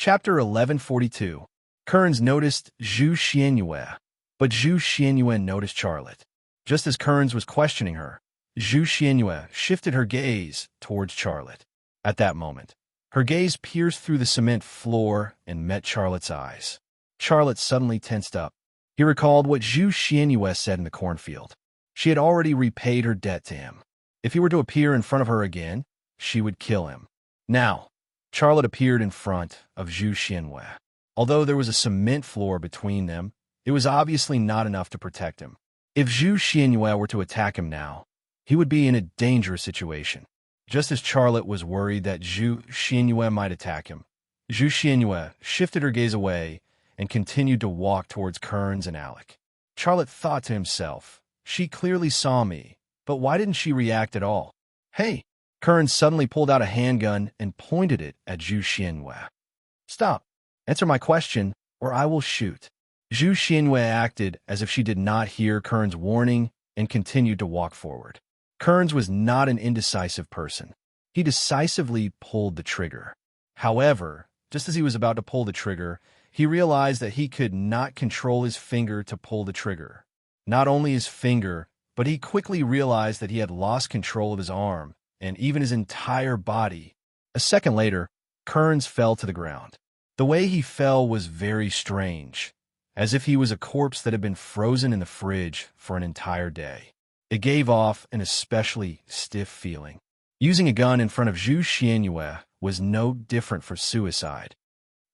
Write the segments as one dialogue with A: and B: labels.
A: Chapter 1142. Kearns noticed Zhu Xianyue, but Zhu Xianyue noticed Charlotte. Just as Kearns was questioning her, Zhu Xianyue shifted her gaze towards Charlotte. At that moment, her gaze pierced through the cement floor and met Charlotte's eyes. Charlotte suddenly tensed up. He recalled what Zhu Xianyue said in the cornfield. She had already repaid her debt to him. If he were to appear in front of her again, she would kill him. Now, Charlotte appeared in front of Zhu Xianyue. Although there was a cement floor between them, it was obviously not enough to protect him. If Zhu Xianyue were to attack him now, he would be in a dangerous situation. Just as Charlotte was worried that Zhu Xianyue might attack him, Zhu Xianyue shifted her gaze away and continued to walk towards Kearns and Alec. Charlotte thought to himself, she clearly saw me, but why didn't she react at all? Hey! Kearns suddenly pulled out a handgun and pointed it at Zhu Xianyue. Stop! Answer my question, or I will shoot. Zhu Xianyue acted as if she did not hear Kearns' warning and continued to walk forward. Kearns was not an indecisive person. He decisively pulled the trigger. However, just as he was about to pull the trigger, he realized that he could not control his finger to pull the trigger. Not only his finger, but he quickly realized that he had lost control of his arm and even his entire body. A second later, Kearns fell to the ground. The way he fell was very strange, as if he was a corpse that had been frozen in the fridge for an entire day. It gave off an especially stiff feeling. Using a gun in front of Zhu Xianyue was no different for suicide.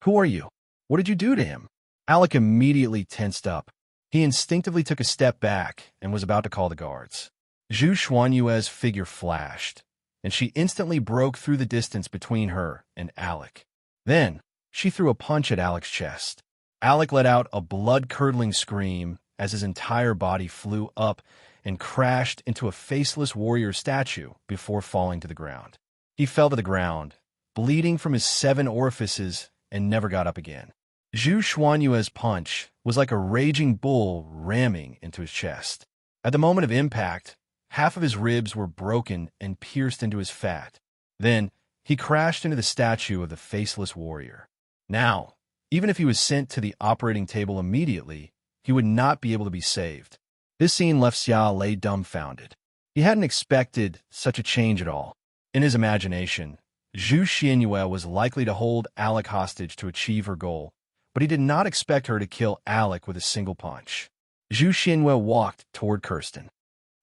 A: Who are you? What did you do to him? Alec immediately tensed up. He instinctively took a step back and was about to call the guards. Zhu Xianyue's figure flashed, and she instantly broke through the distance between her and Alec. Then, she threw a punch at Alec's chest. Alec let out a blood-curdling scream as his entire body flew up and crashed into a faceless warrior statue before falling to the ground. He fell to the ground, bleeding from his 7 orifices, and never got up again. Zhu Xianyue's punch was like a raging bull ramming into his chest. At the moment of impact, half of his ribs were broken and pierced into his fat. Then, he crashed into the statue of the faceless warrior. Now, even if he was sent to the operating table immediately, he would not be able to be saved. This scene left Xia Lei dumbfounded. He hadn't expected such a change at all. In his imagination, Zhu Xianyue was likely to hold Alec hostage to achieve her goal, but he did not expect her to kill Alec with a single punch. Zhu Xianyue walked toward Kirsten.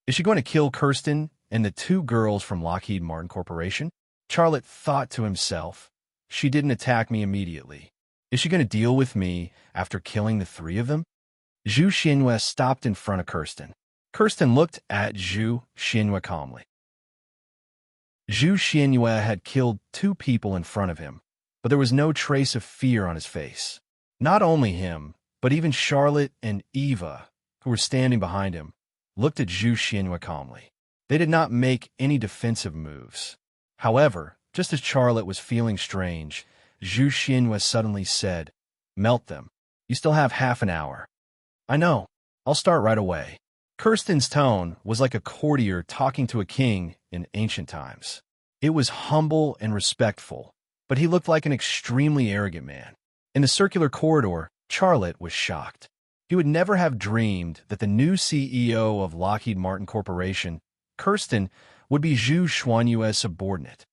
A: Is she going to kill Kirsten and the 2 girls from Lockheed Martin Corporation? Charlotte thought to himself, she didn't attack me immediately. Is she going to deal with me after killing the 3 of them? Zhu Xianyue stopped in front of Kirsten. Kirsten looked at Zhu Xianyue calmly. Zhu Xianyue had killed 2 people in front of him, but there was no trace of fear on his face. Not only him, but even Charlotte and Eva, who were standing behind him, looked at Zhu Xianyue calmly. They did not make any defensive moves. However, just as Charlotte was feeling strange, Zhu Xianyue suddenly said, "Melt them. You still have half an hour." "I know. I'll start right away." Kirsten's tone was like a courtier talking to a king in ancient times. It was humble and respectful, but he looked like an extremely arrogant man. In the circular corridor, Charlotte was shocked. He would never have dreamed that the new CEO of Lockheed Martin Corporation, Kirsten, would be Zhu Xianyue's subordinate.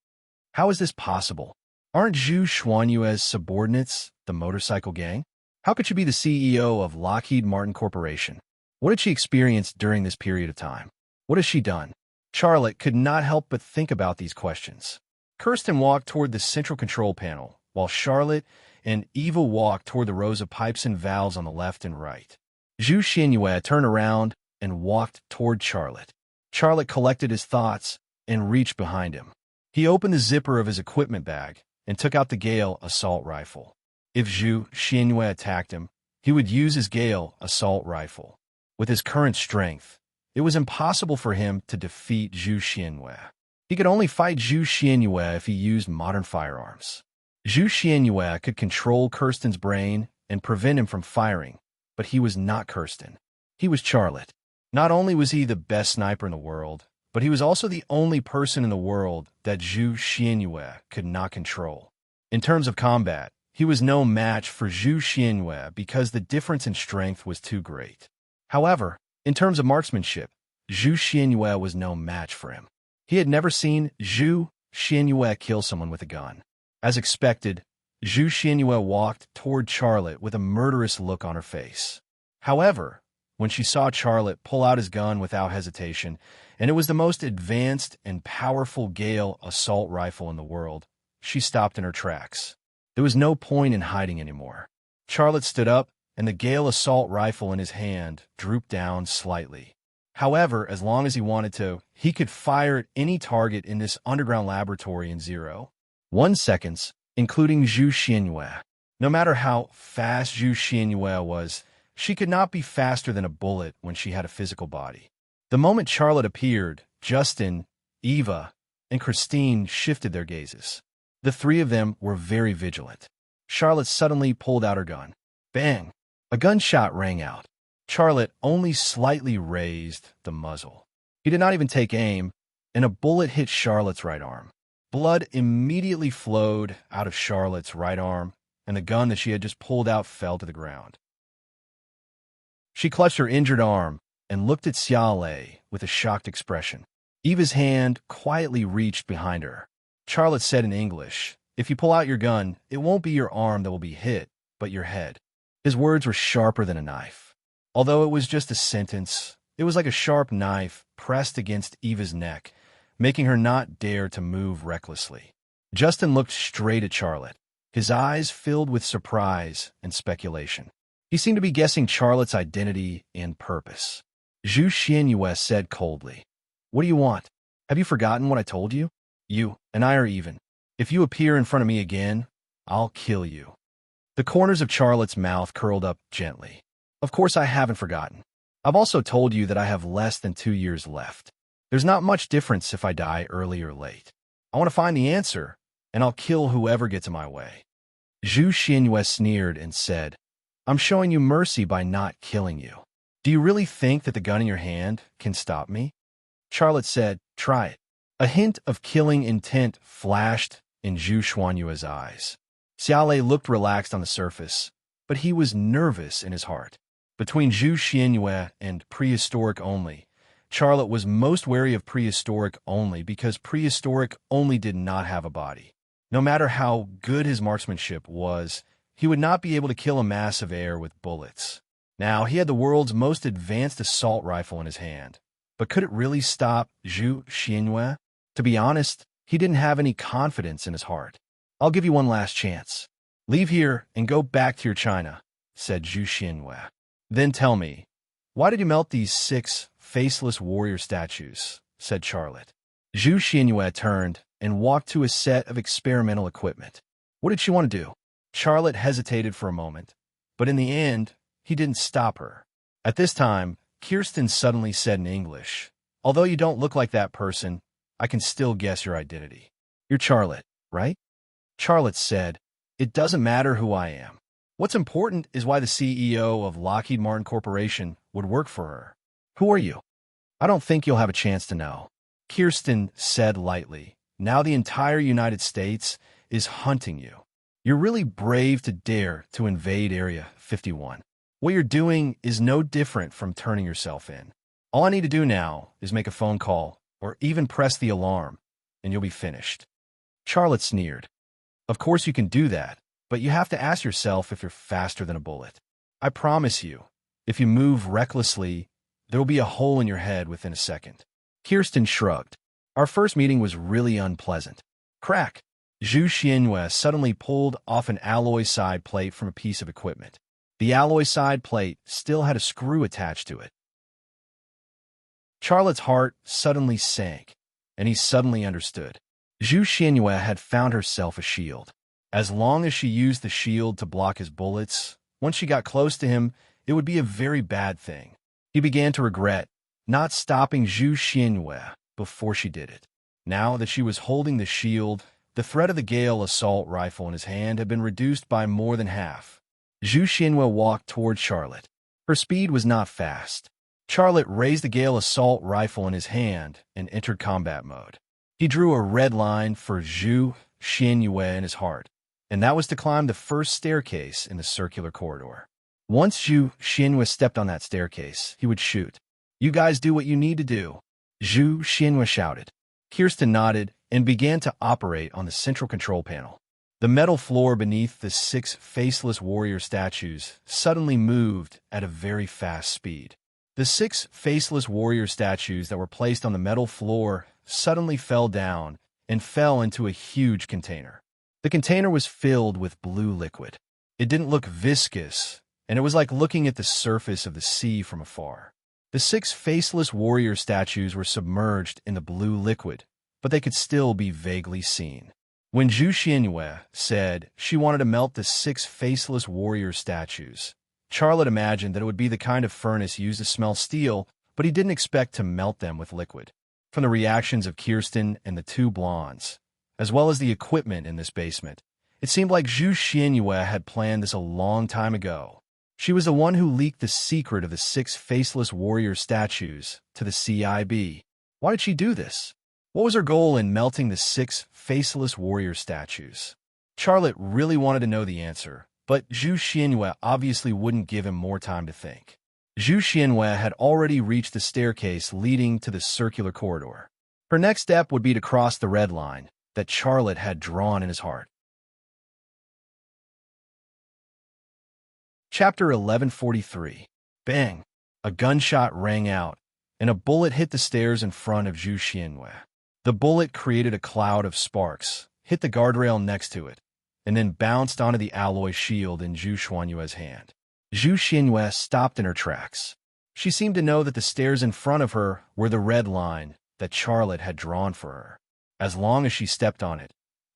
A: How is this possible? Aren't Zhu Xianyue's subordinates the motorcycle gang? How could she be the CEO of Lockheed Martin Corporation? What had she experienced during this period of time? What has she done? Charlotte could not help but think about these questions. Kirsten walked toward the central control panel, while Charlotte and Eva walked toward the rows of pipes and valves on the left and right. Zhu Xianyue turned around and walked toward Charlotte. Charlotte collected his thoughts and reached behind him. He opened the zipper of his equipment bag and took out the Gale assault rifle. If Zhu Xianyue attacked him, he would use his Gale assault rifle. With his current strength, it was impossible for him to defeat Zhu Xianyue. He could only fight Zhu Xianyue if he used modern firearms. Zhu Xianyue could control Kirsten's brain and prevent him from firing, but he was not Kirsten. He was Charlotte. Not only was he the best sniper in the world, but he was also the only person in the world that Zhu Xianyue could not control. In terms of combat, he was no match for Zhu Xianyue because the difference in strength was too great. However, in terms of marksmanship, Zhu Xianyue was no match for him. He had never seen Zhu Xianyue kill someone with a gun. As expected, Zhu Xianyue walked toward Charlotte with a murderous look on her face. However, when she saw Charlotte pull out his gun without hesitation, and it was the most advanced and powerful Gale assault rifle in the world, she stopped in her tracks. There was no point in hiding anymore. Charlotte stood up, and the Gale assault rifle in his hand drooped down slightly. However, as long as he wanted to, he could fire at any target in this underground laboratory in 0.1 seconds, including Zhu Xianyue. No matter how fast Zhu Xianyue was, she could not be faster than a bullet when she had a physical body. The moment Charlotte appeared, Justin, Eva, and Christine shifted their gazes. The three of them were very vigilant. Charlotte suddenly pulled out her gun. Bang! A gunshot rang out. Charlotte only slightly raised the muzzle. He did not even take aim, and a bullet hit Charlotte's right arm. Blood immediately flowed out of Charlotte's right arm, and the gun that she had just pulled out fell to the ground. She clutched her injured arm and looked at Xiaolei with a shocked expression. Eva's hand quietly reached behind her. Charlotte said in English, "If you pull out your gun, it won't be your arm that will be hit, but your head." His words were sharper than a knife. Although it was just a sentence, it was like a sharp knife pressed against Eva's neck, making her not dare to move recklessly. Justin looked straight at Charlotte, his eyes filled with surprise and speculation. He seemed to be guessing Charlotte's identity and purpose. Zhu Xianyue said coldly, "What do you want? Have you forgotten what I told you? You and I are even. If you appear in front of me again, I'll kill you." The corners of Charlotte's mouth curled up gently. "Of course I haven't forgotten. I've also told you that I have less than 2 years left. There's not much difference if I die early or late. I want to find the answer, and I'll kill whoever gets in my way." Zhu Xianyue sneered and said, "I'm showing you mercy by not killing you. Do you really think that the gun in your hand can stop me?" Charlotte said, "Try it." A hint of killing intent flashed in Zhu Xianyue's eyes. Xiaolei looked relaxed on the surface, but he was nervous in his heart. Between Zhu Xianyue and prehistoric only, Charlotte was most wary of prehistoric only because prehistoric only did not have a body. No matter how good his marksmanship was, he would not be able to kill a mass of air with bullets. Now, he had the world's most advanced assault rifle in his hand. But could it really stop Zhu Xianyue? To be honest, he didn't have any confidence in his heart. "I'll give you one last chance. Leave here and go back to your China," said Zhu Xianyue. "Then tell me, why did you melt these 6 faceless warrior statues?" said Charlotte. Zhu Xianyue turned and walked to a set of experimental equipment. What did she want to do? Charlotte hesitated for a moment, but in the end, he didn't stop her. At this time, Kirsten suddenly said in English, "Although you don't look like that person, I can still guess your identity. You're Charlotte, right?" Charlotte said, "It doesn't matter who I am. What's important is why the CEO of Lockheed Martin Corporation would work for her. Who are you?" "I don't think you'll have a chance to know," Kirsten said lightly. "Now the entire United States is hunting you. You're really brave to dare to invade Area 51. What you're doing is no different from turning yourself in. All I need to do now is make a phone call or even press the alarm, and you'll be finished." Charlotte sneered. "Of course you can do that, but you have to ask yourself if you're faster than a bullet. I promise you, if you move recklessly, there will be a hole in your head within a second." Kirsten shrugged. "Our first meeting was really unpleasant." Crack! Zhu Xianyue suddenly pulled off an alloy side plate from a piece of equipment. The alloy side plate still had a screw attached to it. Charlotte's heart suddenly sank, and he suddenly understood. Zhu Xianyue had found herself a shield. As long as she used the shield to block his bullets, once she got close to him, it would be a very bad thing. He began to regret not stopping Zhu Xianyue before she did it. Now that she was holding the shield, the threat of the Gale assault rifle in his hand had been reduced by more than half. Zhu Xianyue walked toward Charlotte. Her speed was not fast. Charlotte raised the Gale assault rifle in his hand and entered combat mode. He drew a red line for Zhu Xianyue in his heart. and that was to climb the first staircase in the circular corridor. Once Zhu Xianhua stepped on that staircase, he would shoot. "You guys do what you need to do," Zhu Xianhua shouted. Kirsten nodded and began to operate on the central control panel. The metal floor beneath the 6 faceless warrior statues suddenly moved at a very fast speed. The 6 faceless warrior statues that were placed on the metal floor suddenly fell down and fell into a huge container. The container was filled with blue liquid. It didn't look viscous, and it was like looking at the surface of the sea from afar. The 6 faceless warrior statues were submerged in the blue liquid, but they could still be vaguely seen. When Zhu Xianhua said she wanted to melt the 6 faceless warrior statues, Charlotte imagined that it would be the kind of furnace used to smelt steel, but he didn't expect to melt them with liquid. From the reactions of Kirsten and the 2 blondes, as well as the equipment in this basement, it seemed like Zhu Xianhua had planned this a long time ago. She was the one who leaked the secret of the 6 faceless warrior statues to the CIB. Why did she do this? What was her goal in melting the 6 faceless warrior statues? Charlotte really wanted to know the answer, but Zhu Xianhua obviously wouldn't give him more time to think. Zhu Xianhua had already reached the staircase leading to the circular corridor. Her next step would be to cross the red line that Charlotte had drawn in his heart. Chapter 1143. Bang! A gunshot rang out, and a bullet hit the stairs in front of Zhu Xianhua. The bullet created a cloud of sparks, hit the guardrail next to it, and then bounced onto the alloy shield in Zhu Xianhua's hand. Zhu Xianhua stopped in her tracks. She seemed to know that the stairs in front of her were the red line that Charlotte had drawn for her. As long as she stepped on it,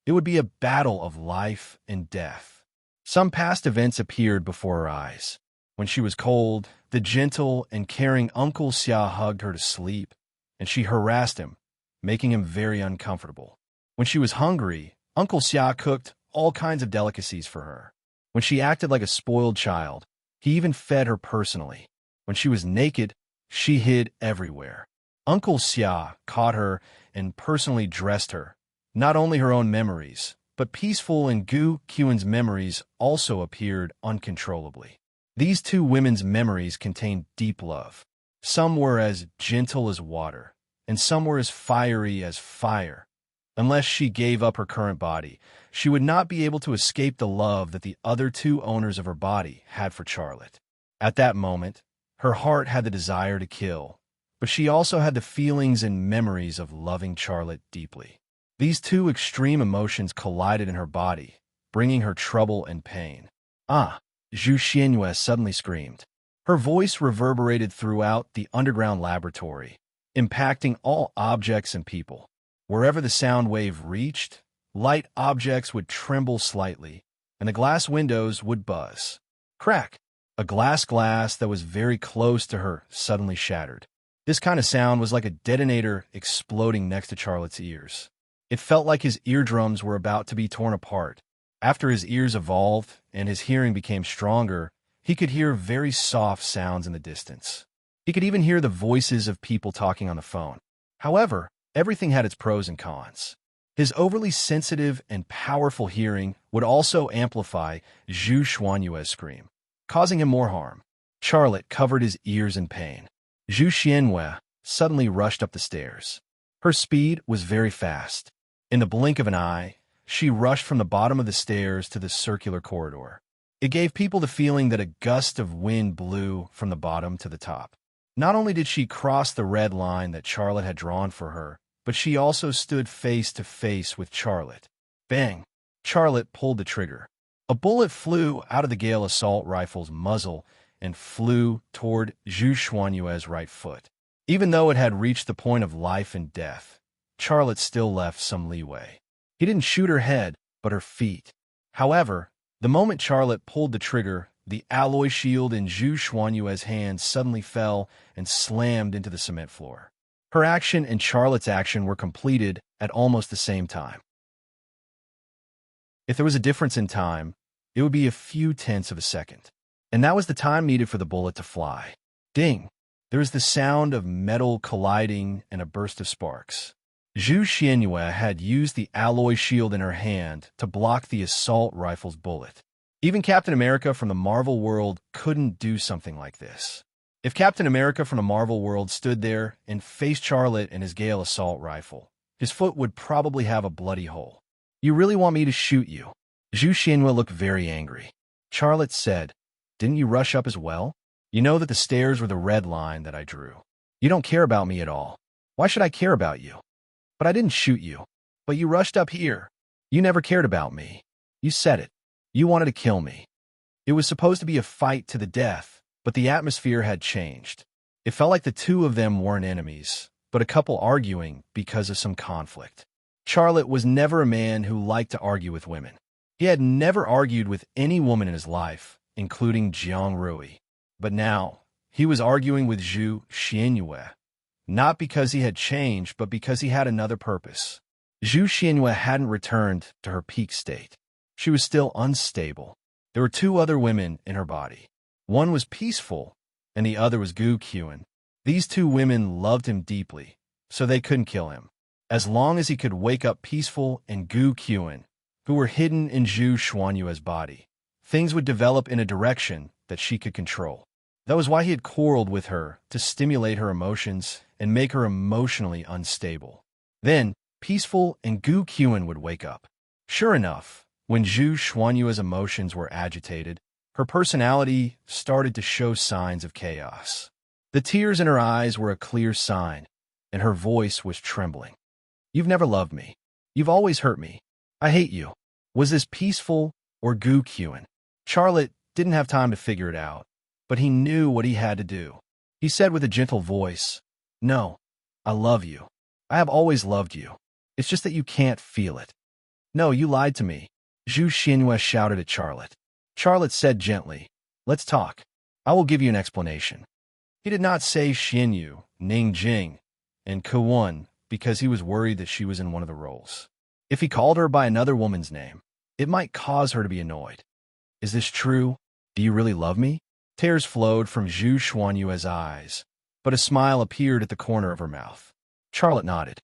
A: it would be a battle of life and death. Some past events appeared before her eyes. When she was cold, the gentle and caring Uncle Xia hugged her to sleep, and she harassed him, making him very uncomfortable. When she was hungry, Uncle Xia cooked all kinds of delicacies for her. When she acted like a spoiled child, he even fed her personally. When she was naked, she hid everywhere. Uncle Xia caught her and personally dressed her. Not only her own memories, but Peaceful and Gu Qian's memories also appeared uncontrollably. These 2 women's memories contained deep love. Some were as gentle as water, and some were as fiery as fire. Unless she gave up her current body, she would not be able to escape the love that the other 2 owners of her body had for Charlotte. At that moment, her heart had the desire to kill, but she also had the feelings and memories of loving Charlotte deeply. These 2 extreme emotions collided in her body, bringing her trouble and pain. "Ah!" Zhu Xianhua suddenly screamed. Her voice reverberated throughout the underground laboratory, impacting all objects and people. Wherever the sound wave reached, light objects would tremble slightly, and the glass windows would buzz. Crack! A glass that was very close to her suddenly shattered. This kind of sound was like a detonator exploding next to Charlotte's ears. It felt like his eardrums were about to be torn apart. After his ears evolved and his hearing became stronger, he could hear very soft sounds in the distance. He could even hear the voices of people talking on the phone. However, everything had its pros and cons. His overly sensitive and powerful hearing would also amplify Zhu Xianhua's scream, causing him more harm. Charlotte covered his ears in pain. Zhu Xianhua suddenly rushed up the stairs. Her speed was very fast. In the blink of an eye, she rushed from the bottom of the stairs to the circular corridor. It gave people the feeling that a gust of wind blew from the bottom to the top. Not only did she cross the red line that Charlotte had drawn for her, but she also stood face to face with Charlotte. Bang! Charlotte pulled the trigger. A bullet flew out of the Gale assault rifle's muzzle and flew toward Zhu Xianhua's right foot. Even though it had reached the point of life and death, Charlotte still left some leeway. He didn't shoot her head, but her feet. However, the moment Charlotte pulled the trigger, the alloy shield in Zhu Xianhua's hand suddenly fell and slammed into the cement floor. Her action and Charlotte's action were completed at almost the same time. If there was a difference in time, it would be a few tenths of a second. And that was the time needed for the bullet to fly. Ding! There was the sound of metal colliding and a burst of sparks. Zhu Xianyue had used the alloy shield in her hand to block the assault rifle's bullet. Even Captain America from the Marvel world couldn't do something like this. If Captain America from the Marvel world stood there and faced Charlotte and his Gale assault rifle, his foot would probably have a bloody hole. "You really want me to shoot you?" Zhu Xianyue looked very angry. Charlotte said, "Didn't you rush up as well? You know that the stairs were the red line that I drew. You don't care about me at all. Why should I care about you? But I didn't shoot you. But you rushed up here. You never cared about me. You said it. You wanted to kill me." It was supposed to be a fight to the death, but the atmosphere had changed. It felt like the two of them weren't enemies, but a couple arguing because of some conflict. Charlotte was never a man who liked to argue with women. He had never argued with any woman in his life, including Jiang Rui. But now, he was arguing with Zhu Xianyue, not because he had changed, but because he had another purpose. Zhu Xianyue hadn't returned to her peak state. She was still unstable. There were two other women in her body. One was peaceful, and the other was Gu Qian. These two women loved him deeply, so they couldn't kill him. As long as he could wake up Peaceful and Gu Qian, who were hidden in Zhu Xuanyue's body, things would develop in a direction that she could control. That was why he had quarreled with her, to stimulate her emotions and make her emotionally unstable. Then, Peaceful and Gu Qian would wake up. Sure enough, when Zhu Xuanyue's emotions were agitated, her personality started to show signs of chaos. The tears in her eyes were a clear sign, and her voice was trembling. "You've never loved me. You've always hurt me. I hate you." Was this Peaceful or Gu Qian? Charlotte didn't have time to figure it out, but he knew what he had to do. He said with a gentle voice, "No, I love you. I have always loved you. It's just that you can't feel it." "No, you lied to me," Zhu Xianyue shouted at Charlotte. Charlotte said gently, "Let's talk. I will give you an explanation." He did not say Xianyu, Ningjing, and Kuwan because he was worried that she was in one of the roles. If he called her by another woman's name, it might cause her to be annoyed. "Is this true? Do you really love me?" Tears flowed from Zhu Xuanyue's eyes, but a smile appeared at the corner of her mouth. Charlotte nodded.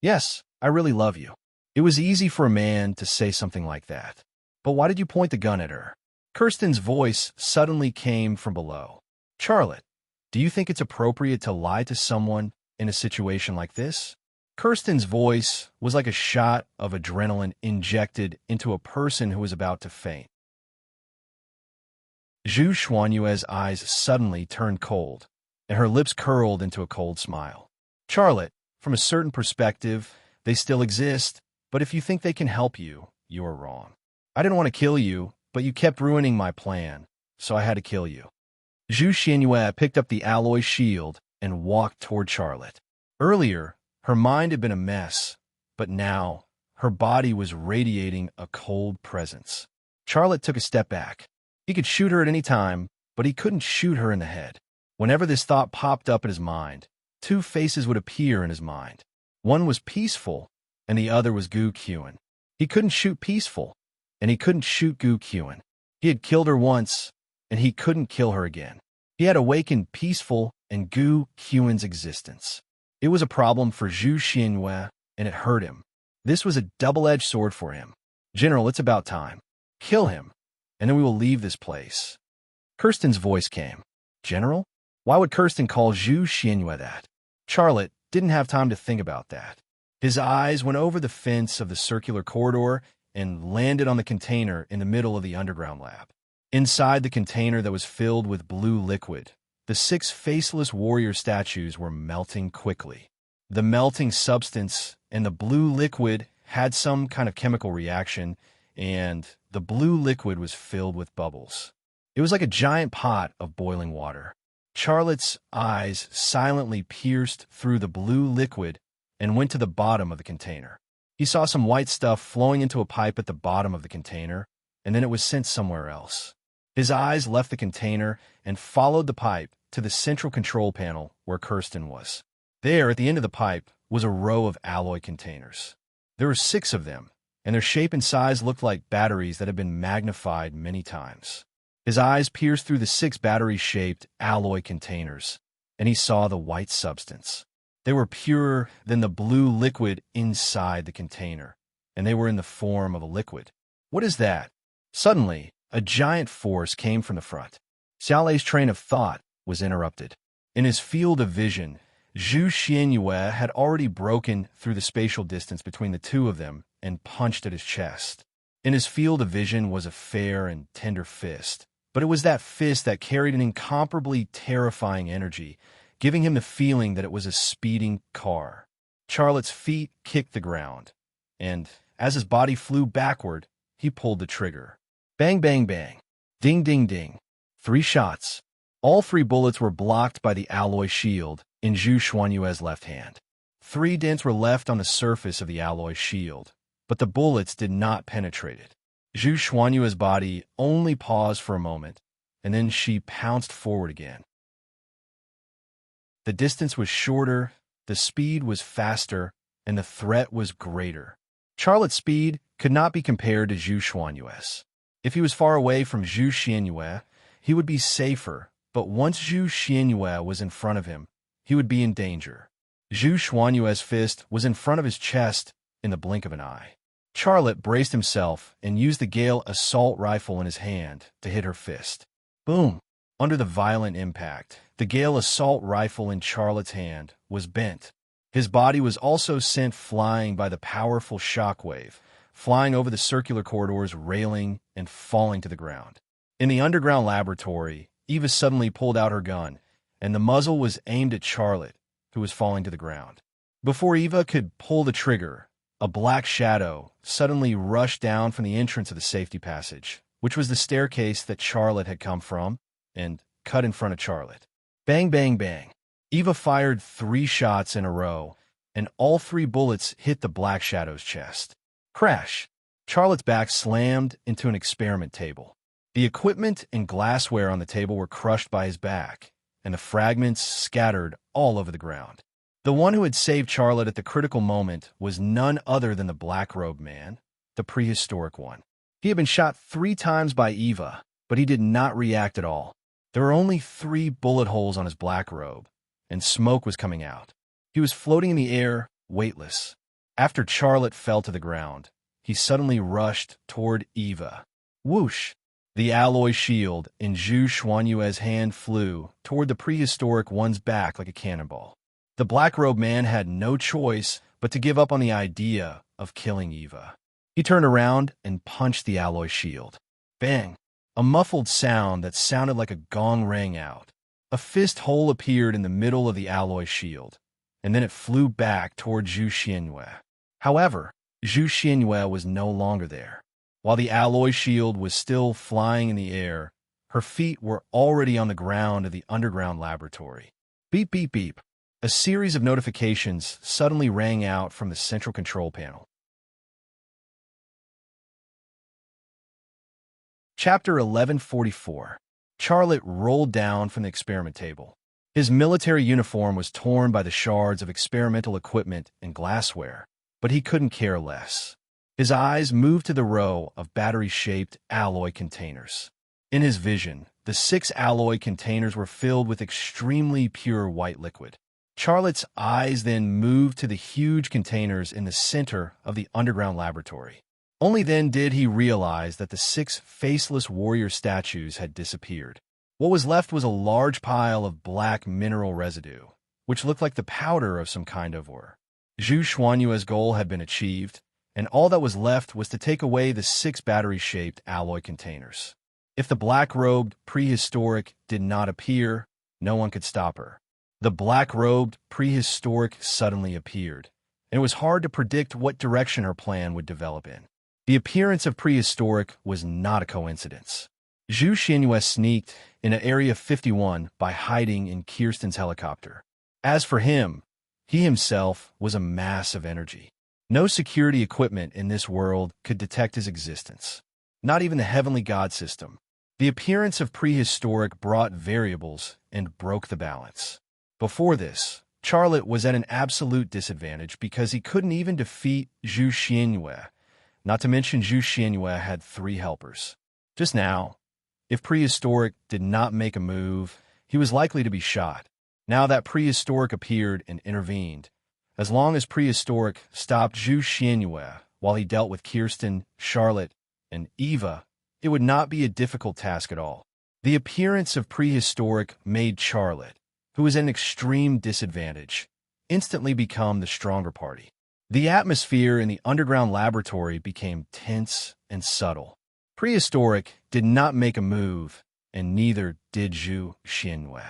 A: "Yes, I really love you." It was easy for a man to say something like that. But why did you point the gun at her? Kirsten's voice suddenly came from below. "Charlotte, do you think it's appropriate to lie to someone in a situation like this?" Kirsten's voice was like a shot of adrenaline injected into a person who was about to faint. Zhu Xuanyue's eyes suddenly turned cold, and her lips curled into a cold smile. "Charlotte, from a certain perspective, they still exist, but if you think they can help you, you are wrong. I didn't want to kill you, but you kept ruining my plan, so I had to kill you." Zhu Xianyue picked up the alloy shield and walked toward Charlotte. Earlier, her mind had been a mess, but now her body was radiating a cold presence. Charlotte took a step back. He could shoot her at any time, but he couldn't shoot her in the head. Whenever this thought popped up in his mind, two faces would appear in his mind. One was Peaceful, and the other was Gu Qian. He couldn't shoot Peaceful, and he couldn't shoot Gu Qian. He had killed her once, and he couldn't kill her again. He had awakened Peaceful and Gu Qian's existence. It was a problem for Zhu Xianyue, and it hurt him. This was a double-edged sword for him. "General, it's about time. Kill him, and then we will leave this place." Kirsten's voice came. "General? Why would Kirsten call Zhu Xianyue that?" Charlotte didn't have time to think about that. His eyes went over the fence of the circular corridor and landed on the container in the middle of the underground lab. Inside the container that was filled with blue liquid, the 6 faceless warrior statues were melting quickly. The melting substance and the blue liquid had some kind of chemical reaction, and the blue liquid was filled with bubbles. It was like a giant pot of boiling water. Charlotte's eyes silently pierced through the blue liquid and went to the bottom of the container. He saw some white stuff flowing into a pipe at the bottom of the container, and then it was sent somewhere else. His eyes left the container and followed the pipe to the central control panel where Kirsten was. There, at the end of the pipe, was a row of alloy containers. There were 6 of them, and their shape and size looked like batteries that had been magnified many times. His eyes pierced through the 6 battery-shaped alloy containers, and he saw the white substance. They were purer than the blue liquid inside the container, and they were in the form of a liquid. What is that? Suddenly, a giant force came from the front. Xiaolei's train of thought was interrupted. In his field of vision, Zhu Xianyue had already broken through the spatial distance between the two of them and punched at his chest. In his field of vision was a fair and tender fist, but it was that fist that carried an incomparably terrifying energy, giving him the feeling that it was a speeding car. Charlotte's feet kicked the ground, and as his body flew backward, he pulled the trigger. Bang, bang, bang. Ding, ding, ding. 3 shots. All 3 bullets were blocked by the alloy shield in Zhu Xuanyue's left hand. 3 dents were left on the surface of the alloy shield, but the bullets did not penetrate it. Zhu Xuanyue's body only paused for a moment, and then she pounced forward again. The distance was shorter, the speed was faster, and the threat was greater. Charlotte's speed could not be compared to Zhu Xuanyue's. If he was far away from Zhu Xianyue, he would be safer, but once Zhu Xianyue was in front of him, he would be in danger. Zhu Xuanyue's fist was in front of his chest in the blink of an eye. Charlotte braced himself and used the Gale assault rifle in his hand to hit her fist. Boom! Under the violent impact, the Gale assault rifle in Charlotte's hand was bent. His body was also sent flying by the powerful shockwave, flying over the circular corridor's railing and falling to the ground. In the underground laboratory, Eva suddenly pulled out her gun, and the muzzle was aimed at Charlotte, who was falling to the ground. Before Eva could pull the trigger, a black shadow suddenly rushed down from the entrance of the safety passage, which was the staircase that Charlotte had come from, and cut in front of Charlotte. Bang, bang, bang. Eva fired 3 shots in a row, and all 3 bullets hit the black shadow's chest. Crash! Charlotte's back slammed into an experiment table. The equipment and glassware on the table were crushed by his back, and the fragments scattered all over the ground. The one who had saved Charlotte at the critical moment was none other than the black-robed man, the prehistoric one. He had been shot 3 times by Eva, but he did not react at all. There were only 3 bullet holes on his black robe, and smoke was coming out. He was floating in the air, weightless. After Charlotte fell to the ground, he suddenly rushed toward Eva. Whoosh! The alloy shield in Zhu Xuanyue's hand flew toward the prehistoric one's back like a cannonball. The black-robed man had no choice but to give up on the idea of killing Eva. He turned around and punched the alloy shield. Bang! A muffled sound that sounded like a gong rang out. A fist hole appeared in the middle of the alloy shield, and then it flew back toward Zhu Xianyue. However, Zhu Xianyue was no longer there. While the alloy shield was still flying in the air, her feet were already on the ground of the underground laboratory. Beep, beep, beep. A series of notifications suddenly rang out from the central control panel. Chapter 1144. Charlotte rolled down from the experiment table. His military uniform was torn by the shards of experimental equipment and glassware, but he couldn't care less. His eyes moved to the row of battery-shaped alloy containers. In his vision, the 6 alloy containers were filled with extremely pure white liquid. Charlotte's eyes then moved to the huge containers in the center of the underground laboratory. Only then did he realize that the 6 faceless warrior statues had disappeared. What was left was a large pile of black mineral residue, which looked like the powder of some kind of ore. Zhu Xuanyue's goal had been achieved, and all that was left was to take away the 6 battery-shaped alloy containers. If the black-robed prehistoric did not appear, no one could stop her. The black-robed prehistoric suddenly appeared, and it was hard to predict what direction her plan would develop in. The appearance of prehistoric was not a coincidence. Zhu Xianyue sneaked in Area 51 by hiding in Kirsten's helicopter. As for him, he himself was a mass of energy. No security equipment in this world could detect his existence, not even the heavenly god system. The appearance of prehistoric brought variables and broke the balance. Before this, Charlotte was at an absolute disadvantage because he couldn't even defeat Zhu Xianyue, not to mention Zhu Xianyue had 3 helpers. Just now, if prehistoric did not make a move, he was likely to be shot. Now that prehistoric appeared and intervened. As long as prehistoric stopped Zhu Xianyue while he dealt with Kirsten, Charlotte, and Eva, it would not be a difficult task at all. The appearance of prehistoric made Charlotte, who was at an extreme disadvantage, instantly become the stronger party. The atmosphere in the underground laboratory became tense and subtle. Prehistoric did not make a move, and neither did Zhu Xianyue.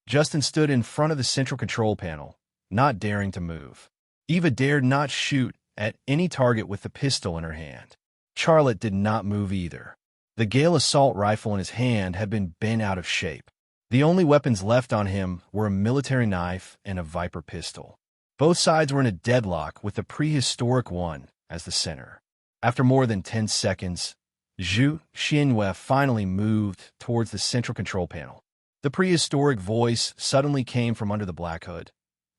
A: Justin stood in front of the central control panel, not daring to move. Eva dared not shoot at any target with the pistol in her hand. Charlotte did not move either. The Gale assault rifle in his hand had been bent out of shape. The only weapons left on him were a military knife and a Viper pistol. Both sides were in a deadlock with the prehistoric one as the center. After more than 10 seconds, Zhu Xianyue finally moved towards the central control panel. The prehistoric voice suddenly came from under the black hood.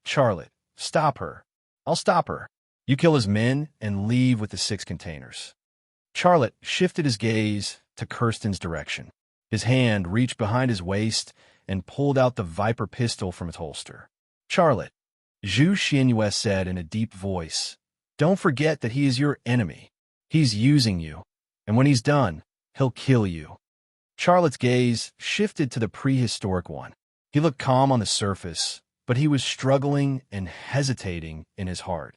A: "Charlotte, stop her. I'll stop her. You kill his men and leave with the 6 containers." Charlotte shifted his gaze to Kirsten's direction. His hand reached behind his waist and pulled out the Viper pistol from its holster. "Charlotte," Zhu Xianyue said in a deep voice, "don't forget that he is your enemy. He's using you, and when he's done, he'll kill you." Charlotte's gaze shifted to the prehistoric one. He looked calm on the surface, but he was struggling and hesitating in his heart.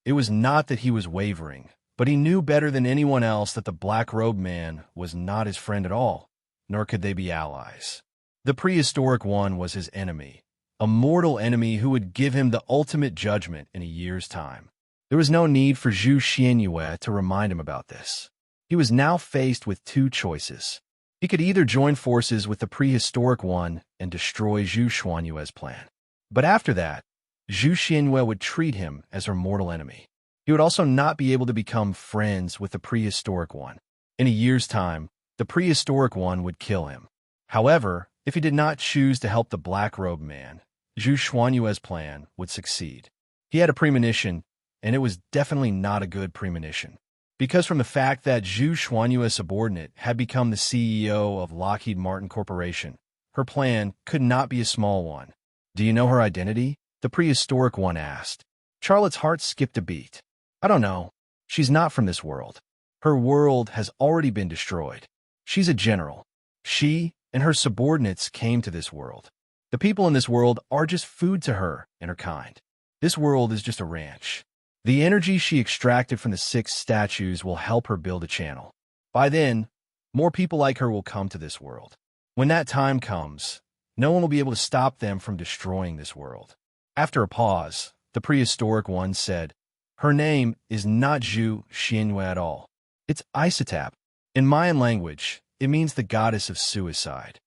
A: It was not that he was wavering, but he knew better than anyone else that the black-robed man was not his friend at all, nor could they be allies. The prehistoric one was his enemy, a mortal enemy who would give him the ultimate judgment in a year's time. There was no need for Zhu Xianyue to remind him about this. He was now faced with 2 choices. He could either join forces with the prehistoric one and destroy Zhu Xianyue's plan. But after that, Zhu Xianyue would treat him as her mortal enemy. He would also not be able to become friends with the prehistoric one. In a year's time, the prehistoric one would kill him. However, if he did not choose to help the black-robed man, Zhu Xianyue's plan would succeed. He had a premonition, and it was definitely not a good premonition. Because from the fact that Zhu Xianyue's subordinate had become the CEO of Lockheed Martin Corporation, her plan could not be a small one. "Do you know her identity?" the prehistoric one asked. Charlotte's heart skipped a beat. "I don't know. She's not from this world. Her world has already been destroyed. She's a general. She and her subordinates came to this world. The people in this world are just food to her and her kind. This world is just a ranch. The energy she extracted from the 6 statues will help her build a channel. By then, more people like her will come to this world. When that time comes, no one will be able to stop them from destroying this world." After a pause, the prehistoric one said, "Her name is not Zhu Xianyue at all. It's Isotab. In Mayan language, it means the goddess of suicide."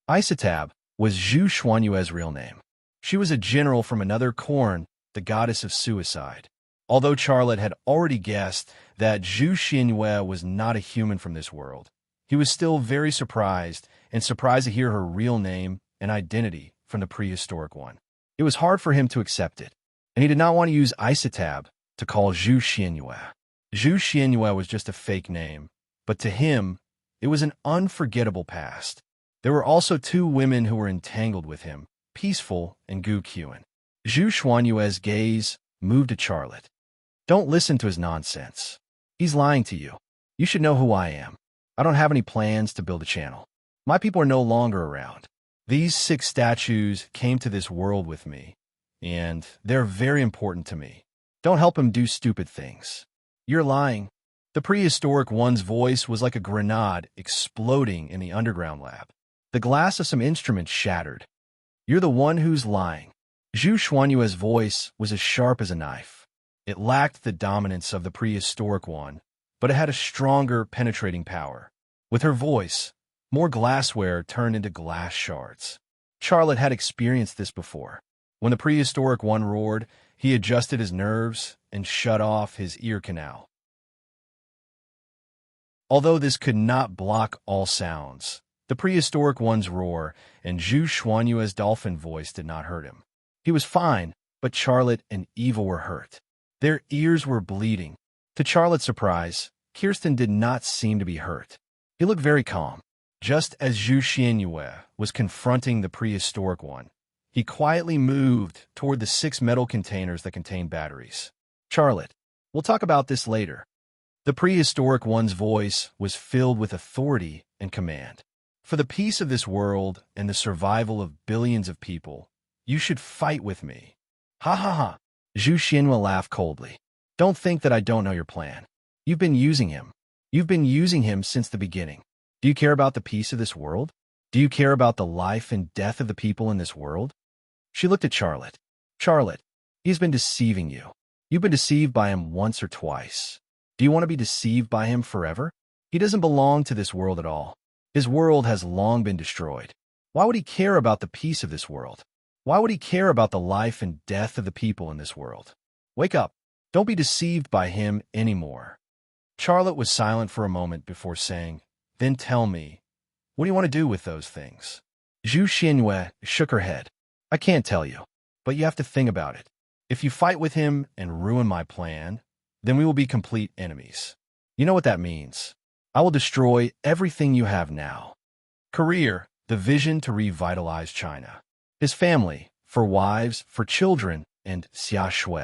A: Isotab was Zhu Xianyue's real name. She was a general from another Korn, the goddess of suicide. Although Charlotte had already guessed that Zhu Xianyue was not a human from this world, he was still very surprised to hear her real name and identity from the prehistoric one. It was hard for him to accept it, and he did not want to use Isotab to call Zhu Xianyue. Zhu Xianyue was just a fake name, but to him, it was an unforgettable past. There were also 2 women who were entangled with him, Peaceful and Gu Qian. Zhu Xianyue's gaze moved to Charlotte. "Don't listen to his nonsense. He's lying to you. You should know who I am. I don't have any plans to build a channel. My people are no longer around. These 6 statues came to this world with me, and they're very important to me. Don't help him do stupid things." "You're lying." The prehistoric one's voice was like a grenade exploding in the underground lab. The glass of some instruments shattered. "You're the one who's lying." Zhu Xianyue's voice was as sharp as a knife. It lacked the dominance of the prehistoric one, but it had a stronger, penetrating power. With her voice, more glassware turned into glass shards. Charlotte had experienced this before. When the prehistoric one roared, he adjusted his nerves and shut off his ear canal. Although this could not block all sounds, the prehistoric one's roar and Zhu Xianyue's dolphin voice did not hurt him. He was fine, but Charlotte and Eva were hurt. Their ears were bleeding. To Charlotte's surprise, Kirsten did not seem to be hurt. He looked very calm. Just as Zhu Xianyue was confronting the prehistoric one, he quietly moved toward the 6 metal containers that contained batteries. Charlotte, we'll talk about this later. The prehistoric one's voice was filled with authority and command. For the peace of this world and the survival of billions of people, you should fight with me. Ha ha ha. Zhu Xianyue laughed coldly. Don't think that I don't know your plan. You've been using him. You've been using him since the beginning. Do you care about the peace of this world? Do you care about the life and death of the people in this world? She looked at Charlotte. Charlotte, he's been deceiving you. You've been deceived by him once or twice. Do you want to be deceived by him forever? He doesn't belong to this world at all. His world has long been destroyed. Why would he care about the peace of this world? Why would he care about the life and death of the people in this world? Wake up. Don't be deceived by him anymore. Charlotte was silent for a moment before saying, Then tell me, what do you want to do with those things? Zhu Xianyue shook her head. I can't tell you, but you have to think about it. If you fight with him and ruin my plan, then we will be complete enemies. You know what that means. I will destroy everything you have now. Career, the vision to revitalize China. His family, for wives, for children, and Xia Shui.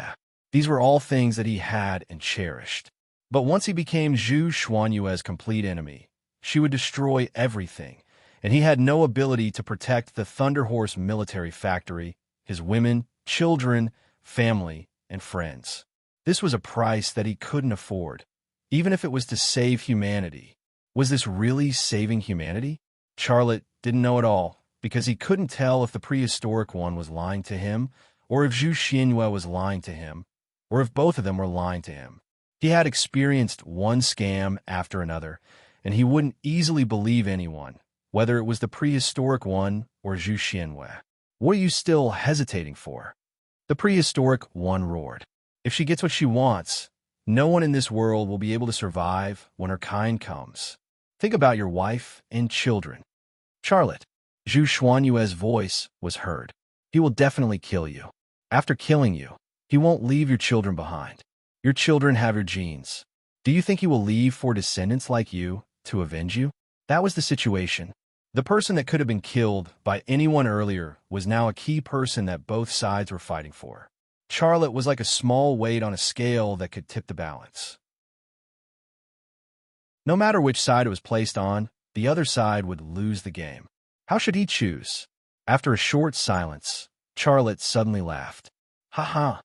A: These were all things that he had and cherished. But once he became Zhu Xuanyue's complete enemy, she would destroy everything, and he had no ability to protect the Thunder Horse military factory, his women, children, family, and friends. This was a price that he couldn't afford, even if it was to save humanity. Was this really saving humanity? Charlotte didn't know at all, because he couldn't tell if the prehistoric one was lying to him, or if Zhu Xianyue was lying to him, or if both of them were lying to him. He had experienced one scam after another, and he wouldn't easily believe anyone, whether it was the prehistoric one or Zhu Xianyue. What are you still hesitating for? The prehistoric one roared. If she gets what she wants, no one in this world will be able to survive when her kind comes. Think about your wife and children. Charlotte, Zhu Xuanyue's voice was heard. He will definitely kill you. After killing you, he won't leave your children behind. Your children have your genes. Do you think he will leave 4 descendants like you to avenge you? That was the situation. The person that could have been killed by anyone earlier was now a key person that both sides were fighting for. Charlotte was like a small weight on a scale that could tip the balance. No matter which side it was placed on, the other side would lose the game. How should he choose? After a short silence, Charlotte suddenly laughed. Ha ha,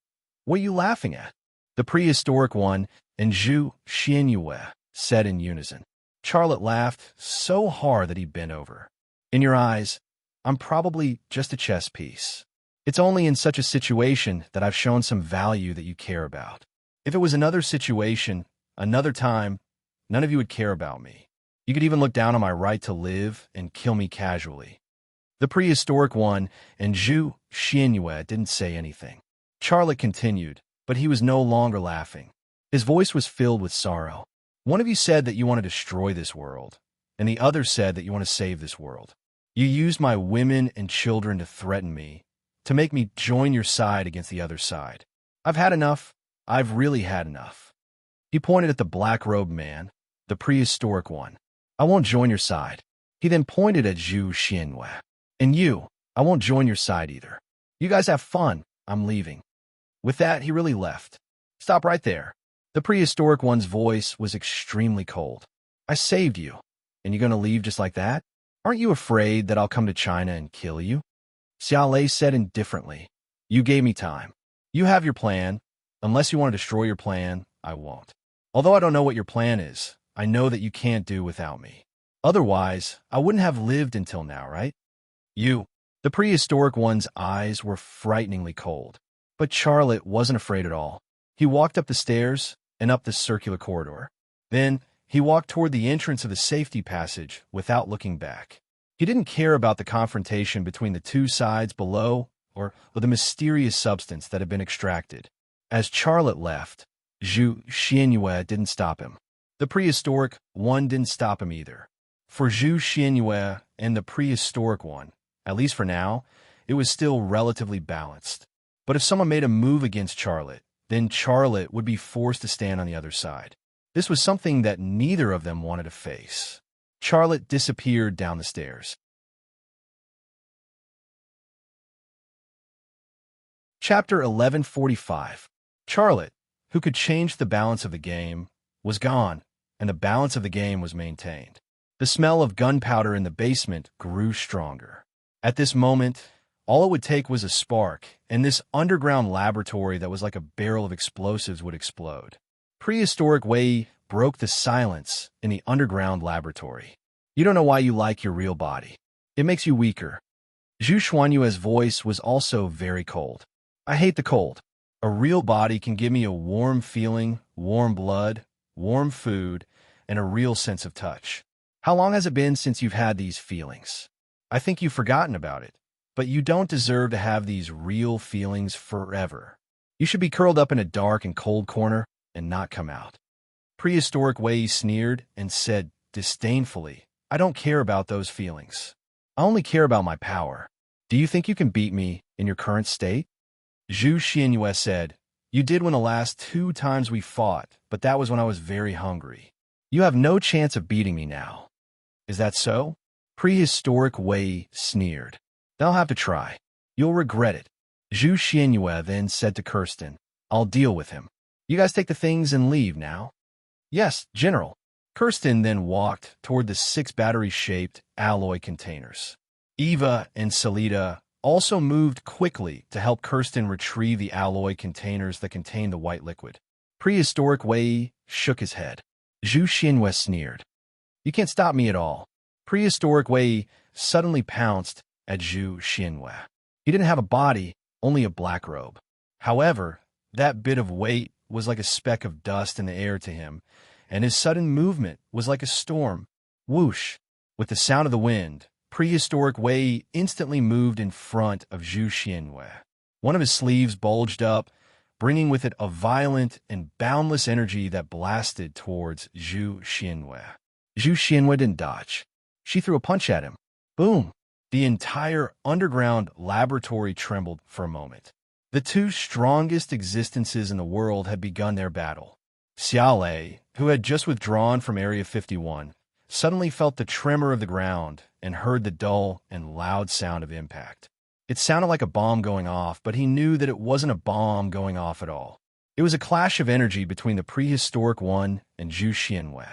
A: what are you laughing at? The prehistoric one and Zhu Xianyue said in unison. Charlotte laughed so hard that he bent over. In your eyes, I'm probably just a chess piece. It's only in such a situation that I've shown some value that you care about. If it was another situation, another time, none of you would care about me. You could even look down on my right to live and kill me casually. The prehistoric one and Zhu Xianyue didn't say anything. Charlotte continued, but he was no longer laughing. His voice was filled with sorrow. One of you said that you want to destroy this world, and the other said that you want to save this world. You used my women and children to threaten me, to make me join your side against the other side. I've had enough. I've really had enough. He pointed at the black-robed man, the prehistoric one. I won't join your side. He then pointed at Zhu Xianyue. And you, I won't join your side either. You guys have fun. I'm leaving. With that, he really left. Stop right there. The prehistoric one's voice was extremely cold. I saved you, and you're going to leave just like that? Aren't you afraid that I'll come to China and kill you? Xia Lei said indifferently. You gave me time. You have your plan. Unless you want to destroy your plan, I won't. Although I don't know what your plan is, I know that you can't do without me. Otherwise, I wouldn't have lived until now, right? You. The prehistoric one's eyes were frighteningly cold. But Charlotte wasn't afraid at all. He walked up the stairs and up the circular corridor. Then, he walked toward the entrance of the safety passage without looking back. He didn't care about the confrontation between the two sides below or the mysterious substance that had been extracted. As Charlotte left, Zhu Xianyue didn't stop him. The prehistoric one didn't stop him either. For Zhu Xianyue and the prehistoric one, at least for now, it was still relatively balanced. But if someone made a move against Charlotte, then Charlotte would be forced to stand on the other side. This was something that neither of them wanted to face. Charlotte disappeared down the stairs. Chapter 1145. Charlotte, who could change the balance of the game, was gone, and the balance of the game was maintained. The smell of gunpowder in the basement grew stronger. At this moment, all it would take was a spark, and this underground laboratory that was like a barrel of explosives would explode. Prehistoric Wei broke the silence in the underground laboratory. You don't know why you like your real body. It makes you weaker. Zhu Xuanyue's voice was also very cold. I hate the cold. A real body can give me a warm feeling, warm blood, warm food, and a real sense of touch. How long has it been since you've had these feelings? I think you've forgotten about it, but you don't deserve to have these real feelings forever. You should be curled up in a dark and cold corner and not come out. Prehistoric Wei sneered and said disdainfully, I don't care about those feelings. I only care about my power. Do you think you can beat me in your current state? Zhu Xianyue said, You did when the last 2 times we fought, but that was when I was very hungry. You have no chance of beating me now. Is that so? Prehistoric Wei sneered. They'll have to try. You'll regret it. Zhu Xianyue then said to Kirsten, I'll deal with him. You guys take the things and leave now? Yes, General. Kirsten then walked toward the 6 battery-shaped alloy containers. Eva and Salida also moved quickly to help Kirsten retrieve the alloy containers that contained the white liquid. Prehistoric Wei shook his head. Zhu Xianyue sneered. You can't stop me at all. Prehistoric Wei suddenly pounced at Zhu Xianyue. He didn't have a body, only a black robe. However, that bit of weight was like a speck of dust in the air to him, and his sudden movement was like a storm. Whoosh! With the sound of the wind, Prehistoric Wei instantly moved in front of Zhu Xianyue. One of his sleeves bulged up, bringing with it a violent and boundless energy that blasted towards Zhu Xianyue. Zhu Xianyue didn't dodge. She threw a punch at him. Boom! The entire underground laboratory trembled for a moment. The 2 strongest existences in the world had begun their battle. Xiaolei, who had just withdrawn from Area 51, suddenly felt the tremor of the ground and heard the dull and loud sound of impact. It sounded like a bomb going off, but he knew that it wasn't a bomb going off at all. It was a clash of energy between the Prehistoric One and Zhu Xianyue.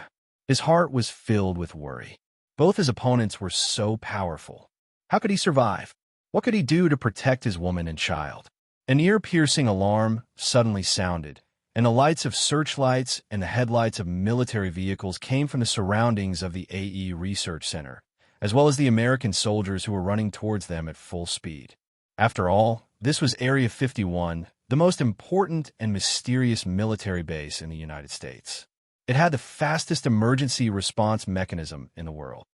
A: His heart was filled with worry. Both his opponents were so powerful. How could he survive? What could he do to protect his woman and child? An ear-piercing alarm suddenly sounded, and the lights of searchlights and the headlights of military vehicles came from the surroundings of the AE Research Center, as well as the American soldiers who were running towards them at full speed. After all, this was Area 51, the most important and mysterious military base in the United States. It had the fastest emergency response mechanism in the world.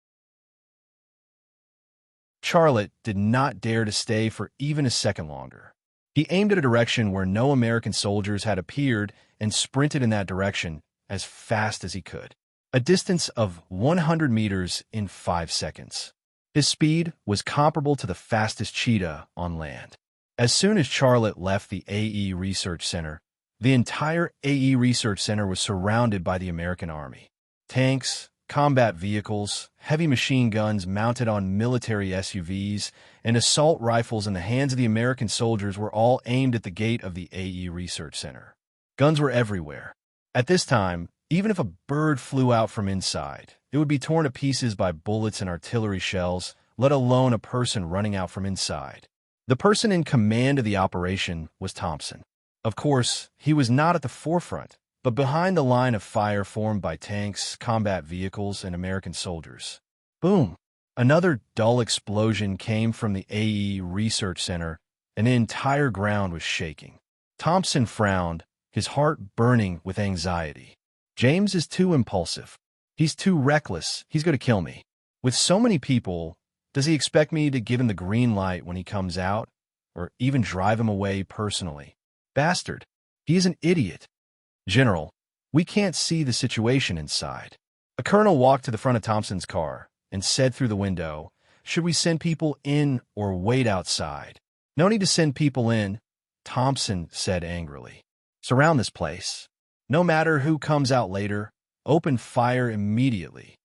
A: Charlotte did not dare to stay for even a second longer. He aimed at a direction where no American soldiers had appeared and sprinted in that direction as fast as he could. A distance of 100 meters in 5 seconds. His speed was comparable to the fastest cheetah on land. As soon as Charlotte left the AE Research Center, the entire AE Research Center was surrounded by the American Army. Tanks, combat vehicles, heavy machine guns mounted on military SUVs, and assault rifles in the hands of the American soldiers were all aimed at the gate of the AE Research Center. Guns were everywhere. At this time, even if a bird flew out from inside, it would be torn to pieces by bullets and artillery shells, let alone a person running out from inside. The person in command of the operation was Thompson. Of course, he was not at the forefront, but behind the line of fire formed by tanks, combat vehicles, and American soldiers. Boom! Another dull explosion came from the AE Research Center, and the entire ground was shaking. Thompson frowned, his heart burning with anxiety. James is too impulsive. He's too reckless. He's going to kill me. With so many people, does he expect me to give him the green light when he comes out, or even drive him away personally? Bastard. He is an idiot. General, we can't see the situation inside. A colonel walked to the front of Thompson's car and said through the window, should we send people in or wait outside? No need to send people in, Thompson said angrily. Surround this place. No matter who comes out later, open fire immediately.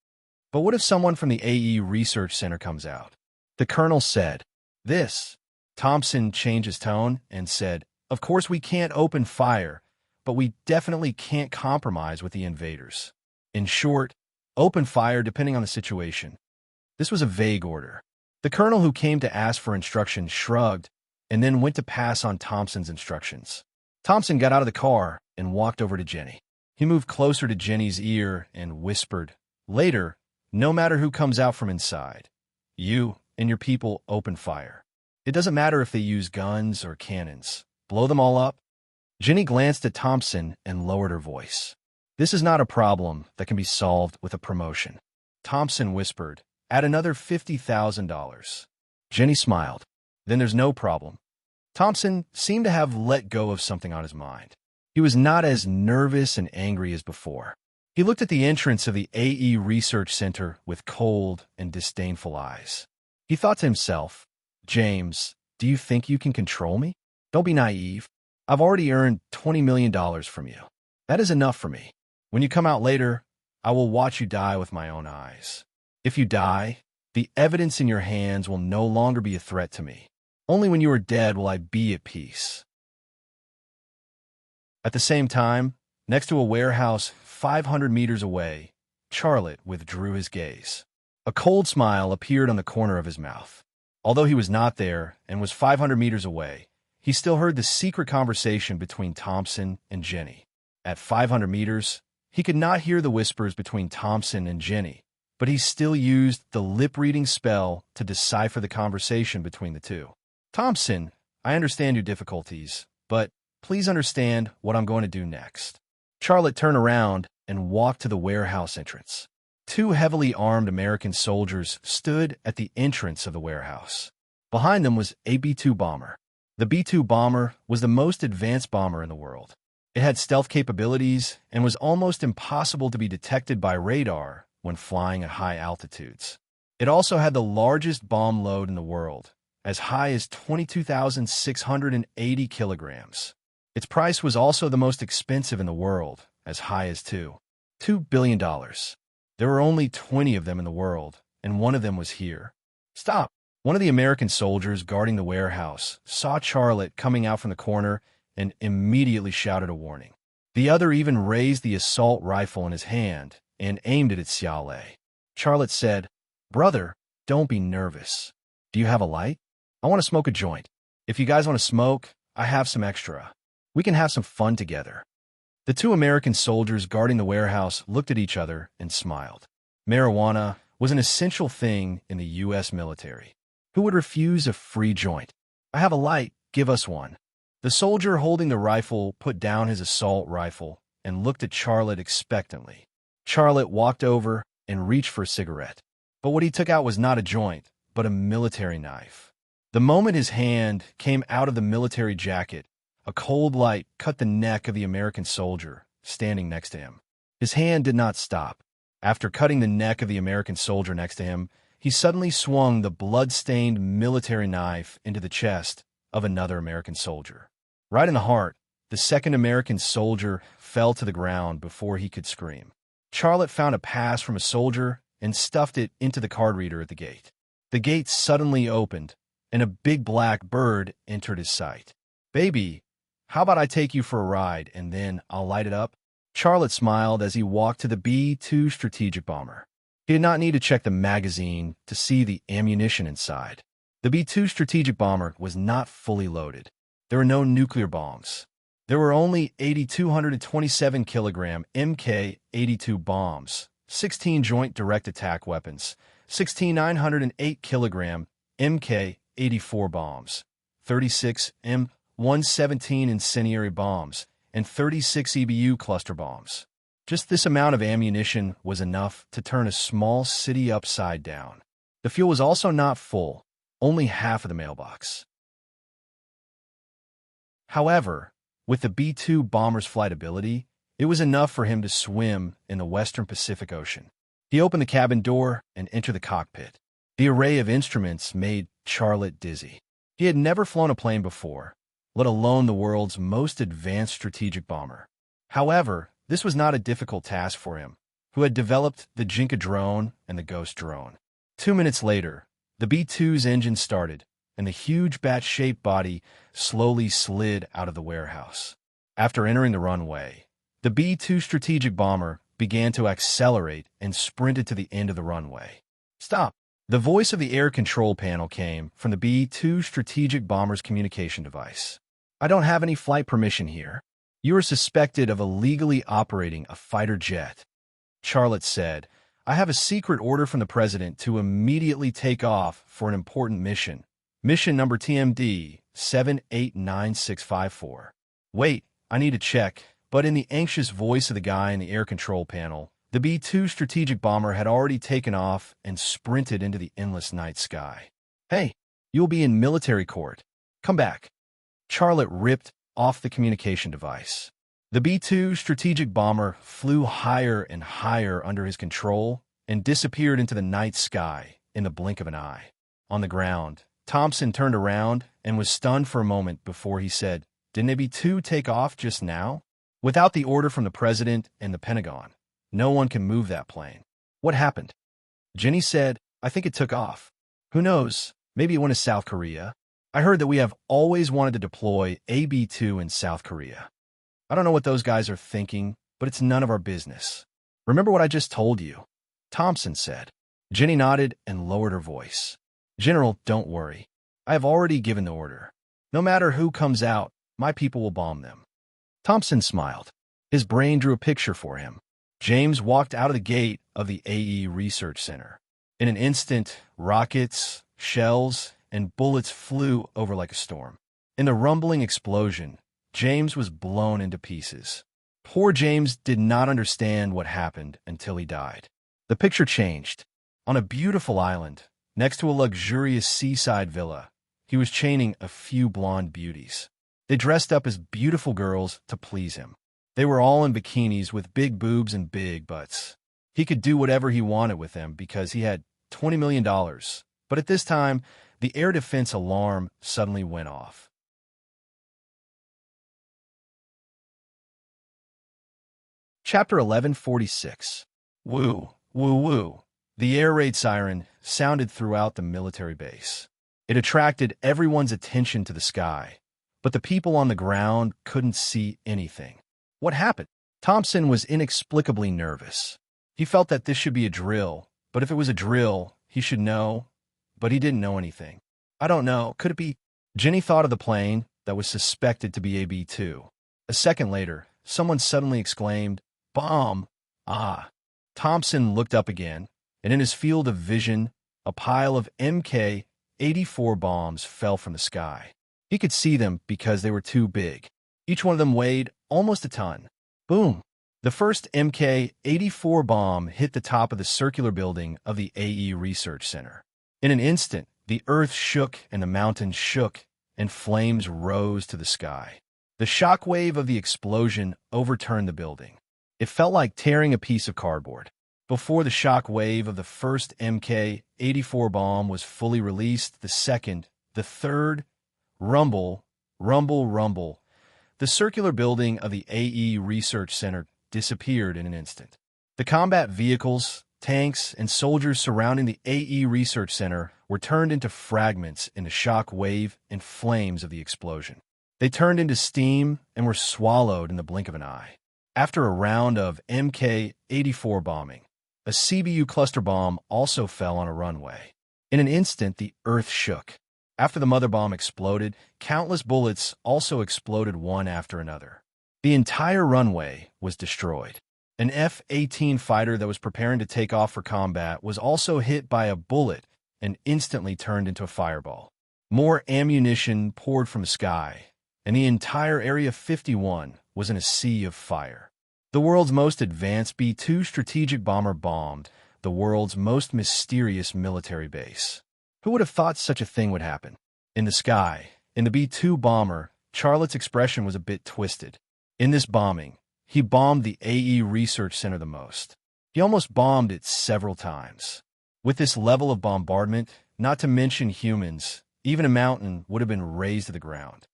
A: But what if someone from the AE Research Center comes out? The colonel said, "This." Thompson changed his tone and said, "Of course we can't open fire, but we definitely can't compromise with the invaders. In short, open fire depending on the situation." This was a vague order. The colonel who came to ask for instructions shrugged and then went to pass on Thompson's instructions. Thompson got out of the car and walked over to Jenny. He moved closer to Jenny's ear and whispered, "Later, no matter who comes out from inside, you and your people open fire. It doesn't matter if they use guns or cannons. Blow them all up." Jenny glanced at Thompson and lowered her voice. "This is not a problem that can be solved with a promotion." Thompson whispered, "Add another $50,000. Jenny smiled. "Then there's no problem." Thompson seemed to have let go of something on his mind. He was not as nervous and angry as before. He looked at the entrance of the AE Research Center with cold and disdainful eyes. He thought to himself, "James, do you think you can control me? Don't be naive. I've already earned $20 million from you. That is enough for me. When you come out later, I will watch you die with my own eyes. If you die, the evidence in your hands will no longer be a threat to me. Only when you are dead will I be at peace." At the same time, next to a warehouse 500 meters away, Charlotte withdrew his gaze. A cold smile appeared on the corner of his mouth. Although he was not there and was 500 meters away, he still heard the secret conversation between Thompson and Jenny. At 500 meters, he could not hear the whispers between Thompson and Jenny, but he still used the lip-reading spell to decipher the conversation between the two. "Thompson, I understand your difficulties, but please understand what I'm going to do next." Charlotte turned around and walked to the warehouse entrance. Two heavily armed American soldiers stood at the entrance of the warehouse. Behind them was a B-2 bomber. The B-2 bomber was the most advanced bomber in the world. It had stealth capabilities and was almost impossible to be detected by radar when flying at high altitudes. It also had the largest bomb load in the world, as high as 22,680 kilograms. Its price was also the most expensive in the world, as high as $2 billion. There were only 20 of them in the world, and one of them was here. "Stop!" One of the American soldiers guarding the warehouse saw Charlotte coming out from the corner and immediately shouted a warning. The other even raised the assault rifle in his hand and aimed it at Xiaolei. Charlotte said, "Brother, don't be nervous. Do you have a light? I want to smoke a joint. If you guys want to smoke, I have some extra. We can have some fun together." The two American soldiers guarding the warehouse looked at each other and smiled. Marijuana was an essential thing in the U.S. military. Who would refuse a free joint? "I have a light, give us one." The soldier holding the rifle put down his assault rifle and looked at Charlotte expectantly. Charlotte walked over and reached for a cigarette. But what he took out was not a joint, but a military knife. The moment his hand came out of the military jacket, a cold light cut the neck of the American soldier standing next to him. His hand did not stop. After cutting the neck of the American soldier next to him, he suddenly swung the blood-stained military knife into the chest of another American soldier. Right in the heart, the second American soldier fell to the ground before he could scream. Charlotte found a pass from a soldier and stuffed it into the card reader at the gate. The gate suddenly opened, and a big black bird entered his sight. "Baby, how about I take you for a ride, and then I'll light it up?" Charlotte smiled as he walked to the B-2 strategic bomber. He did not need to check the magazine to see the ammunition inside. The B-2 strategic bomber was not fully loaded. There were no nuclear bombs. There were only 8,227 kilogram Mk-82 bombs, 16 joint direct attack weapons, 16,908 kilogram Mk-84 bombs, 36 M117 incendiary bombs, and 36 EBU cluster bombs. Just this amount of ammunition was enough to turn a small city upside down. The fuel was also not full, only half of the mailbox. However, with the B-2 bomber's flight ability, it was enough for him to swim in the western Pacific Ocean. He opened the cabin door and entered the cockpit. The array of instruments made Charlotte dizzy. He had never flown a plane before, let alone the world's most advanced strategic bomber. However, this was not a difficult task for him, who had developed the Jinka drone and the Ghost drone. 2 minutes later, the B-2's engine started, and the huge bat-shaped body slowly slid out of the warehouse. After entering the runway, the B-2 strategic bomber began to accelerate and sprinted to the end of the runway. Stop! The voice of the air control panel came from the B-2 strategic bomber's communication device. I don't have any flight permission here. You are suspected of illegally operating a fighter jet. Charlotte said, I have a secret order from the president to immediately take off for an important mission. Mission number TMD 789654. Wait, I need to check. But in the anxious voice of the guy in the air control panel, the B-2 strategic bomber had already taken off and sprinted into the endless night sky. Hey, you'll be in military court. Come back. Charlotte ripped off the communication device. The B-2 strategic bomber flew higher and higher under his control and disappeared into the night sky in the blink of an eye. On the ground, Thompson turned around and was stunned for a moment before he said, Didn't the B-2 take off just now? Without the order from the president and the Pentagon, no one can move that plane. What happened? Jenny said, I think it took off. Who knows? Maybe it went to South Korea. I heard that we have always wanted to deploy a B-2 in South Korea. I don't know what those guys are thinking, but it's none of our business. Remember what I just told you? Thompson said. Jenny nodded and lowered her voice. General, don't worry. I have already given the order. No matter who comes out, my people will bomb them. Thompson smiled. His brain drew a picture for him. James walked out of the gate of the AE Research Center. In an instant, rockets, shells, and bullets flew over like a storm. In the rumbling explosion, James was blown into pieces. Poor James did not understand what happened until he died. The picture changed. On a beautiful island, next to a luxurious seaside villa, he was chaining a few blonde beauties. They dressed up as beautiful girls to please him. They were all in bikinis with big boobs and big butts. He could do whatever he wanted with them because he had $20 million. But at this time, the air defense alarm suddenly went off. Chapter 1146. Woo, woo, woo. The air raid siren sounded throughout the military base. It attracted everyone's attention to the sky, but the people on the ground couldn't see anything. What happened? Thompson was inexplicably nervous. He felt that this should be a drill, but if it was a drill, he should know, but he didn't know anything. I don't know. Could it be? Jenny thought of the plane that was suspected to be a B-2. A second later, someone suddenly exclaimed, Bomb! Ah! Thompson looked up again, and in his field of vision, a pile of Mk-84 bombs fell from the sky. He could see them because they were too big. Each one of them weighed almost a ton. Boom! The first Mk-84 bomb hit the top of the circular building of the AE Research Center. In an instant, the earth shook and the mountains shook, and flames rose to the sky. The shock wave of the explosion overturned the building. It felt like tearing a piece of cardboard. Before the shock wave of the first Mk-84 bomb was fully released, the second, the third, rumble, rumble, rumble. The circular building of the AE Research Center disappeared in an instant. The combat vehicles, tanks, and soldiers surrounding the AE Research Center were turned into fragments in the shock wave and flames of the explosion. They turned into steam and were swallowed in the blink of an eye. After a round of Mk-84 bombing, a CBU cluster bomb also fell on a runway. In an instant, the earth shook. After the mother bomb exploded, countless bullets also exploded one after another. The entire runway was destroyed. An F-18 fighter that was preparing to take off for combat was also hit by a bullet and instantly turned into a fireball. More ammunition poured from the sky, and the entire Area 51 was in a sea of fire. The world's most advanced B-2 strategic bomber bombed the world's most mysterious military base. Who would have thought such a thing would happen? In the sky, in the B-2 bomber, Charlotte's expression was a bit twisted. In this bombing, he bombed the AE Research Center the most. He almost bombed it several times. With this level of bombardment, not to mention humans, even a mountain would have been razed to the ground.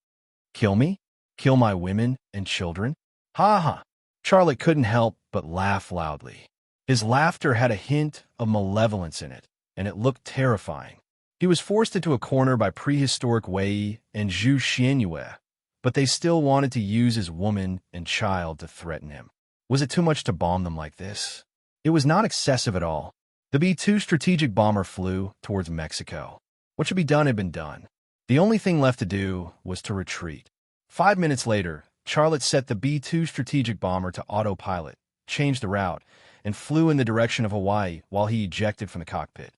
A: Kill me? Kill my women and children? Ha ha! Charlotte couldn't help but laugh loudly. His laughter had a hint of malevolence in it, and it looked terrifying. He was forced into a corner by prehistoric Wei and Zhu Xianyue, but they still wanted to use his woman and child to threaten him. Was it too much to bomb them like this? It was not excessive at all. The B-2 strategic bomber flew towards Mexico. What should be done had been done. The only thing left to do was to retreat. 5 minutes later, Charlotte set the B-2 strategic bomber to autopilot, changed the route, and flew in the direction of Hawaii while he ejected from the cockpit.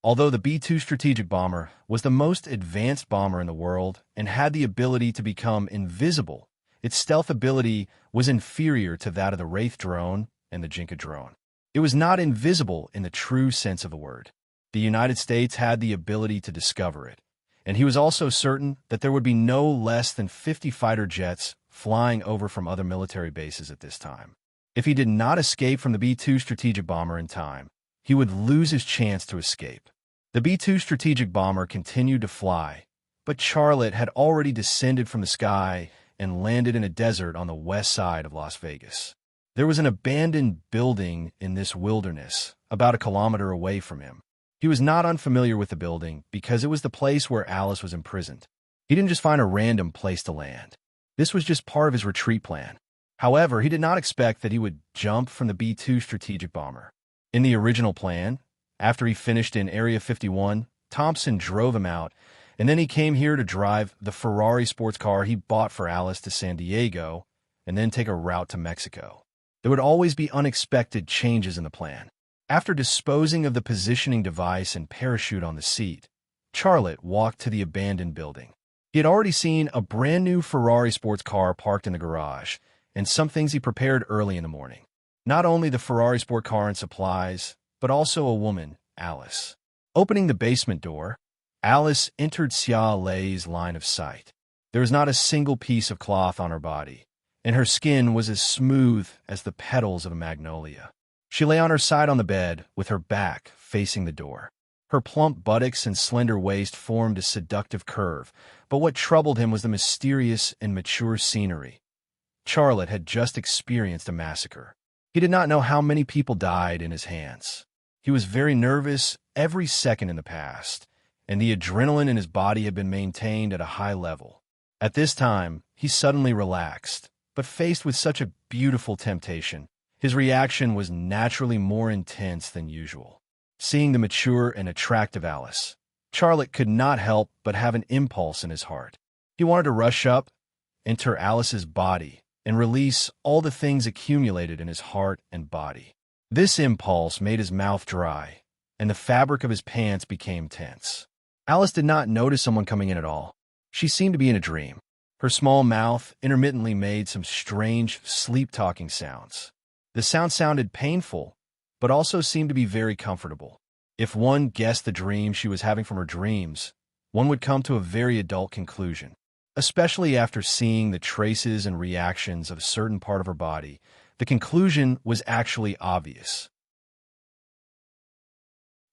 A: Although the B-2 strategic bomber was the most advanced bomber in the world and had the ability to become invisible, its stealth ability was inferior to that of the Wraith drone and the Jinka drone. It was not invisible in the true sense of the word. The United States had the ability to discover it, and he was also certain that there would be no less than 50 fighter jets flying over from other military bases at this time. If he did not escape from the B-2 strategic bomber in time, he would lose his chance to escape. The B-2 strategic bomber continued to fly, but Charlotte had already descended from the sky and landed in a desert on the west side of Las Vegas. There was an abandoned building in this wilderness, about a kilometer away from him. He was not unfamiliar with the building because it was the place where Alice was imprisoned. He didn't just find a random place to land. This was just part of his retreat plan. However, he did not expect that he would jump from the B-2 strategic bomber. In the original plan, after he finished in Area 51, Thompson drove him out, and then he came here to drive the Ferrari sports car he bought for Alice to San Diego, and then take a route to Mexico. There would always be unexpected changes in the plan. After disposing of the positioning device and parachute on the seat, Charlotte walked to the abandoned building. He had already seen a brand new Ferrari sports car parked in the garage, and some things he prepared early in the morning. Not only the Ferrari sport car and supplies, but also a woman, Alice. Opening the basement door, Alice entered Xia Lei's line of sight. There was not a single piece of cloth on her body, and her skin was as smooth as the petals of a magnolia. She lay on her side on the bed, with her back facing the door. Her plump buttocks and slender waist formed a seductive curve, but what troubled him was the mysterious and mature scenery. Charlotte had just experienced a massacre. He did not know how many people died in his hands. He was very nervous every second in the past, and the adrenaline in his body had been maintained at a high level. At this time, he suddenly relaxed, but faced with such a beautiful temptation, his reaction was naturally more intense than usual. Seeing the mature and attractive Alice, Charlotte could not help but have an impulse in his heart. He wanted to rush up, enter Alice's body, and release all the things accumulated in his heart and body. This impulse made his mouth dry, and the fabric of his pants became tense. Alice did not notice someone coming in at all. She seemed to be in a dream. Her small mouth intermittently made some strange, sleep-talking sounds. The sound sounded painful, but also seemed to be very comfortable. If one guessed the dream she was having from her dreams, one would come to a very adult conclusion, especially after seeing the traces and reactions of a certain part of her body. The conclusion was actually obvious.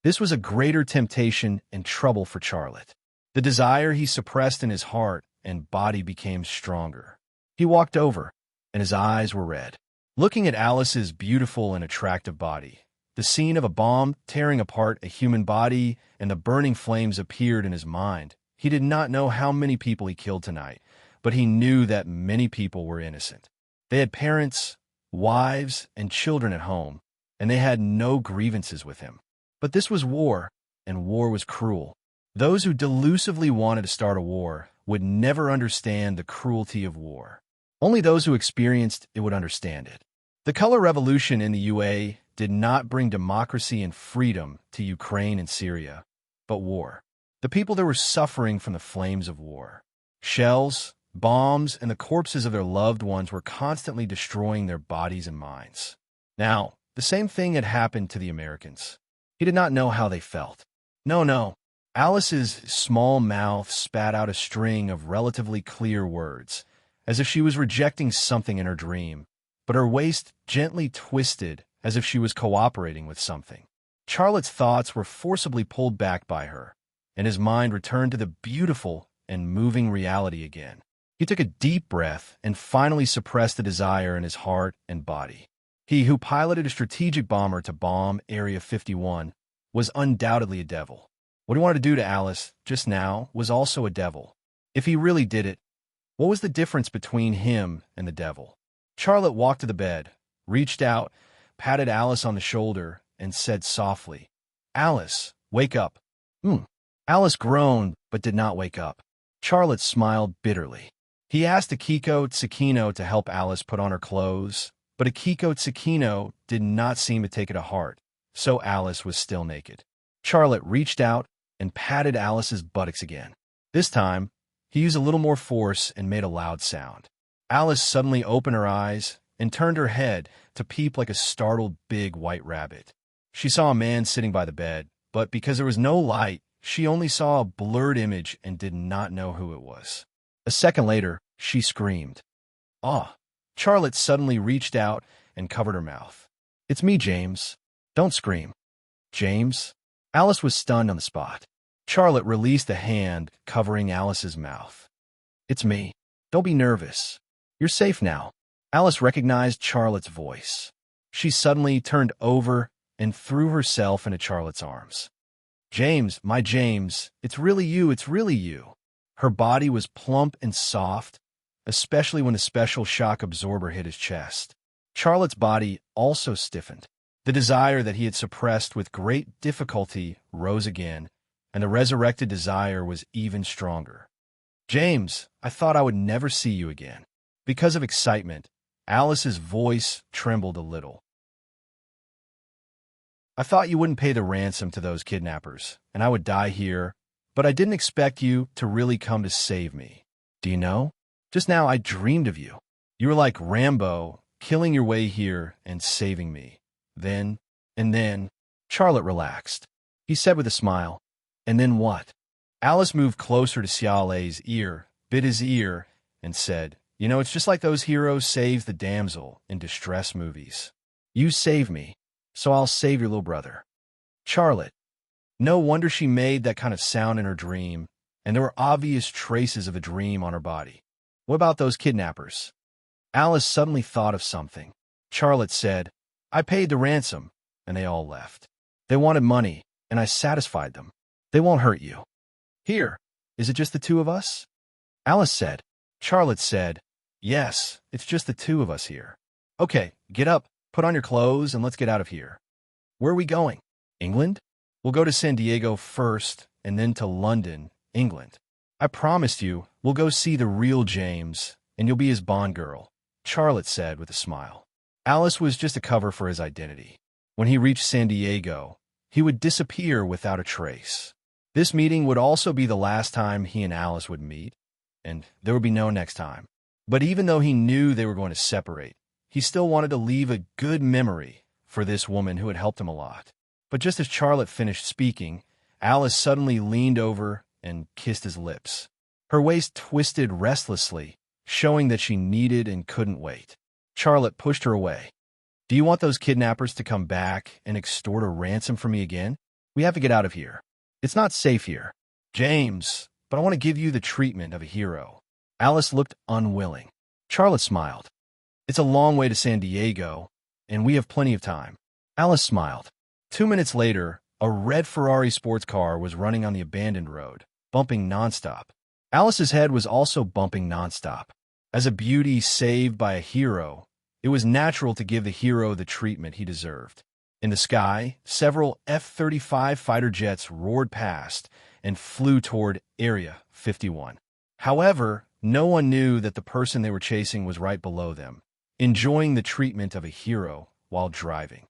A: This was a greater temptation and trouble for Charlotte. The desire he suppressed in his heart and body became stronger. He walked over, and his eyes were red. Looking at Alice's beautiful and attractive body, the scene of a bomb tearing apart a human body and the burning flames appeared in his mind. He did not know how many people he killed tonight, but he knew that many people were innocent. They had parents, wives, and children at home, and they had no grievances with him. But this was war, and war was cruel. Those who delusively wanted to start a war would never understand the cruelty of war. Only those who experienced it would understand it. The color revolution in the UA did not bring democracy and freedom to Ukraine and Syria, but war. The people there were suffering from the flames of war. Shells, bombs, and the corpses of their loved ones were constantly destroying their bodies and minds. Now, the same thing had happened to the Americans. He did not know how they felt. No. Alice's small mouth spat out a string of relatively clear words, as if she was rejecting something in her dream, but her waist gently twisted as if she was cooperating with something. Charlotte's thoughts were forcibly pulled back by her, and his mind returned to the beautiful and moving reality again. He took a deep breath and finally suppressed the desire in his heart and body. He who piloted a strategic bomber to bomb Area 51 was undoubtedly a devil. What he wanted to do to Alice just now was also a devil. If he really did it, what was the difference between him and the devil? Charlotte walked to the bed, reached out, patted Alice on the shoulder, and said softly, "Alice, wake up." Alice groaned but did not wake up. Charlotte smiled bitterly. He asked Akiko Tsukino to help Alice put on her clothes, but Akiko Tsukino did not seem to take it to heart, so Alice was still naked. Charlotte reached out and patted Alice's buttocks again. This time, he used a little more force and made a loud sound. Alice suddenly opened her eyes and turned her head to peep like a startled big white rabbit. She saw a man sitting by the bed, but because there was no light, she only saw a blurred image and did not know who it was. A second later, she screamed. "Ah!" Charlotte suddenly reached out and covered her mouth. "It's me, James. Don't scream." "James?" Alice was stunned on the spot. Charlotte released a hand covering Alice's mouth. "It's me. Don't be nervous. You're safe now." Alice recognized Charlotte's voice. She suddenly turned over and threw herself into Charlotte's arms. "James, my James, it's really you, it's really you." Her body was plump and soft, especially when the special shock absorber hit his chest. Charlotte's body also stiffened. The desire that he had suppressed with great difficulty rose again, and the resurrected desire was even stronger. "James, I thought I would never see you again." Because of excitement, Alice's voice trembled a little. "I thought you wouldn't pay the ransom to those kidnappers, and I would die here, but I didn't expect you to really come to save me. Do you know? Just now I dreamed of you. You were like Rambo, killing your way here and saving me. Then, Charlotte relaxed. He said with a smile, "And then what?" Alice moved closer to Xiaolei's ear, bit his ear, and said, "You know, it's just like those heroes save the damsel in distress movies. You saved me, so I'll save your little brother." Charlotte. No wonder she made that kind of sound in her dream, and there were obvious traces of a dream on her body. What about those kidnappers? Alice suddenly thought of something. Charlotte said, "I paid the ransom, and they all left. They wanted money, and I satisfied them. They won't hurt you. Here, is it just the two of us?" Alice said. Charlotte said, "Yes, it's just the two of us here." "Okay, get up, put on your clothes, and let's get out of here." "Where are we going? England? We'll go to San Diego first, and then to London, England. I promised you we'll go see the real James, and you'll be his Bond girl," Charlotte said with a smile. Alice was just a cover for his identity. When he reached San Diego, he would disappear without a trace. This meeting would also be the last time he and Alice would meet, and there would be no next time. But even though he knew they were going to separate, he still wanted to leave a good memory for this woman who had helped him a lot. But just as Charlotte finished speaking, Alice suddenly leaned over and kissed his lips. Her waist twisted restlessly, showing that she needed and couldn't wait. Charlotte pushed her away. "Do you want those kidnappers to come back and extort a ransom from me again? We have to get out of here. It's not safe here. James, but I want to give you the treatment of a hero." Alice looked unwilling. Charlotte smiled. "It's a long way to San Diego, and we have plenty of time." Alice smiled. 2 minutes later, a red Ferrari sports car was running on the abandoned road, bumping nonstop. Alice's head was also bumping nonstop. As a beauty saved by a hero, it was natural to give the hero the treatment he deserved. In the sky, several F-35 fighter jets roared past and flew toward Area 51. However, no one knew that the person they were chasing was right below them, enjoying the treatment of a hero while driving.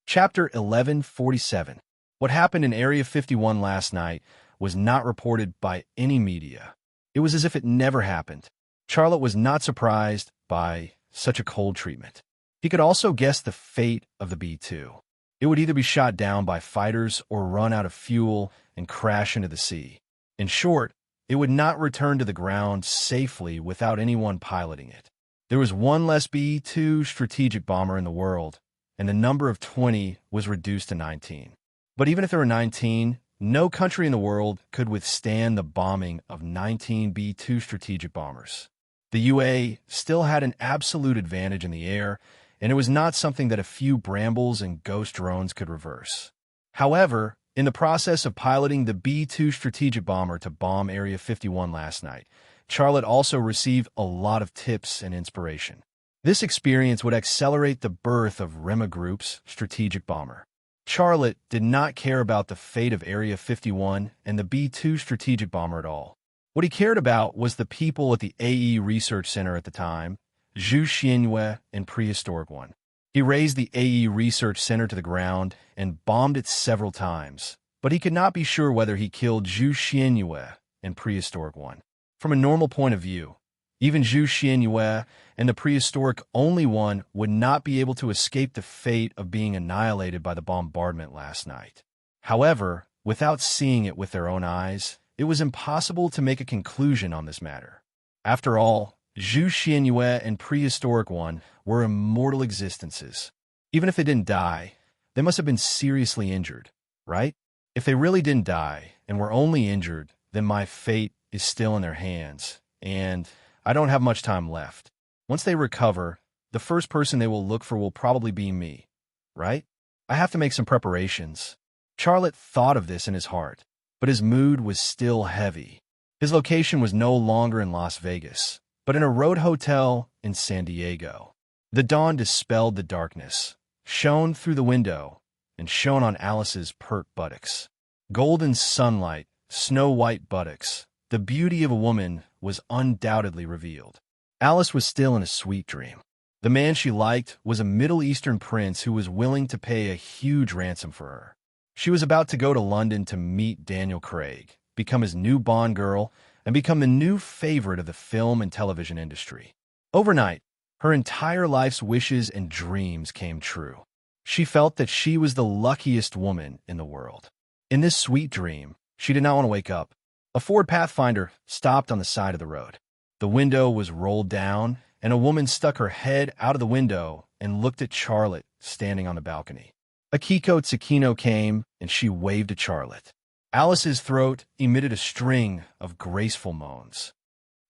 A: Chapter 1147. What happened in Area 51 last night was not reported by any media. It was as if it never happened. Charlotte was not surprised by such a cold treatment. He could also guess the fate of the B-2. It would either be shot down by fighters or run out of fuel and crash into the sea. In short, it would not return to the ground safely without anyone piloting it. There was one less B-2 strategic bomber in the world, and the number of 20 was reduced to 19. But even if there were 19, no country in the world could withstand the bombing of 19 B-2 strategic bombers. The UA still had an absolute advantage in the air, and it was not something that a few Brambles and Ghost drones could reverse. However, in the process of piloting the B-2 strategic bomber to bomb Area 51 last night, Charlotte also received a lot of tips and inspiration. This experience would accelerate the birth of Rema Group's strategic bomber. Charlotte did not care about the fate of Area 51 and the B-2 strategic bomber at all. What he cared about was the people at the AE Research Center at the time, Zhu Xianyue and Prehistoric One. He razed the AE Research Center to the ground and bombed it several times, but he could not be sure whether he killed Zhu Xianyue and Prehistoric One. From a normal point of view, even Zhu Xianyue and the Prehistoric Only One would not be able to escape the fate of being annihilated by the bombardment last night. However, without seeing it with their own eyes, it was impossible to make a conclusion on this matter. After all, Zhu Xianyue and Prehistoric One were immortal existences. Even if they didn't die, they must have been seriously injured, right? If they really didn't die and were only injured, then my fate is still in their hands, and I don't have much time left. Once they recover, the first person they will look for will probably be me, right? I have to make some preparations. Charlotte thought of this in his heart, but his mood was still heavy. His location was no longer in Las Vegas, but in a road hotel in San Diego. The dawn dispelled the darkness, shone through the window, and shone on Alice's pert buttocks. Golden sunlight, snow-white buttocks, the beauty of a woman was undoubtedly revealed. Alice was still in a sweet dream. The man she liked was a Middle Eastern prince who was willing to pay a huge ransom for her. She was about to go to London to meet Daniel Craig, become his new Bond girl, and become the new favorite of the film and television industry. Overnight, her entire life's wishes and dreams came true. She felt that she was the luckiest woman in the world. In this sweet dream, she did not want to wake up. A Ford Pathfinder stopped on the side of the road. The window was rolled down, and a woman stuck her head out of the window and looked at Charlotte standing on the balcony. Akiko Tsukino came, and she waved at Charlotte. Alice's throat emitted a string of graceful moans.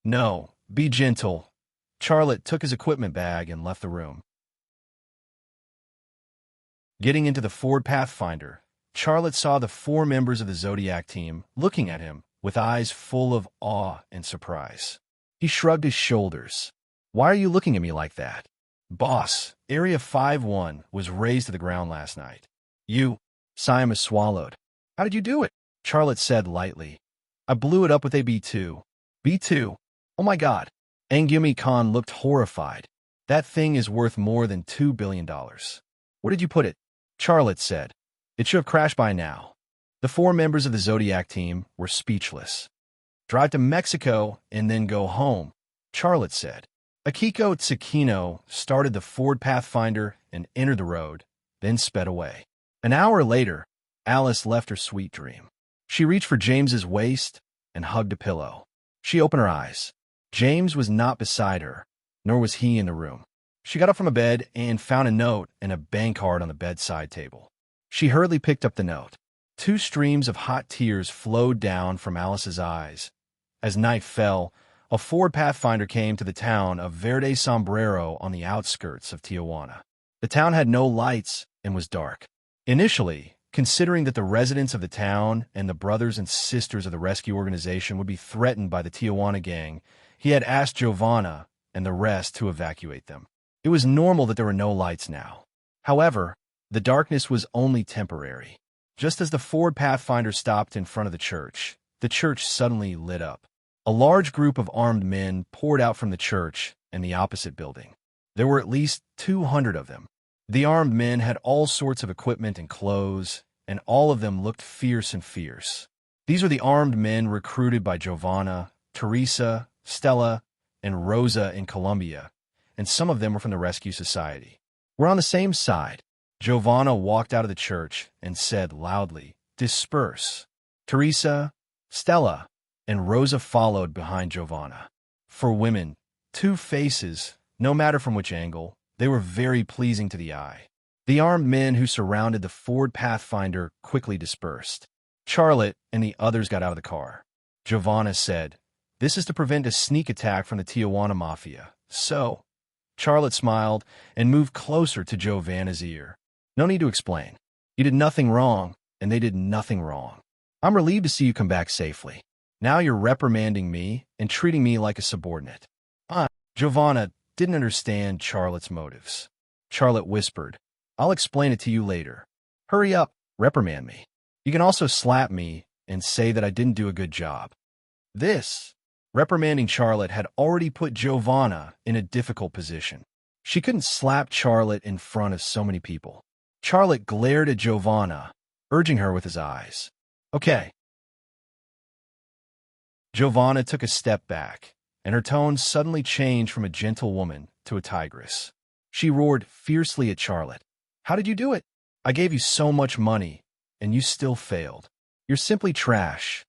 A: "No, be gentle." Charlotte took his equipment bag and left the room. Getting into the Ford Pathfinder, Charlotte saw the 4 members of the Zodiac team looking at him with eyes full of awe and surprise. He shrugged his shoulders. "Why are you looking at me like that?" "Boss, Area 51 was razed to the ground last night." Siamus swallowed. "How did you do it?" Charlotte said lightly. "I blew it up with a B-2. B-2? Oh my God." Angumi Khan looked horrified. "That thing is worth more than $2 billion. Where did you put it?" Charlotte said. "It should have crashed by now." The 4 members of the Zodiac team were speechless. "Drive to Mexico and then go home," Charlotte said. Akiko Tsukino started the Ford Pathfinder and entered the road, then sped away. An hour later, Alice left her sweet dream. She reached for James's waist and hugged a pillow. She opened her eyes. James was not beside her, nor was he in the room. She got up from a bed and found a note and a bank card on the bedside table. She hurriedly picked up the note. 2 streams of hot tears flowed down from Alice's eyes. As night fell, a Ford Pathfinder came to the town of Verde Sombrero on the outskirts of Tijuana. The town had no lights and was dark. Initially, considering that the residents of the town and the brothers and sisters of the rescue organization would be threatened by the Tijuana gang, he had asked Giovanna and the rest to evacuate them. It was normal that there were no lights now. However, the darkness was only temporary. Just as the Ford Pathfinder stopped in front of the church suddenly lit up. A large group of armed men poured out from the church and the opposite building. There were at least 200 of them. The armed men had all sorts of equipment and clothes, and all of them looked fierce and fierce. These were the armed men recruited by Giovanna, Teresa, Stella, and Rosa in Colombia, and some of them were from the Rescue Society. "We're on the same side." Giovanna walked out of the church and said loudly, "Disperse." Teresa, Stella, and Rosa followed behind Giovanna. For women, 2 faces, no matter from which angle, they were very pleasing to the eye. The armed men who surrounded the Ford Pathfinder quickly dispersed. Charlotte and the others got out of the car. Giovanna said, "This is to prevent a sneak attack from the Tijuana Mafia." So, Charlotte smiled and moved closer to Giovanna's ear. "No need to explain. You did nothing wrong, and they did nothing wrong. I'm relieved to see you come back safely. Now you're reprimanding me and treating me like a subordinate." Giovanna didn't understand Charlotte's motives. Charlotte whispered, "I'll explain it to you later. Hurry up, reprimand me. You can also slap me and say that I didn't do a good job." Reprimanding Charlotte had already put Giovanna in a difficult position. She couldn't slap Charlotte in front of so many people. Charlotte glared at Giovanna, urging her with his eyes. "Okay." Giovanna took a step back, and her tone suddenly changed from a gentle woman to a tigress. She roared fiercely at Charlotte. "How did you do it? I gave you so much money, and you still failed. You're simply trash."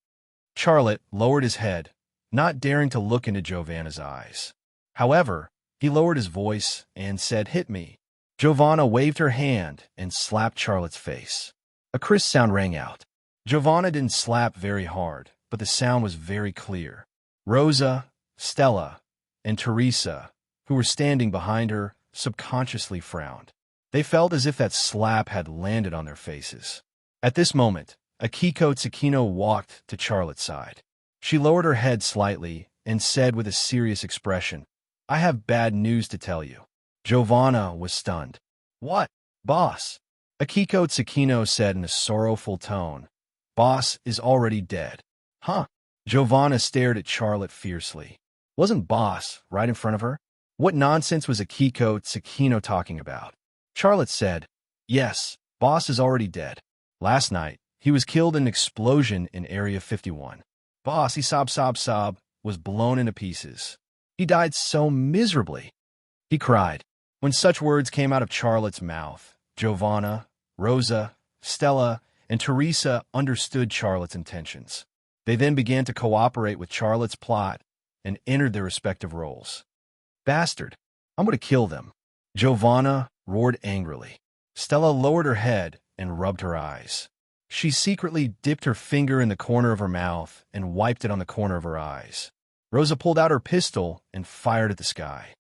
A: Charlotte lowered his head, not daring to look into Giovanna's eyes. However, he lowered his voice and said, "Hit me." Giovanna waved her hand and slapped Charlotte's face. A crisp sound rang out. Giovanna didn't slap very hard, but the sound was very clear. Rosa, Stella, and Teresa, who were standing behind her, subconsciously frowned. They felt as if that slap had landed on their faces. At this moment, Akiko Tsukino walked to Charlotte's side. She lowered her head slightly and said with a serious expression, "I have bad news to tell you." Giovanna was stunned. "What, boss?" Akiko Tsukino said in a sorrowful tone. "Boss is already dead." "Huh?" Giovanna stared at Charlotte fiercely. Wasn't Boss right in front of her? What nonsense was Akiko Tsukino talking about? Charlotte said, "Yes, Boss is already dead. Last night, he was killed in an explosion in Area 51. Boss, he sob, was blown into pieces. He died so miserably." He cried. When such words came out of Charlotte's mouth, Giovanna, Rosa, Stella, and Teresa understood Charlotte's intentions. They then began to cooperate with Charlotte's plot and entered their respective roles. "Bastard! I'm going to kill them." Giovanna roared angrily. Stella lowered her head and rubbed her eyes. She secretly dipped her finger in the corner of her mouth and wiped it on the corner of her eyes. Rosa pulled out her pistol and fired at the sky.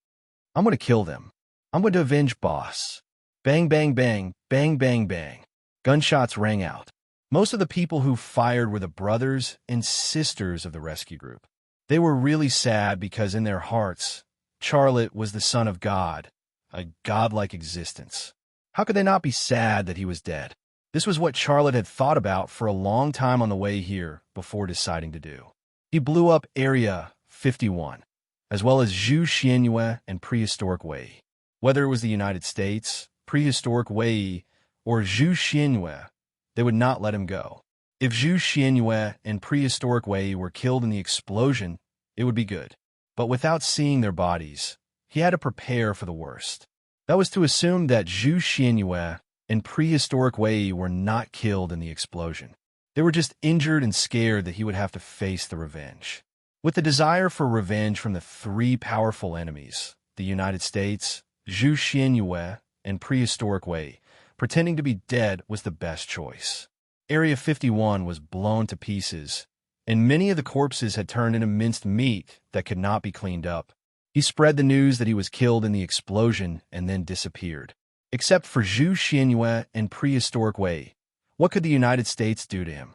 A: "I'm going to kill them. I'm going to avenge Boss." Bang, bang, bang, bang, bang, bang. Gunshots rang out. Most of the people who fired were the brothers and sisters of the rescue group. They were really sad because in their hearts, Charlotte was the son of God, a godlike existence. How could they not be sad that he was dead? This was what Charlotte had thought about for a long time on the way here before deciding to do. He blew up Area 51, as well as Zhu Xianyue and Prehistoric Wei. Whether it was the United States, Prehistoric Wei, or Zhu Xianyue, they would not let him go. If Zhu Xianyue and Prehistoric Wei were killed in the explosion, it would be good. But without seeing their bodies, he had to prepare for the worst. That was to assume that Zhu Xianyue and Prehistoric Wei were not killed in the explosion. They were just injured and scared that he would have to face the revenge. With the desire for revenge from the three powerful enemies, the United States, Zhu Xianyue, and Prehistoric Wei, pretending to be dead was the best choice. Area 51 was blown to pieces, and many of the corpses had turned into minced meat that could not be cleaned up. He spread the news that he was killed in the explosion and then disappeared. Except for Zhu Xianyue and Prehistoric Wei, what could the United States do to him?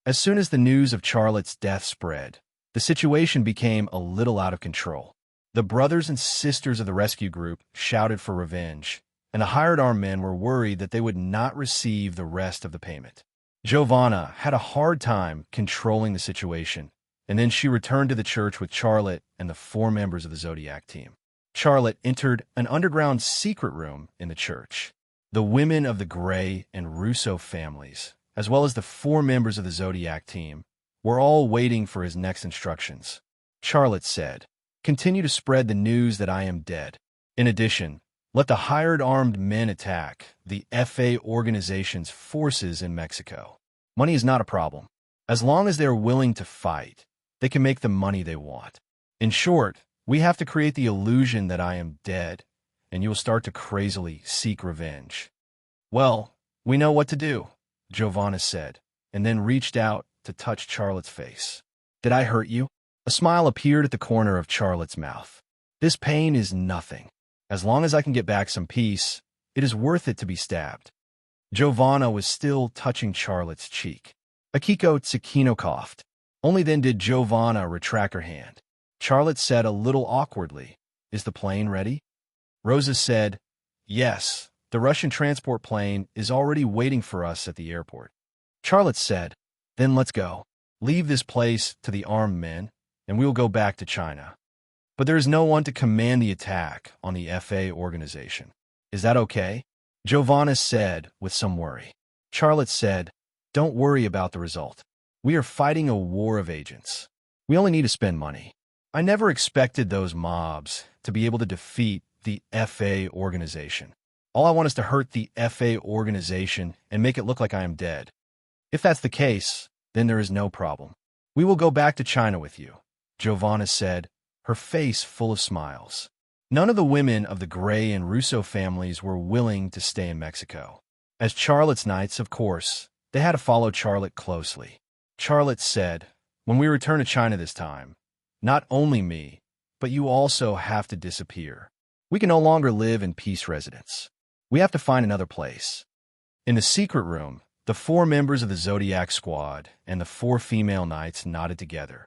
A: As soon as the news of Charlotte's death spread, the situation became a little out of control. The brothers and sisters of the rescue group shouted for revenge, and the hired armed men were worried that they would not receive the rest of the payment. Giovanna had a hard time controlling the situation, and then she returned to the church with Charlotte and the 4 members of the Zodiac team. Charlotte entered an underground secret room in the church. The women of the Gray and Russo families, as well as the 4 members of the Zodiac team, were all waiting for his next instructions. Charlotte said, "Continue to spread the news that I am dead. In addition, let the hired armed men attack the FA organization's forces in Mexico. Money is not a problem. As long as they are willing to fight, they can make the money they want. In short, we have to create the illusion that I am dead, and you will start to crazily seek revenge." "Well, we know what to do. Giovanna said, and then reached out to touch Charlotte's face. Did I hurt you? A smile appeared at the corner of Charlotte's mouth. This pain is nothing. As long as I can get back some peace, it is worth it to be stabbed. Giovanna was still touching Charlotte's cheek. Akiko Tsukino coughed. Only then did Giovanna retract her hand. Charlotte said a little awkwardly, "Is the plane ready?" Rosa said, "Yes, the Russian transport plane is already waiting for us at the airport." Charlotte said, "Then let's go. Leave this place to the armed men, and we will go back to China. But there is no one to command the attack on the FA organization. Is that okay?" Giovanna said with some worry. Charlotte said, "Don't worry about the result. We are fighting a war of agents. We only need to spend money. I never expected those mobs to be able to defeat the FA organization. All I want is to hurt the FA organization and make it look like I am dead. If that's the case, then there is no problem. We will go back to China with you," Giovanna said, her face full of smiles. None of the women of the Gray and Russo families were willing to stay in Mexico. As Charlotte's knights, of course, they had to follow Charlotte closely. Charlotte said, "When we return to China this time, not only me, but you also have to disappear. We can no longer live in peace residence. We have to find another place." In the secret room, the 4 members of the Zodiac Squad and the 4 female knights nodded together.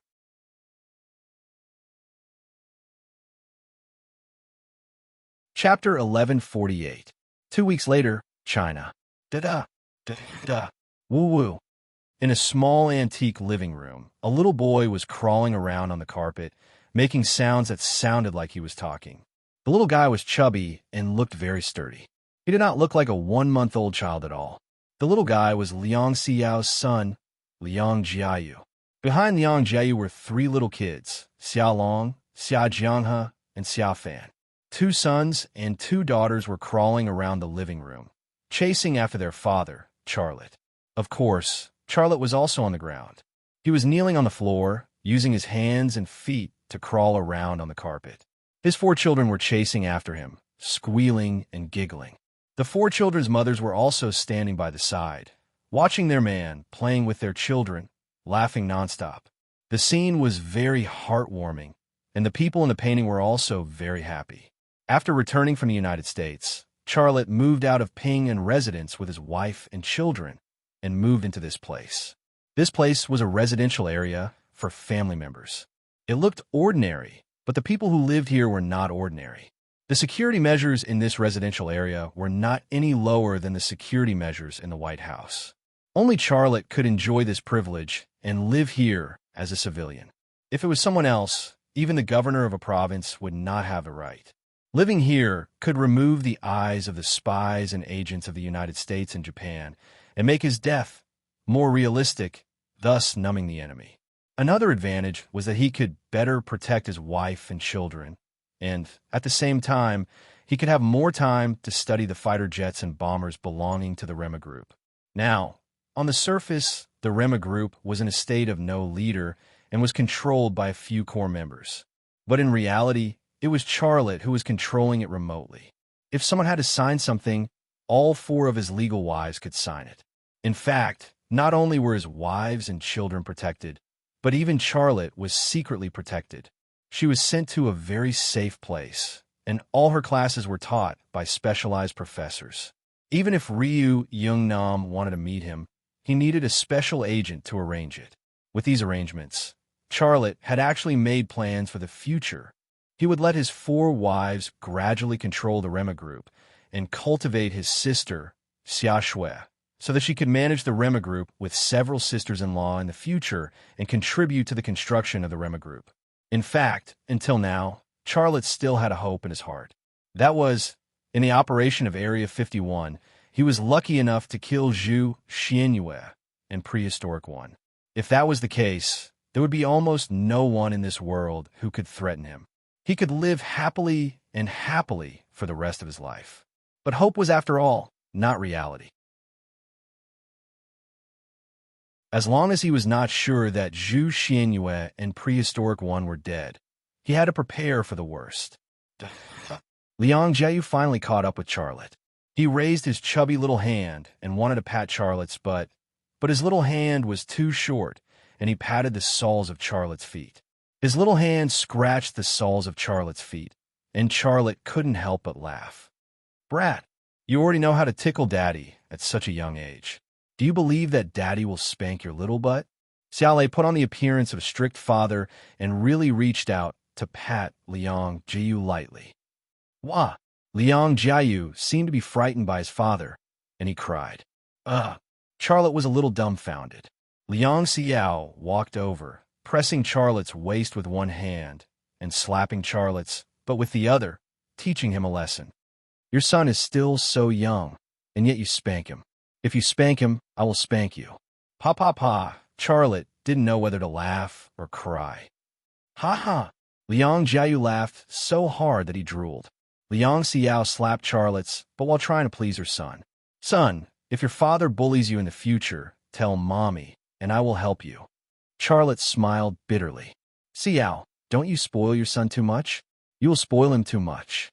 A: Chapter 1148. 2 weeks later, China. Da-da, da-da, woo-woo. In a small antique living room, a little boy was crawling around on the carpet, making sounds that sounded like he was talking. The little guy was chubby and looked very sturdy. He did not look like a 1-month-old child at all. The little guy was Liang Xiao's son, Liang Jiayu. Behind Liang Jiayu were 3 little kids, Xiao Long, Xia Jianghe, and Xiao Fan. 2 sons and 2 daughters were crawling around the living room, chasing after their father, Charlotte. Of course, Charlotte was also on the ground. He was kneeling on the floor, using his hands and feet to crawl around on the carpet. His 4 children were chasing after him, squealing and giggling. The 4 children's mothers were also standing by the side, watching their man playing with their children, laughing nonstop. The scene was very heartwarming, and the people in the painting were also very happy. After returning from the United States, Charlotte moved out of Ping and residence with his wife and children and moved into this place. This place was a residential area for family members. It looked ordinary, but the people who lived here were not ordinary. The security measures in this residential area were not any lower than the security measures in the White House. Only Charlotte could enjoy this privilege and live here as a civilian. If it was someone else, even the governor of a province would not have the right. Living here could remove the eyes of the spies and agents of the United States and Japan and make his death more realistic, thus numbing the enemy. Another advantage was that he could better protect his wife and children, and at the same time, he could have more time to study the fighter jets and bombers belonging to the Rema Group. Now, on the surface, the Rema Group was in a state of no leader and was controlled by a few core members. But in reality, it was Charlotte who was controlling it remotely. If someone had to sign something, all 4 of his legal wives could sign it. In fact, not only were his wives and children protected, but even Charlotte was secretly protected. She was sent to a very safe place, and all her classes were taught by specialized professors. Even if Ryu Youngnam wanted to meet him, he needed a special agent to arrange it. With these arrangements, Charlotte had actually made plans for the future. He would let his 4 wives gradually control the Rema Group and cultivate his sister, Xia Shui, so that she could manage the Rema Group with several sisters-in-law in the future and contribute to the construction of the Rema Group. In fact, until now, Charlotte still had a hope in his heart. That was, in the operation of Area 51, he was lucky enough to kill Zhu Xianyue in Prehistoric 1. If that was the case, there would be almost no one in this world who could threaten him. He could live happily for the rest of his life. But hope was, after all, not reality. As long as he was not sure that Zhu Xianyue and Prehistoric 1 were dead, he had to prepare for the worst. Liang Jiayu finally caught up with Charlotte. He raised his chubby little hand and wanted to pat Charlotte's butt, but his little hand was too short, and he patted the soles of Charlotte's feet. His little hand scratched the soles of Charlotte's feet, and Charlotte couldn't help but laugh. "Brat, you already know how to tickle Daddy at such a young age. Do you believe that Daddy will spank your little butt?" Xiaolei put on the appearance of a strict father and really reached out to pat Liang Jiyu lightly. Wah! Liang Jiyu seemed to be frightened by his father, and he cried. Ugh! Charlotte was a little dumbfounded. Liang Xiao walked over, pressing Charlotte's waist with one hand and slapping Charlotte's, but with the other, teaching him a lesson. Your son is still so young, and yet you spank him. If you spank him, I will spank you. Pa pa pa. Charlotte didn't know whether to laugh or cry. Ha ha! Liang Jiayu laughed so hard that he drooled. Liang Xiao slapped Charlotte's, but while trying to please her son. Son, if your father bullies you in the future, tell Mommy, and I will help you. Charlotte smiled bitterly. Xiao, don't you spoil your son too much? You will spoil him too much.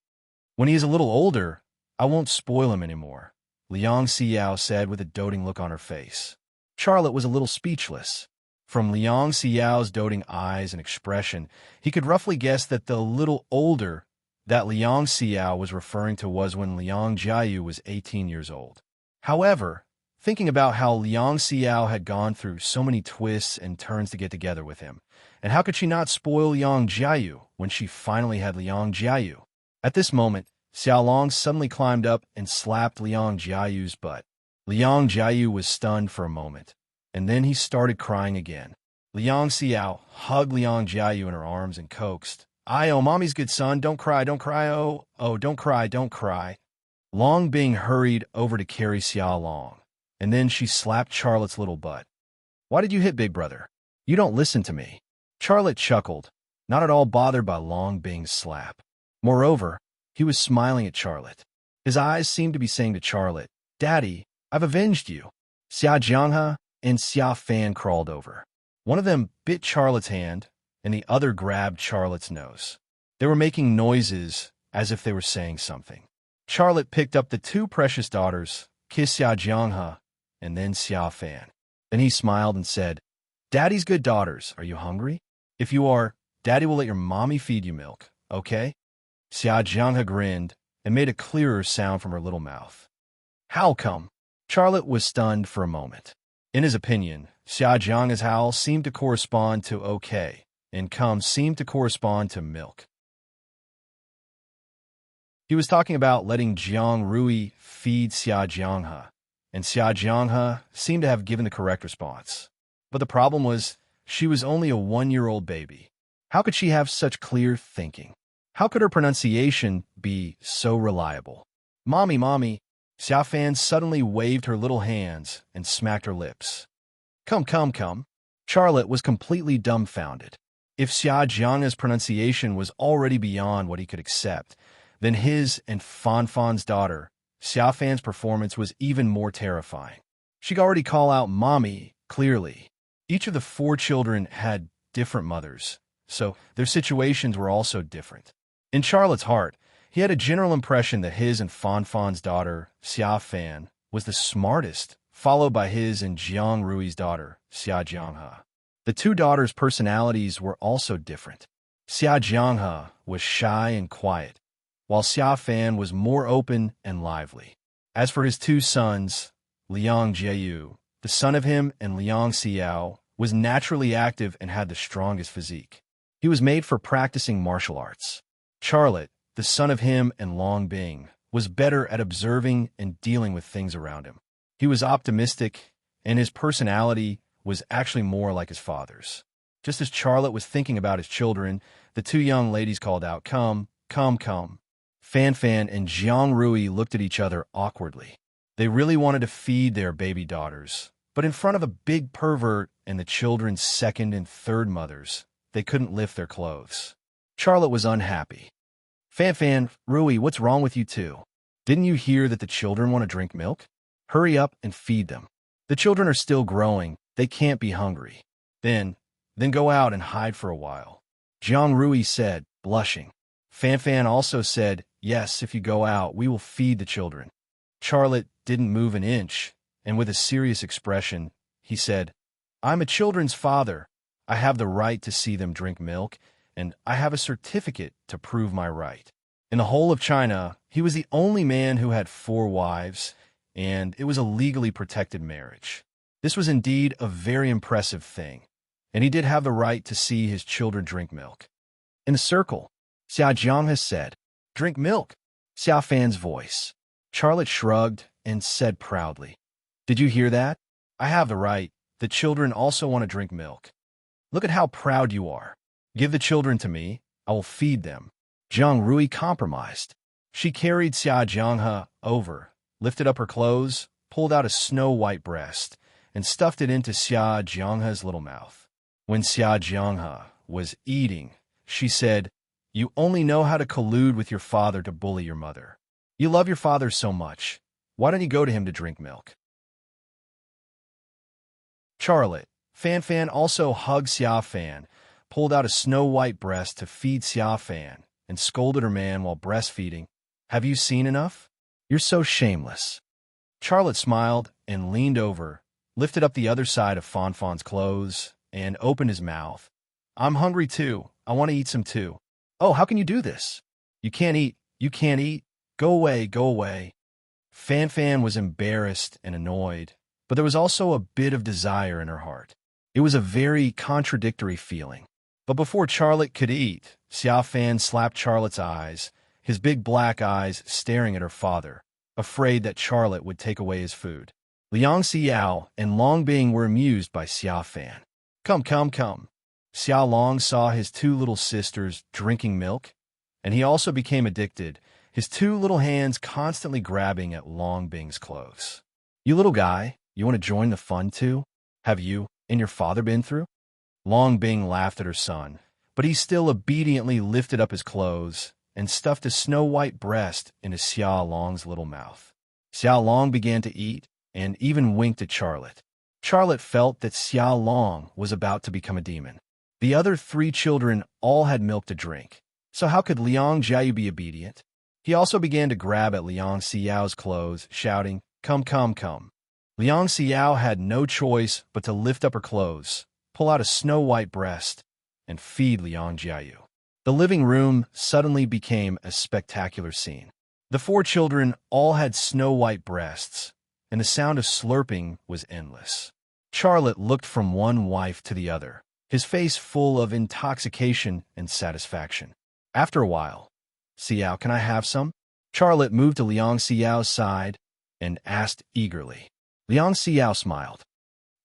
A: When he is a little older, I won't spoil him anymore, Liang Xiao said with a doting look on her face. Charlotte was a little speechless. From Liang Xiao's doting eyes and expression, he could roughly guess that the little older that Liang Xiao was referring to was when Liang Jiayu was 18 years old. However, thinking about how Liang Xiao had gone through so many twists and turns to get together with him, and how could she not spoil Liang Jiayu when she finally had Liang Jiayu? At this moment, Xiaolong suddenly climbed up and slapped Liang Jiayu's butt. Liang Jiayu was stunned for a moment, and then he started crying again. Liang Xiao hugged Liang Jiayu in her arms and coaxed, oh, Mommy's good son, don't cry, oh, don't cry, don't cry. Long Bing hurried over to carry Xiaolong, and then she slapped Charlotte's little butt. Why did you hit Big Brother? You don't listen to me. Charlotte chuckled, not at all bothered by Long Bing's slap. Moreover, he was smiling at Charlotte. His eyes seemed to be saying to Charlotte, Daddy, I've avenged you. Xia Jianghe and Xia Fan crawled over. One of them bit Charlotte's hand, and the other grabbed Charlotte's nose. They were making noises as if they were saying something. Charlotte picked up the two precious daughters, kissed Xia Jianghe, and then Xia Fan. Then he smiled and said, Daddy's good daughters, are you hungry? If you are, Daddy will let your mommy feed you milk, okay? Xia Jianghe grinned and made a clearer sound from her little mouth. How come? Charlotte was stunned for a moment. In his opinion, Xia Jianghe's howl seemed to correspond to okay, and come seemed to correspond to milk. He was talking about letting Jiang Rui feed Xia Jianghe, and Xia Jianghe seemed to have given the correct response. But the problem was, she was only a 1-year-old baby. How could she have such clear thinking? How could her pronunciation be so reliable? Mommy, Mommy. Xia Fan suddenly waved her little hands and smacked her lips. Come, come, come. Charlotte was completely dumbfounded. If Xia Jianghe's pronunciation was already beyond what he could accept, then his and Fan Fan's daughter, Xia Fan's performance was even more terrifying. She could already call out Mommy clearly. Each of the 4 children had different mothers, so their situations were also different. In Charlotte's heart, he had a general impression that his and Fan Fan's daughter, Xia Fan, was the smartest, followed by his and Jiang Rui's daughter, Xia Jianghe. The 2 daughters' personalities were also different. Xia Jianghe was shy and quiet, while Xia Fan was more open and lively. As for his 2 sons, Liang Jiayu, the son of him, and Liang Xiao, was naturally active and had the strongest physique. He was made for practicing martial arts. Charlotte, the son of him and Long Bing, was better at observing and dealing with things around him. He was optimistic, and his personality was actually more like his father's. Just as Charlotte was thinking about his children, the 2 young ladies called out, Come, come, come. Fan Fan and Jiang Rui looked at each other awkwardly. They really wanted to feed their baby daughters, but in front of a big pervert and the children's 2nd and 3rd mothers, they couldn't lift their clothes. Charlotte was unhappy. Fan Fan, Rui, what's wrong with you 2? Didn't you hear that the children want to drink milk? Hurry up and feed them. The children are still growing. They can't be hungry. Then go out and hide for a while. Jiang Rui said, blushing. Fan Fan also said, yes, if you go out, we will feed the children. Charlotte didn't move an inch, and with a serious expression, he said, "I'm a children's father. I have the right to see them drink milk, and I have a certificate to prove my right." In the whole of China, he was the only man who had 4 wives, and it was a legally protected marriage. This was indeed a very impressive thing, and he did have the right to see his children drink milk. In the circle, Xia Jiang has said, "Drink milk." Xiao Fan's voice. Charlotte shrugged and said proudly, "Did you hear that? I have the right. The children also want to drink milk. Look at how proud you are. Give the children to me. I will feed them." Jiang Rui compromised. She carried Xia Jianghe over, lifted up her clothes, pulled out a snow-white breast, and stuffed it into Xia Jianghe's little mouth. When Xia Jianghe was eating, she said, "You only know how to collude with your father to bully your mother. You love your father so much. Why don't you go to him to drink milk?" Charlotte. Fan also hugged Xia Fan, pulled out a snow-white breast to feed Xia Fan, and scolded her man while breastfeeding. "Have you seen enough? You're so shameless." Charlotte smiled and leaned over, lifted up the other side of Fan's clothes, and opened his mouth. "I'm hungry too. I want to eat some too." "Oh, how can you do this? You can't eat. You can't eat. Go away, go away." Fan was embarrassed and annoyed, but there was also a bit of desire in her heart. It was a very contradictory feeling. But before Charlotte could eat, Xia Fan slapped Charlotte's eyes, his big black eyes staring at her father, afraid that Charlotte would take away his food. Liang Xiao and Long Bing were amused by Xia Fan. Come. Xiao Long saw his 2 little sisters drinking milk, and he also became addicted, his 2 little hands constantly grabbing at Long Bing's clothes. "You little guy, you want to join the fun too? Have you and your father been through?" Long Bing laughed at her son, but he still obediently lifted up his clothes and stuffed a snow-white breast into Xiao Long's little mouth. Xiao Long began to eat and even winked at Charlotte. Charlotte felt that Xiao Long was about to become a demon. The other 3 children all had milk to drink, so how could Liang Jiayu be obedient? He also began to grab at Liang Xiao's clothes, shouting, Come. Liang Xiao had no choice but to lift up her clothes, pull out a snow-white breast, and feed Liang Jiayu. The living room suddenly became a spectacular scene. The 4 children all had snow-white breasts, and the sound of slurping was endless. Charlotte looked from one wife to the other, his face full of intoxication and satisfaction. After a while, "Xiao, can I have some?" Charlotte moved to Liang Xiao's side and asked eagerly. Liang Xiao smiled.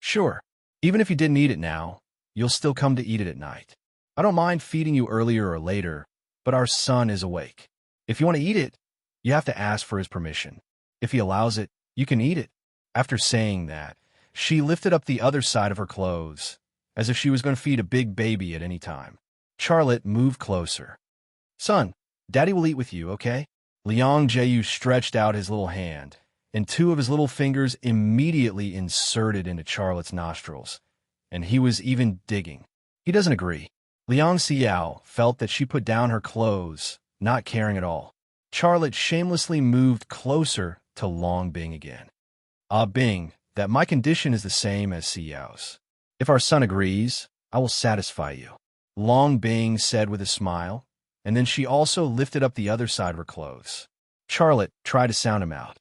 A: "Sure. Even if you didn't eat it now, you'll still come to eat it at night. I don't mind feeding you earlier or later, but our son is awake. If you want to eat it, you have to ask for his permission. If he allows it, you can eat it." After saying that, she lifted up the other side of her clothes, as if she was going to feed a big baby at any time. Charlotte moved closer. "Son, Daddy will eat with you, okay?" Liang Jiayu stretched out his little hand, and 2 of his little fingers immediately inserted into Charlotte's nostrils, and he was even digging. He doesn't agree. Liang Xiao felt that she put down her clothes, not caring at all. Charlotte shamelessly moved closer to Long Bing again. Bing, that my condition is the same as Xiao's. If our son agrees, I will satisfy you," Long Bing said with a smile, and then she also lifted up the other side of her clothes. Charlotte tried to sound him out.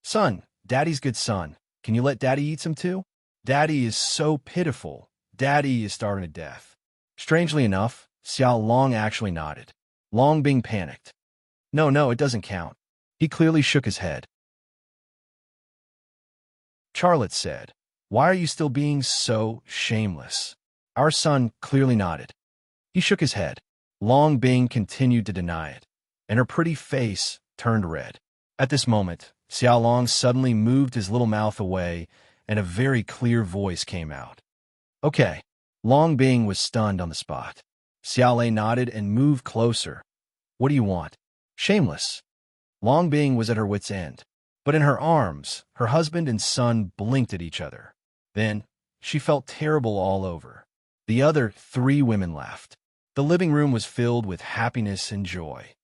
A: "Son, Daddy's good son. Can you let Daddy eat some too? Daddy is so pitiful. Daddy is starving to death." Strangely enough, Xiao Long actually nodded. Long Bing panicked. No, it doesn't count." He clearly shook his head. Charlotte said, "Why are you still being so shameless?" Our son clearly nodded. He shook his head. Long Bing continued to deny it, and her pretty face turned red. At this moment, Xiao Long suddenly moved his little mouth away, and a very clear voice came out. "Okay." Long Bing was stunned on the spot. Xiao Lei nodded and moved closer. "What do you want?" "Shameless." Long Bing was at her wit's end, but in her arms, her husband and son blinked at each other. Then, she felt terrible all over. The other 3 women laughed. The living room was filled with happiness and joy.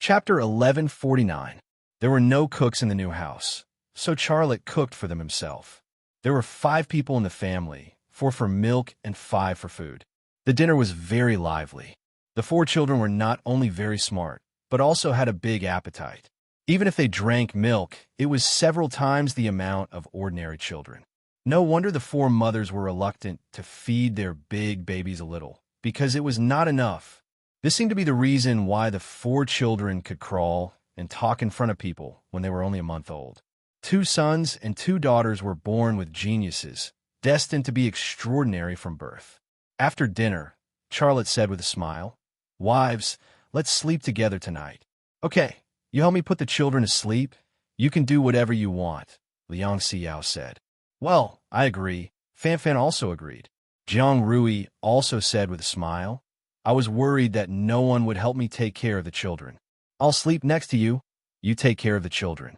A: Chapter 1149. There were no cooks in the new house, so Charlotte cooked for them himself. There were 5 people in the family, 4 for milk and 5 for food. The dinner was very lively. The 4 children were not only very smart, but also had a big appetite. Even if they drank milk, it was several times the amount of ordinary children. No wonder the 4 mothers were reluctant to feed their big babies a little, because it was not enough. This seemed to be the reason why the 4 children could crawl and talk in front of people when they were only a month old. 2 sons and 2 daughters were born with geniuses, destined to be extraordinary from birth. After dinner, Charlotte said with a smile, "Wives, let's sleep together tonight." "Okay, you help me put the children to sleep? You can do whatever you want," Liang Xiao said. "Well, I agree." Fan Fan also agreed. Jiang Rui also said with a smile, "I was worried that no one would help me take care of the children. I'll sleep next to you. You take care of the children."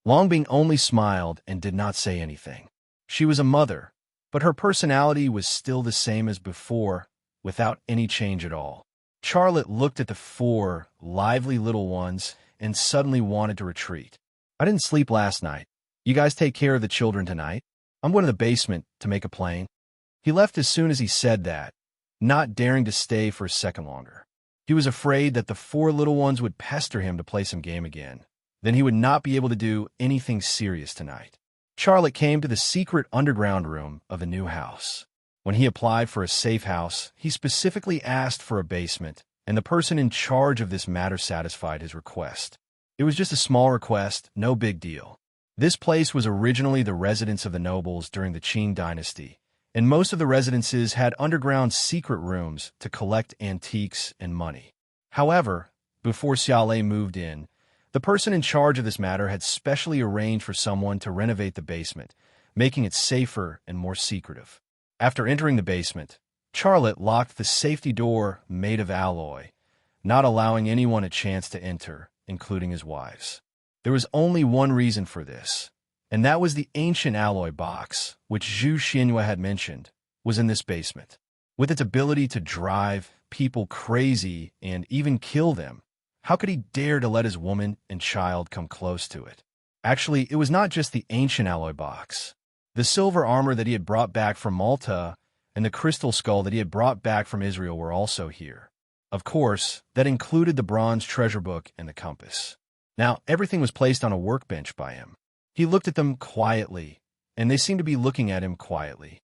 A: Longbing only smiled and did not say anything. She was a mother, but her personality was still the same as before, without any change at all. Charlotte looked at the 4 lively little ones and suddenly wanted to retreat. "I didn't sleep last night. You guys take care of the children tonight. I'm going to the basement to make a plane." He left as soon as he said that, not daring to stay for a second longer. He was afraid that the 4 little ones would pester him to play some game again. Then he would not be able to do anything serious tonight. Charlotte came to the secret underground room of the new house. When he applied for a safe house, he specifically asked for a basement, and the person in charge of this matter satisfied his request. It was just a small request, no big deal. This place was originally the residence of the nobles during the Qing dynasty, and most of the residences had underground secret rooms to collect antiques and money. However, before Xiaolei moved in, the person in charge of this matter had specially arranged for someone to renovate the basement, making it safer and more secretive. After entering the basement, Charlotte locked the safety door made of alloy, not allowing anyone a chance to enter, including his wives. There was only one reason for this, and that was the ancient alloy box, which Zhu Xianyue had mentioned, was in this basement. With its ability to drive people crazy and even kill them, how could he dare to let his woman and child come close to it? Actually, it was not just the ancient alloy box. The silver armor that he had brought back from Malta and the crystal skull that he had brought back from Israel were also here. Of course, that included the bronze treasure book and the compass. Now, everything was placed on a workbench by him. He looked at them quietly, and they seemed to be looking at him quietly.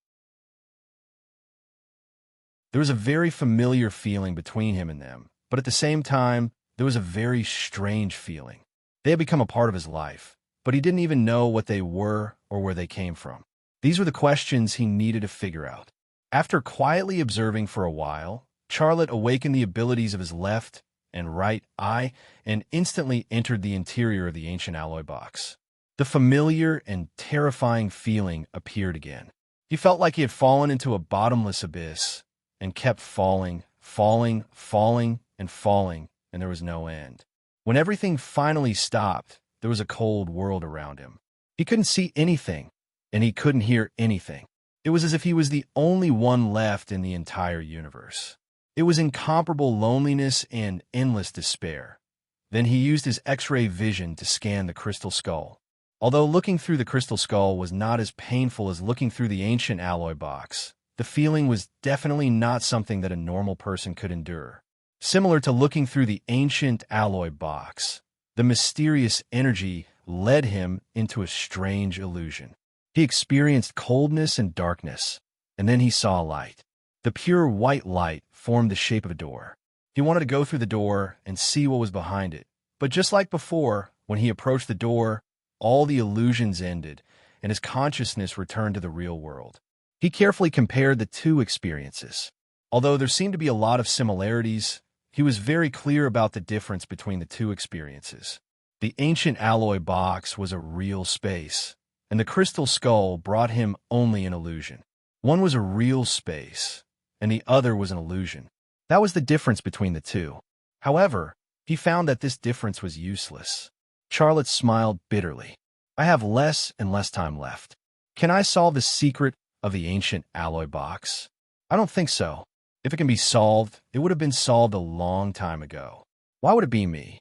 A: There was a very familiar feeling between him and them, but at the same time, there was a very strange feeling. They had become a part of his life, but he didn't even know what they were or where they came from. These were the questions he needed to figure out. After quietly observing for a while, Charlotte awakened the abilities of his left and right eye and instantly entered the interior of the ancient alloy box. The familiar and terrifying feeling appeared again. He felt like he had fallen into a bottomless abyss and kept falling, falling, falling, and falling, and there was no end. When everything finally stopped, there was a cold world around him. He couldn't see anything, and he couldn't hear anything. It was as if he was the only one left in the entire universe. It was incomparable loneliness and endless despair. Then he used his X-ray vision to scan the crystal skull. Although looking through the crystal skull was not as painful as looking through the ancient alloy box, the feeling was definitely not something that a normal person could endure. Similar to looking through the ancient alloy box, the mysterious energy led him into a strange illusion. He experienced coldness and darkness, and then he saw light. The pure white light formed the shape of a door. He wanted to go through the door and see what was behind it, but just like before, when he approached the door, all the illusions ended, and his consciousness returned to the real world. He carefully compared the 2 experiences. Although there seemed to be a lot of similarities, he was very clear about the difference between the 2 experiences. The ancient alloy box was a real space, and the crystal skull brought him only an illusion. One was a real space, and the other was an illusion. That was the difference between the 2. However, he found that this difference was useless. Charlotte smiled bitterly. "I have less and less time left. Can I solve the secret of the ancient alloy box? I don't think so. If it can be solved, it would have been solved a long time ago. Why would it be me?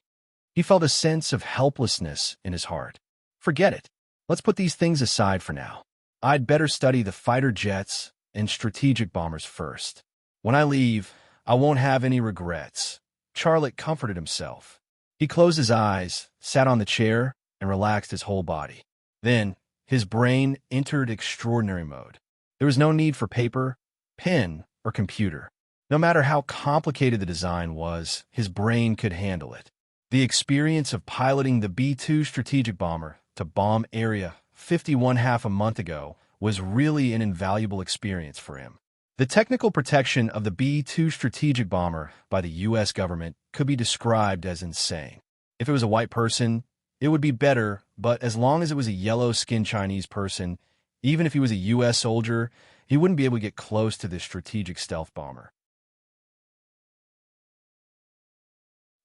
A: He felt a sense of helplessness in his heart. Forget it. Let's put these things aside for now. I'd better study the fighter jets and strategic bombers first. When I leave, I won't have any regrets. Charlotte comforted himself. He closed his eyes, sat on the chair, and relaxed his whole body. Then, his brain entered extraordinary mode. There was no need for paper, pen, or computer. No matter how complicated the design was, his brain could handle it. The experience of piloting the B-2 strategic bomber to bomb Area 51 half a month ago was really an invaluable experience for him. The technical protection of the B-2 strategic bomber by the U.S. government could be described as insane. If it was a white person, it would be better, but as long as it was a yellow-skinned Chinese person, even if he was a U.S. soldier, he wouldn't be able to get close to this strategic stealth bomber.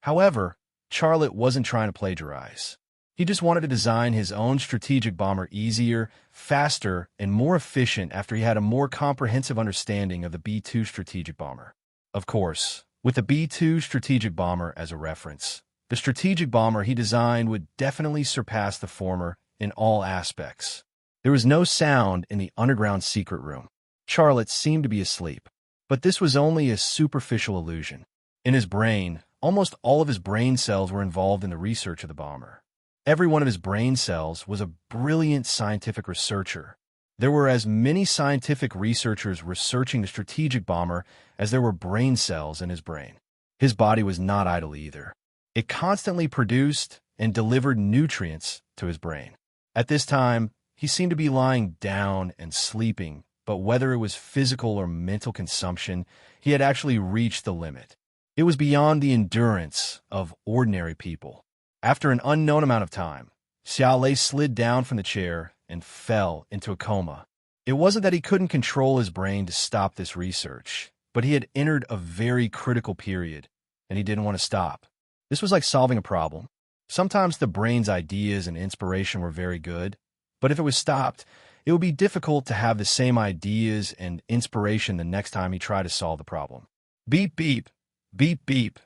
A: However, Charlotte wasn't trying to plagiarize. He just wanted to design his own strategic bomber easier, faster, and more efficient after he had a more comprehensive understanding of the B-2 strategic bomber. Of course, with the B-2 strategic bomber as a reference, the strategic bomber he designed would definitely surpass the former in all aspects. There was no sound in the underground secret room. Charlotte seemed to be asleep, but this was only a superficial illusion. In his brain, almost all of his brain cells were involved in the research of the bomber. Every one of his brain cells was a brilliant scientific researcher. There were as many scientific researchers researching the strategic bomber as there were brain cells in his brain. His body was not idle either. It constantly produced and delivered nutrients to his brain. At this time, he seemed to be lying down and sleeping, but whether it was physical or mental consumption, he had actually reached the limit. It was beyond the endurance of ordinary people. After an unknown amount of time, Xiaolei slid down from the chair and fell into a coma. It wasn't that he couldn't control his brain to stop this research, but he had entered a very critical period, and he didn't want to stop. This was like solving a problem. Sometimes the brain's ideas and inspiration were very good, but if it was stopped, it would be difficult to have the same ideas and inspiration the next time he tried to solve the problem. Beep, beep, beep, beep.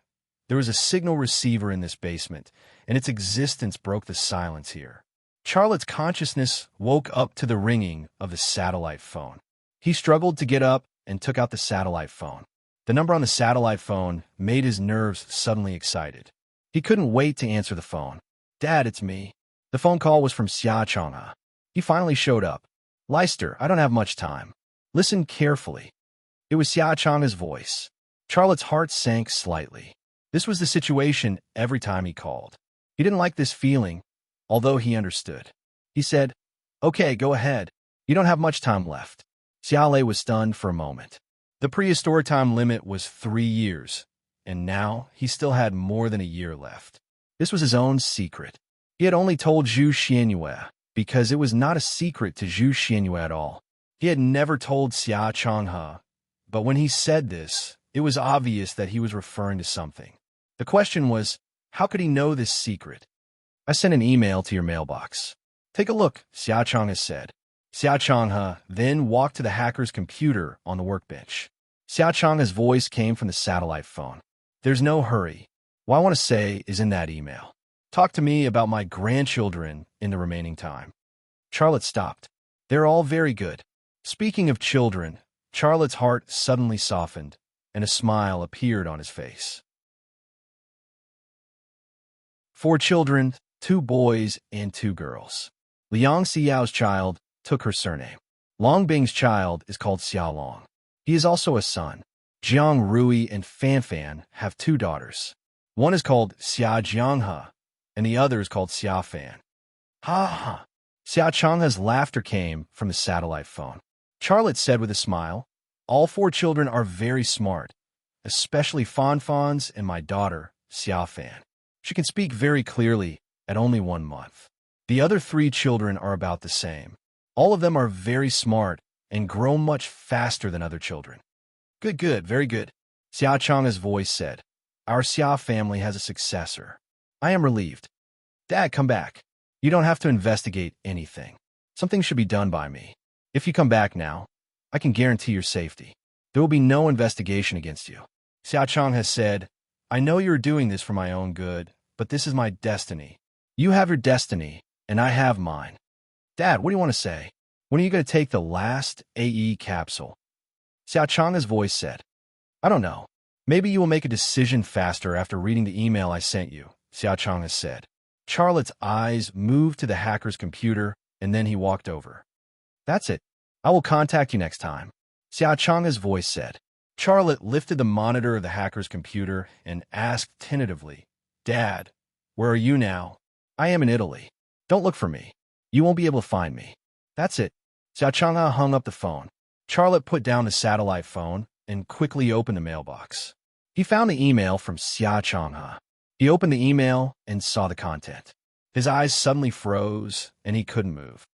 A: There was a signal receiver in this basement, and its existence broke the silence here. Charlotte's consciousness woke up to the ringing of the satellite phone. He struggled to get up and took out the satellite phone. The number on the satellite phone made his nerves suddenly excited. He couldn't wait to answer the phone. "Dad, it's me." The phone call was from Xia Changhe. He finally showed up. "Leister, I don't have much time. Listen carefully." It was Xia Changhe's voice. Charlotte's heart sank slightly. This was the situation every time he called. He didn't like this feeling, although he understood. He said, "Okay, go ahead. You don't have much time left." Xiaolei was stunned for a moment. The prehistoric time limit was 3 years, and now he still had more than a year left. This was his own secret. He had only told Zhu Xianyue because it was not a secret to Zhu Xianyue at all. He had never told Xia Changhe, but when he said this, it was obvious that he was referring to something. The question was, how could he know this secret? "I sent an email to your mailbox. Take a look," Xia Changhe said. Xia Changhe then walked to the hacker's computer on the workbench. Xia Changhe's voice came from the satellite phone. "There's no hurry. What I want to say is in that email. Talk to me about my grandchildren in the remaining time." Charlotte stopped. "They're all very good." Speaking of children, Charlotte's heart suddenly softened, and a smile appeared on his face. 4 children, 2 boys and 2 girls. Liang Xiao's child took her surname. Long Bing's child is called Xiaolong. He is also a son. Jiang Rui and Fanfan have 2 daughters. One is called Xia Jianghe, and the other is called Xia Fan. Ha ha! Xia Changhe's laughter came from the satellite phone. Charlotte said with a smile, "All 4 children are very smart, especially Fanfan's and my daughter, Xia Fan. She can speak very clearly at only 1 month. The other 3 children are about the same. All of them are very smart and grow much faster than other children." "Good, good, very good," Xia Changhe's voice said. "Our Xia family has a successor. I am relieved. Dad, come back. You don't have to investigate anything. Something should be done by me. If you come back now, I can guarantee your safety. There will be no investigation against you." Xia Changhe has said, "I know you're doing this for my own good, but this is my destiny. You have your destiny, and I have mine. Dad, what do you want to say? When are you going to take the last AE capsule? Xiao Chang's voice said. I don't know. Maybe you will make a decision faster after reading the email I sent you, Xiao Chang has said. Charlotte's eyes moved to the hacker's computer, and then he walked over. That's it. I will contact you next time, Xiao Chang's voice said. Charlotte lifted the monitor of the hacker's computer and asked tentatively, Dad, where are you now? I am in Italy. Don't look for me. You won't be able to find me. That's it. Xiao Chang hung up the phone. Charlotte put down the satellite phone and quickly opened the mailbox. He found the email from Xiao Changha. He opened the email and saw the content. His eyes suddenly froze, and he couldn't move.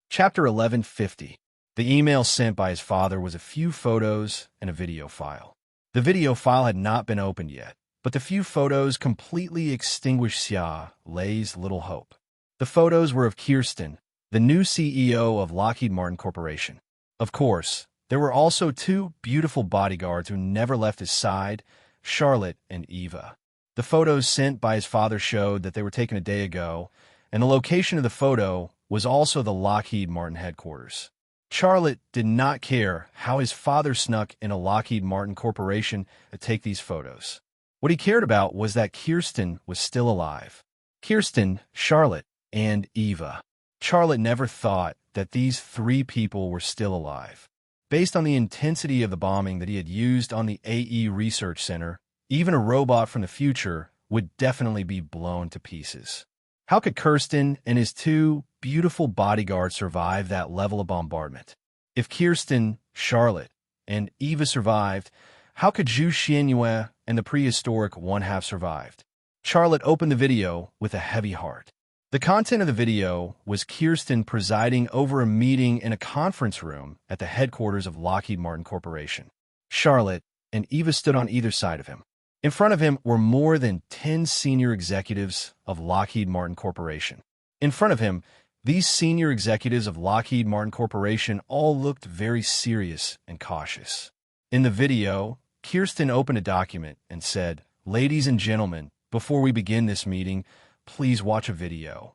A: Chapter 1150. The email sent by his father was a few photos and a video file. The video file had not been opened yet, but the few photos completely extinguished Xia Lei's little hope. The photos were of Kirsten, the new CEO of Lockheed Martin Corporation. Of course, there were also two beautiful bodyguards who never left his side, Charlotte and Eva. The photos sent by his father showed that they were taken a day ago, and the location of the photo was also the Lockheed Martin headquarters. Charlotte did not care how his father snuck in a Lockheed Martin Corporation to take these photos. What he cared about was that Kirsten was still alive. Kirsten, Charlotte, and Eva. Charlotte never thought that these three people were still alive. Based on the intensity of the bombing that he had used on the AE Research Center, even a robot from the future would definitely be blown to pieces. How could Kirsten and his two beautiful bodyguards survive that level of bombardment? If Kirsten, Charlotte, and Eva survived, how could Zhu Xianyue and the prehistoric one have survived? Charlotte opened the video with a heavy heart. The content of the video was Kirsten presiding over a meeting in a conference room at the headquarters of Lockheed Martin Corporation. Charlotte and Eva stood on either side of him. In front of him were more than 10 senior executives of Lockheed Martin Corporation. In front of him, these senior executives of Lockheed Martin Corporation all looked very serious and cautious. In the video, Kirsten opened a document and said, "Ladies and gentlemen, before we begin this meeting, please watch a video."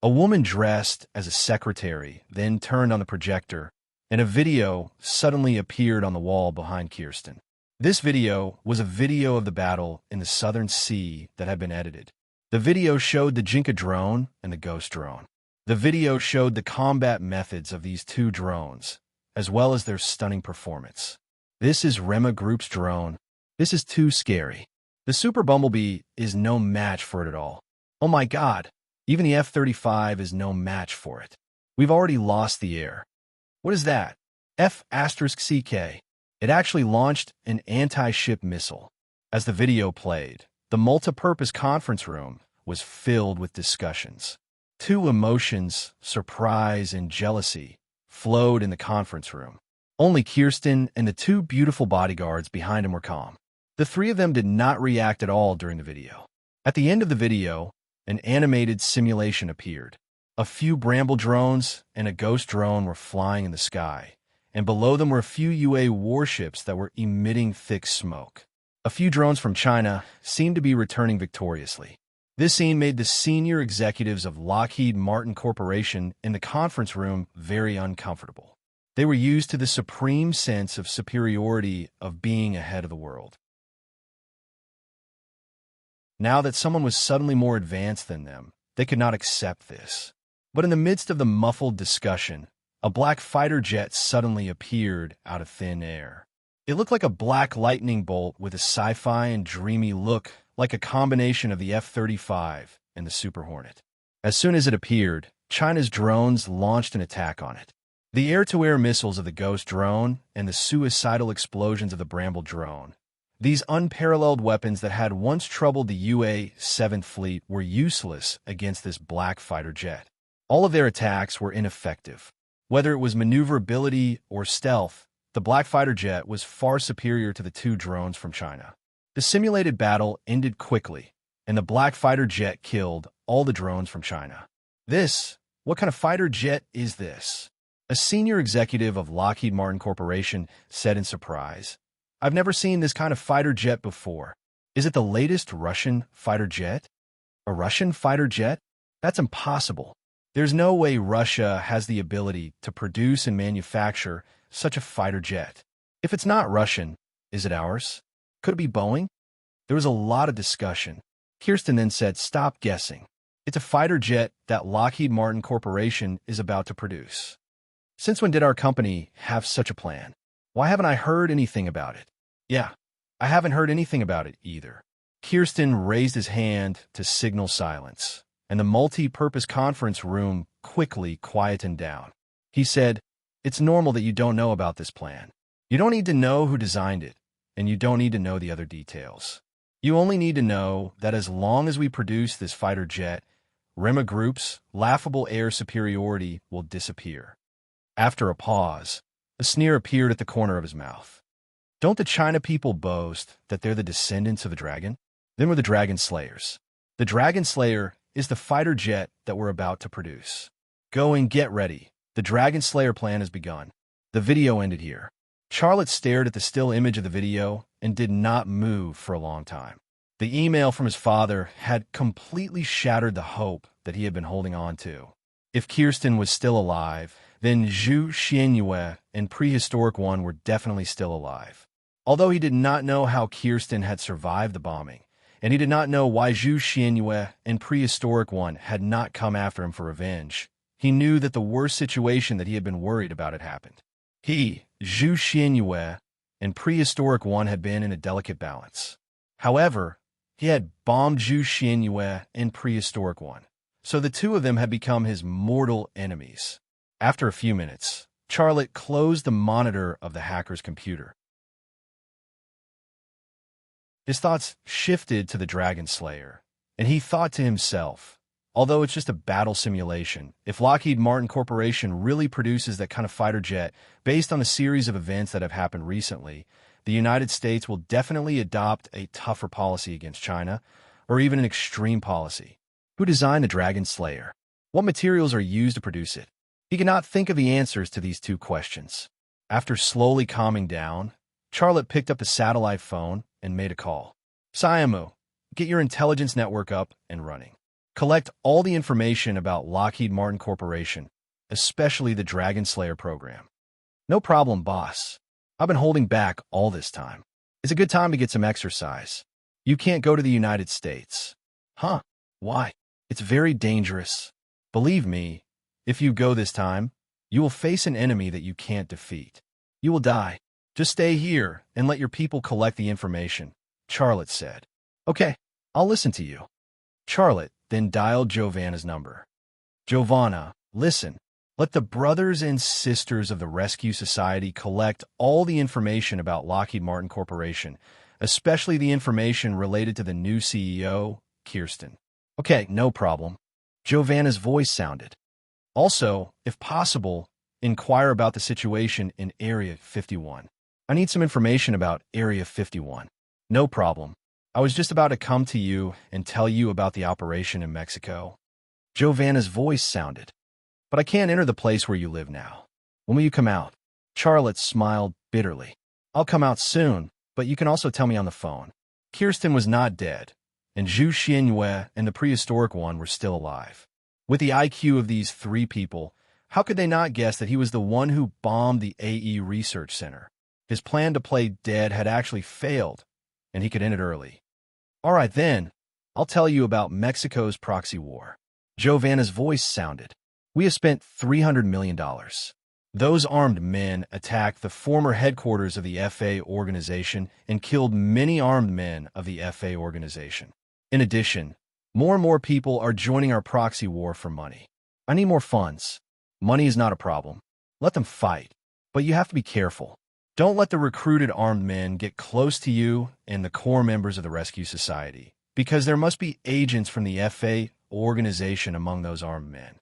A: A woman dressed as a secretary then turned on the projector, and a video suddenly appeared on the wall behind Kirsten. This video was a video of the battle in the Southern Sea that had been edited. The video showed the Jinka drone and the Ghost drone. The video showed the combat methods of these two drones, as well as their stunning performance. This is Rema Group's drone. This is too scary. The Super Bumblebee is no match for it at all. Oh my God, even the F-35 is no match for it. We've already lost the air. What is that? F***CK. It actually launched an anti-ship missile. As the video played, the multi-purpose conference room was filled with discussions. Two emotions, surprise and jealousy, flowed in the conference room. Only Kirsten and the two beautiful bodyguards behind him were calm. The three of them did not react at all during the video. At the end of the video, an animated simulation appeared. A few bramble drones and a ghost drone were flying in the sky, and below them were a few UA warships that were emitting thick smoke. A few drones from China seemed to be returning victoriously. This scene made the senior executives of Lockheed Martin Corporation in the conference room very uncomfortable. They were used to the supreme sense of superiority of being ahead of the world. Now that someone was suddenly more advanced than them, they could not accept this. But in the midst of the muffled discussion, a black fighter jet suddenly appeared out of thin air. It looked like a black lightning bolt with a sci-fi and dreamy look, like a combination of the F-35 and the Super Hornet. As soon as it appeared, China's drones launched an attack on it. The air-to-air missiles of the Ghost drone and the suicidal explosions of the Bramble drone. These unparalleled weapons that had once troubled the UA 7th Fleet were useless against this black fighter jet. All of their attacks were ineffective. Whether it was maneuverability or stealth, the black fighter jet was far superior to the two drones from China. The simulated battle ended quickly, and the black fighter jet killed all the drones from China. What kind of fighter jet is this? A senior executive of Lockheed Martin Corporation said in surprise. I've never seen this kind of fighter jet before. Is it the latest Russian fighter jet? A Russian fighter jet? That's impossible. There's no way Russia has the ability to produce and manufacture such a fighter jet. If it's not Russian, is it ours? Could it be Boeing? There was a lot of discussion. Kirsten then said, "Stop guessing. It's a fighter jet that Lockheed Martin Corporation is about to produce." Since when did our company have such a plan? Why haven't I heard anything about it? Yeah, I haven't heard anything about it either. Kirsten raised his hand to signal silence, and the multi-purpose conference room quickly quietened down. He said, "It's normal that you don't know about this plan. You don't need to know who designed it, and you don't need to know the other details. You only need to know that as long as we produce this fighter jet, Rema Group's laughable air superiority will disappear." After a pause, a sneer appeared at the corner of his mouth. Don't the China people boast that they're the descendants of the dragon? Then we're the Dragon Slayers. The Dragon Slayer is the fighter jet that we're about to produce. Go and get ready. The Dragon Slayer plan has begun. The video ended here. Charlotte stared at the still image of the video and did not move for a long time. The email from his father had completely shattered the hope that he had been holding on to. If Kirsten was still alive, then Zhu Xianyue and Prehistoric One were definitely still alive. Although he did not know how Kirsten had survived the bombing, and he did not know why Zhu Xianyue and Prehistoric One had not come after him for revenge, he knew that the worst situation that he had been worried about had happened. He, Zhu Xianyue, and Prehistoric One had been in a delicate balance. However, he had bombed Zhu Xianyue and Prehistoric One, so the two of them had become his mortal enemies. After a few minutes, Charlotte closed the monitor of the hacker's computer. His thoughts shifted to the Dragon Slayer, and he thought to himself, although it's just a battle simulation, if Lockheed Martin Corporation really produces that kind of fighter jet based on a series of events that have happened recently, the United States will definitely adopt a tougher policy against China, or even an extreme policy. Who designed the Dragon Slayer? What materials are used to produce it? He could not think of the answers to these two questions. After slowly calming down, Charlotte picked up the satellite phone and made a call. "Siamu, get your intelligence network up and running. Collect all the information about Lockheed Martin Corporation, especially the Dragon Slayer program." "No problem, boss. I've been holding back all this time. It's a good time to get some exercise. You can't go to the United States." "Huh? Why?" "It's very dangerous. Believe me, if you go this time, you will face an enemy that you can't defeat. You will die. Just stay here and let your people collect the information," Charlotte said. "Okay, I'll listen to you." Charlotte then dialed Giovanna's number. "Giovanna, listen. Let the brothers and sisters of the Rescue Society collect all the information about Lockheed Martin Corporation, especially the information related to the new CEO, Kirsten." "Okay, no problem." Giovanna's voice sounded. "Also, if possible, inquire about the situation in Area 51. I need some information about Area 51. "No problem. I was just about to come to you and tell you about the operation in Mexico." Giovanna's voice sounded. "But I can't enter the place where you live now. When will you come out?" Charlotte smiled bitterly. "I'll come out soon, but you can also tell me on the phone." Kirsten was not dead, and Zhu Xianyue and the Prehistoric One were still alive. With the IQ of these three people, how could they not guess that he was the one who bombed the AE Research Center? His plan to play dead had actually failed, and he could end it early. "All right then, I'll tell you about Mexico's proxy war." Giovanna's voice sounded. "We have spent $300 million. Those armed men attacked the former headquarters of the FA organization and killed many armed men of the FA organization. In addition, more and more people are joining our proxy war for money. I need more funds. Money is not a problem. Let them fight, but you have to be careful. Don't let the recruited armed men get close to you and the core members of the Rescue Society, because there must be agents from the FA organization among those armed men."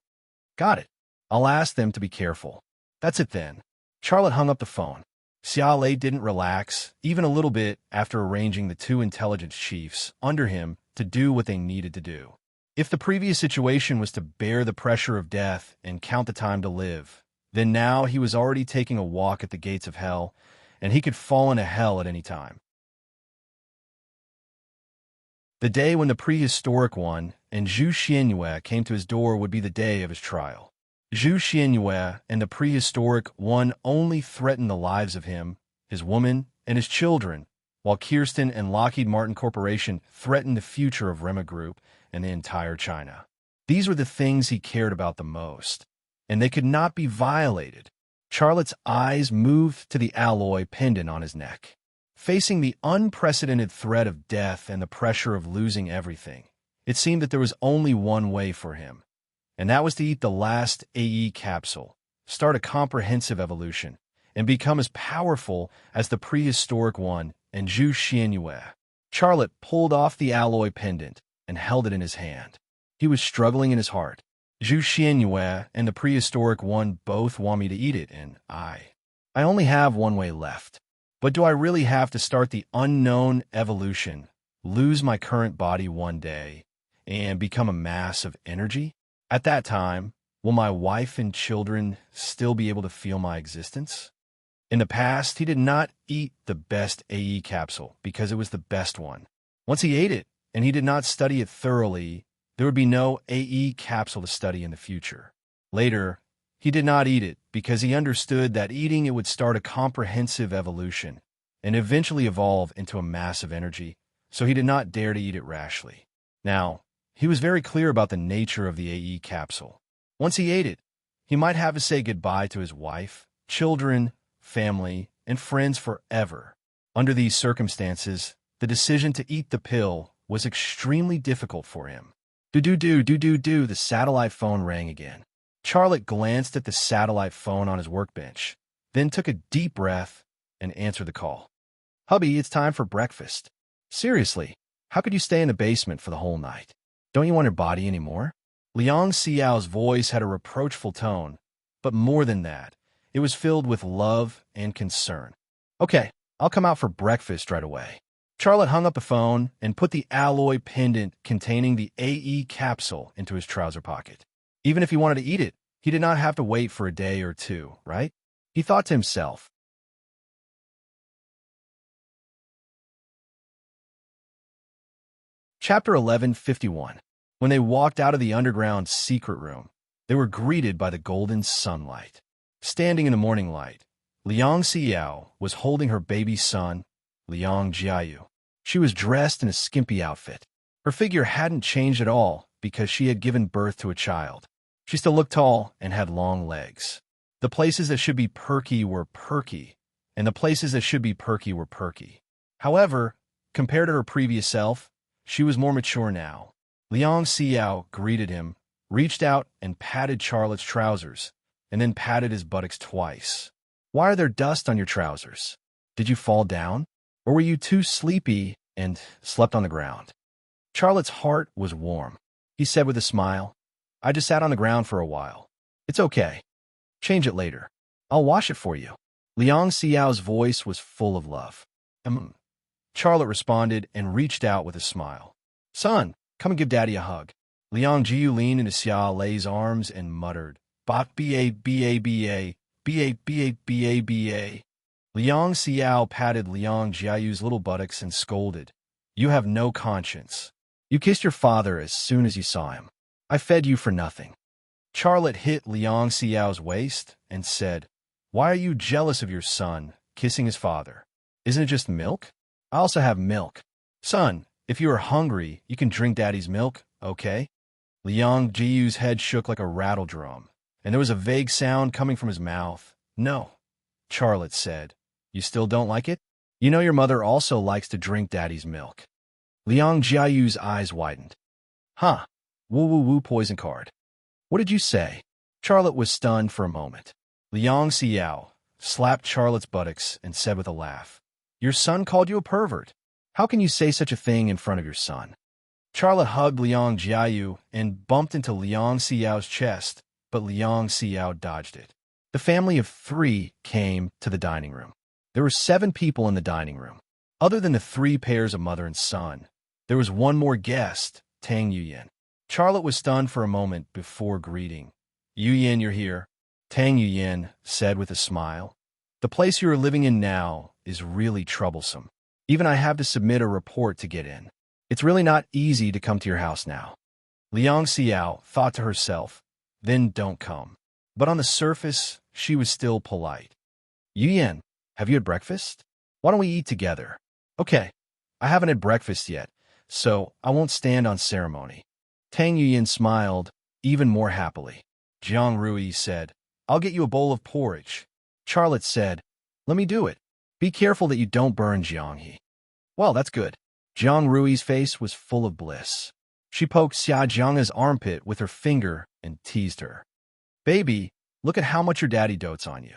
A: "Got it. I'll ask them to be careful." "That's it then." Charlotte hung up the phone. Xiaolei didn't relax, even a little bit, after arranging the two intelligence chiefs under him to do what they needed to do. If the previous situation was to bear the pressure of death and count the time to live, then now he was already taking a walk at the gates of hell, and he could fall into hell at any time. The day when the prehistoric one and Zhu Xianyue came to his door would be the day of his trial. Zhu Xianyue and the prehistoric one only threatened the lives of him, his woman, and his children, while Kirsten and Lockheed Martin Corporation threatened the future of Rema Group and the entire China. These were the things he cared about the most, and they could not be violated. Charlotte's eyes moved to the alloy pendant on his neck. Facing the unprecedented threat of death and the pressure of losing everything, it seemed that there was only one way for him, and that was to eat the last AE capsule, start a comprehensive evolution, and become as powerful as the prehistoric one and Zhu Xianyue. Charlotte pulled off the alloy pendant and held it in his hand. He was struggling in his heart. Zhu Xianyue and the prehistoric one both want me to eat it, and I only have one way left. But do I really have to start the unknown evolution, lose my current body one day, and become a mass of energy? At that time, will my wife and children still be able to feel my existence? In the past, he did not eat the best AE capsule because it was the best one. Once he ate it, and he did not study it thoroughly, there would be no AE capsule to study in the future. Later, he did not eat it because he understood that eating it would start a comprehensive evolution and eventually evolve into a mass of energy, so he did not dare to eat it rashly. Now, he was very clear about the nature of the AE capsule. Once he ate it, he might have to say goodbye to his wife, children, family, and friends forever. Under these circumstances, the decision to eat the pill was extremely difficult for him. Do-do-do, the satellite phone rang again. Charlotte glanced at the satellite phone on his workbench, then took a deep breath and answered the call. Hubby, it's time for breakfast. Seriously, how could you stay in the basement for the whole night? Don't you want your body anymore? Liang Xiao's voice had a reproachful tone, but more than that, it was filled with love and concern. Okay, I'll come out for breakfast right away. Charlotte hung up the phone and put the alloy pendant containing the AE capsule into his trouser pocket. Even if he wanted to eat it, he did not have to wait for a day or two, right? He thought to himself. Chapter 11:51. When they walked out of the underground secret room, they were greeted by the golden sunlight. Standing in the morning light, Liang Xiao was holding her baby son, Liang Jiayu. She was dressed in a skimpy outfit. Her figure hadn't changed at all because she had given birth to a child. She still looked tall and had long legs. The places that should be perky were perky, and the places that should be perky were perky. However, compared to her previous self, she was more mature now. Liang Xiao greeted him, reached out and patted Charlotte's trousers, and then patted his buttocks twice. Why are there dust on your trousers? Did you fall down? Or were you too sleepy and slept on the ground? Charlotte's heart was warm. He said with a smile, I just sat on the ground for a while. It's okay. Change it later. I'll wash it for you. Liang Xiao's voice was full of love. Charlotte responded and reached out with a smile. Son, come and give Daddy a hug. Liang Jiu leaned into Xia Lei's arms and muttered, B-A-B-A-B-A, B-A-B-A-B-A-B-A. Liang Xiao patted Liang Jiayu's little buttocks and scolded, You have no conscience. You kissed your father as soon as you saw him. I fed you for nothing. Charlotte hit Liang Xiao's waist and said, Why are you jealous of your son, kissing his father? Isn't it just milk? I also have milk. Son, if you are hungry, you can drink Daddy's milk, okay? Liang Jiu's head shook like a rattle drum, and there was a vague sound coming from his mouth. No, Charlotte said. You still don't like it? You know your mother also likes to drink Daddy's milk. Liang Jiayu's eyes widened. Huh, woo-woo-woo poison card. What did you say? Charlotte was stunned for a moment. Liang Xiao slapped Charlotte's buttocks and said with a laugh, Your son called you a pervert. How can you say such a thing in front of your son? Charlotte hugged Liang Jiayu and bumped into Liang Xiao's chest, but Liang Xiao dodged it. The family of 3 came to the dining room. There were 7 people in the dining room. Other than the 3 pairs of mother and son, there was one more guest, Tang Yuyan. Charlotte was stunned for a moment before greeting. Yuyan, you're here, Tang Yuyan said with a smile. The place you are living in now is really troublesome. Even I have to submit a report to get in. It's really not easy to come to your house now. Liang Xiao thought to herself, then don't come. But on the surface, she was still polite. Yuyan, have you had breakfast? Why don't we eat together? Okay, I haven't had breakfast yet, so I won't stand on ceremony. Tang Yuyan smiled even more happily. Jiang Rui said, I'll get you a bowl of porridge. Charlotte said, let me do it. Be careful that you don't burn Jiang He. Well, that's good. Jiang Rui's face was full of bliss. She poked Xia Jiang's armpit with her finger and teased her. Baby, look at how much your daddy dotes on you.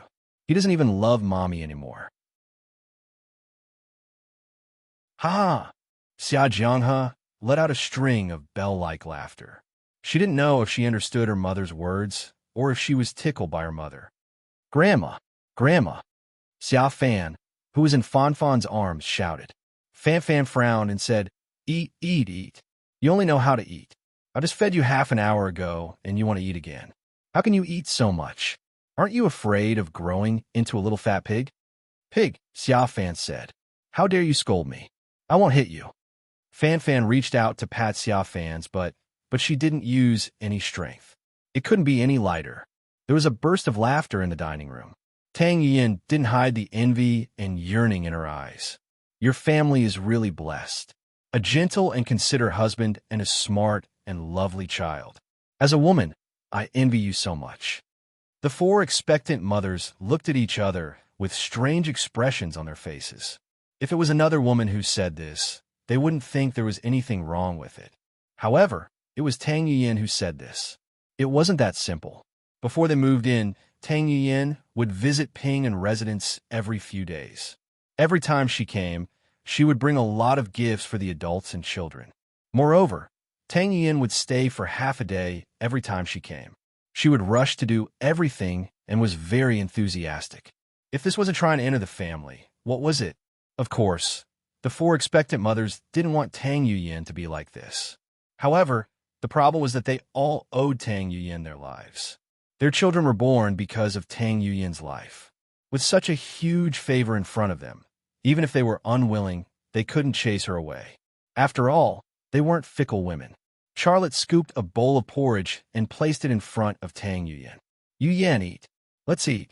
A: He doesn't even love mommy anymore. Ha! Xia Jianghe let out a string of bell-like laughter. She didn't know if she understood her mother's words or if she was tickled by her mother. Grandma! Grandma! Xia Fan, who was in Fan Fan's arms, shouted. Fan Fan frowned and said, Eat, eat, eat. You only know how to eat. I just fed you half an hour ago and you want to eat again. How can you eat so much? Aren't you afraid of growing into a little fat pig? Pig, Xia Fan said. How dare you scold me? I won't hit you. Fan Fan reached out to pat Xia Fan's, but she didn't use any strength. It couldn't be any lighter. There was a burst of laughter in the dining room. Tang Yin didn't hide the envy and yearning in her eyes. Your family is really blessed. A gentle and considerate husband and a smart and lovely child. As a woman, I envy you so much. The four expectant mothers looked at each other with strange expressions on their faces. If it was another woman who said this, they wouldn't think there was anything wrong with it. However, it was Tang Yuyan who said this. It wasn't that simple. Before they moved in, Tang Yuyan would visit Ping in residence every few days. Every time she came, she would bring a lot of gifts for the adults and children. Moreover, Tang Yuyan would stay for half a day every time she came. She would rush to do everything and was very enthusiastic. If this wasn't trying to enter the family, what was it? Of course, the four expectant mothers didn't want Tang Yuyan to be like this. However, the problem was that they all owed Tang Yuyan their lives. Their children were born because of Tang Yuyan's life. With such a huge favor in front of them, even if they were unwilling, they couldn't chase her away. After all, they weren't fickle women. Charlotte scooped a bowl of porridge and placed it in front of Tang Yuyan. Yuyan, eat. Let's eat.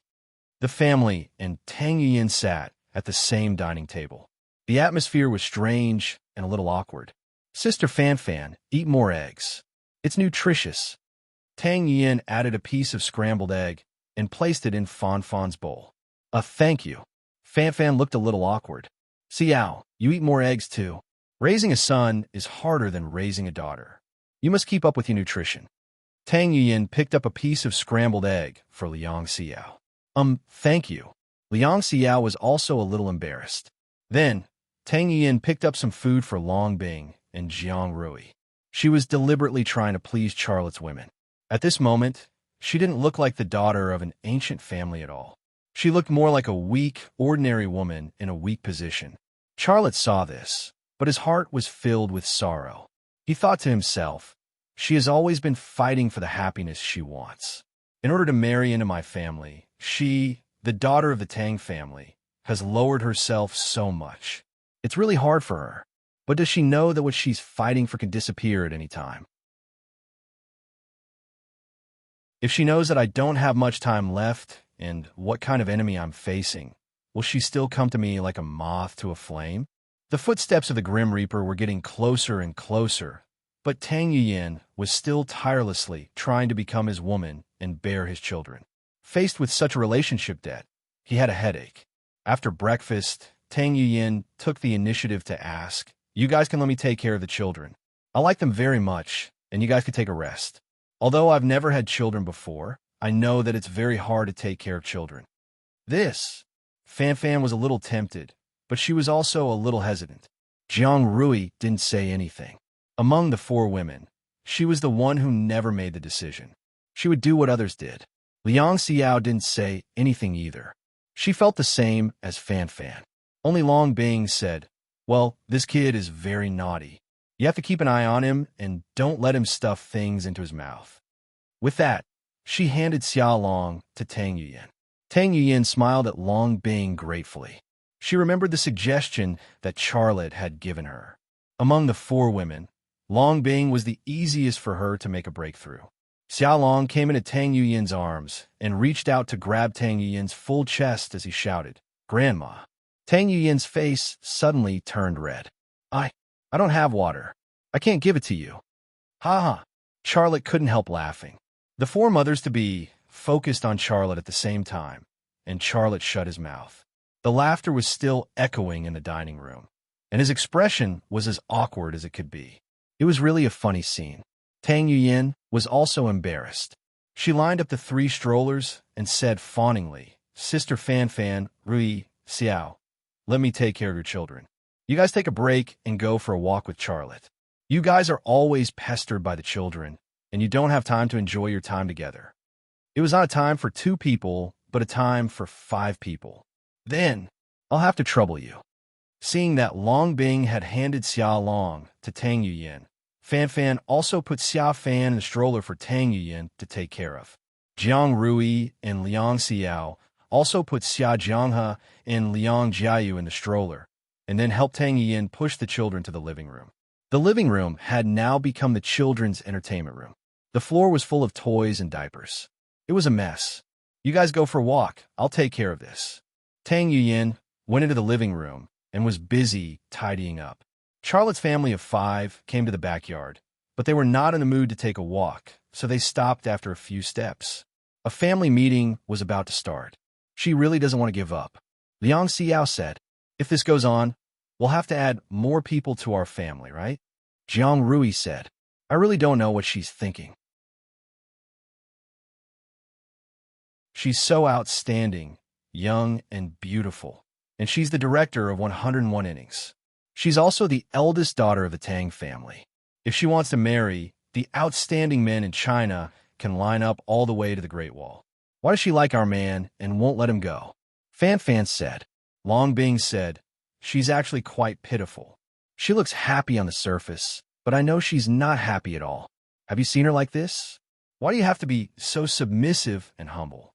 A: The family and Tang Yuyan sat at the same dining table. The atmosphere was strange and a little awkward. Sister Fan Fan, eat more eggs. It's nutritious. Tang Yuyan added a piece of scrambled egg and placed it in Fan Fan's bowl. Thank you. Fan Fan looked a little awkward. Xiao, you eat more eggs too. Raising a son is harder than raising a daughter. You must keep up with your nutrition. Tang Yuyan picked up a piece of scrambled egg for Liang Xiao. Thank you. Liang Xiao was also a little embarrassed. Then, Tang Yuyan picked up some food for Long Bing and Jiang Rui. She was deliberately trying to please Charlotte's women. At this moment, she didn't look like the daughter of an ancient family at all. She looked more like a weak, ordinary woman in a weak position. Charlotte saw this, but his heart was filled with sorrow. He thought to himself, she has always been fighting for the happiness she wants. In order to marry into my family, she, the daughter of the Tang family, has lowered herself so much. It's really hard for her. But does she know that what she's fighting for can disappear at any time? If she knows that I don't have much time left and what kind of enemy I'm facing, will she still come to me like a moth to a flame? The footsteps of the Grim Reaper were getting closer and closer, but Tang Yuyan was still tirelessly trying to become his woman and bear his children. Faced with such a relationship debt, he had a headache. After breakfast, Tang Yuyan took the initiative to ask, you guys can let me take care of the children. I like them very much, and you guys can take a rest. Although I've never had children before, I know that it's very hard to take care of children. Fan Fan was a little tempted, but she was also a little hesitant. Jiang Rui didn't say anything. Among the four women, she was the one who never made the decision. She would do what others did. Liang Xiao didn't say anything either. She felt the same as Fan Fan. Only Long Bing said, well, this kid is very naughty. You have to keep an eye on him and don't let him stuff things into his mouth. With that, she handed Xiao Long to Tang Yuyan. Tang Yuyin smiled at Long Bing gratefully. She remembered the suggestion that Charlotte had given her. Among the four women, Long Bing was the easiest for her to make a breakthrough. Xiao Long came into Tang Yuyin's arms and reached out to grab Tang Yuyin's full chest as he shouted, "Grandma." Tang Yuyin's face suddenly turned red. I don't have water. I can't give it to you." "Ha ha." Charlotte couldn't help laughing. The four mothers-to-be focused on Charlotte at the same time, and Charlotte shut his mouth. The laughter was still echoing in the dining room, and his expression was as awkward as it could be. It was really a funny scene. Tang Yuyin was also embarrassed. She lined up the three strollers and said fawningly, "Sister Fan Fan, Rui, Xiao, let me take care of your children. You guys take a break and go for a walk with Charlotte. You guys are always pestered by the children, and you don't have time to enjoy your time together." It was not a time for 2 people, but a time for 5 people. "Then, I'll have to trouble you." Seeing that Long Bing had handed Xiao Long to Tang Yuyin, Fan Fan also put Xiao Fan in the stroller for Tang Yuyin to take care of. Jiang Rui and Liang Xiao also put Xia Jianghe and Liang Jiayu in the stroller, and then helped Tang Yuyin push the children to the living room. The living room had now become the children's entertainment room. The floor was full of toys and diapers. It was a mess. "You guys go for a walk. I'll take care of this." Tang Yuyin went into the living room and was busy tidying up. Charlotte's family of 5 came to the backyard, but they were not in the mood to take a walk, so they stopped after a few steps. A family meeting was about to start. "She really doesn't want to give up," Liang Xiao said. "If this goes on, we'll have to add more people to our family, right?" Jiang Rui said, "I really don't know what she's thinking. She's so outstanding, young, and beautiful, and she's the director of 101 Innings. She's also the eldest daughter of the Tang family. If she wants to marry, the outstanding men in China can line up all the way to the Great Wall. Why does she like our man and won't let him go?" Fan Fan said. Long Bing said, "She's actually quite pitiful. She looks happy on the surface, but I know she's not happy at all. Have you seen her like this? Why do you have to be so submissive and humble?"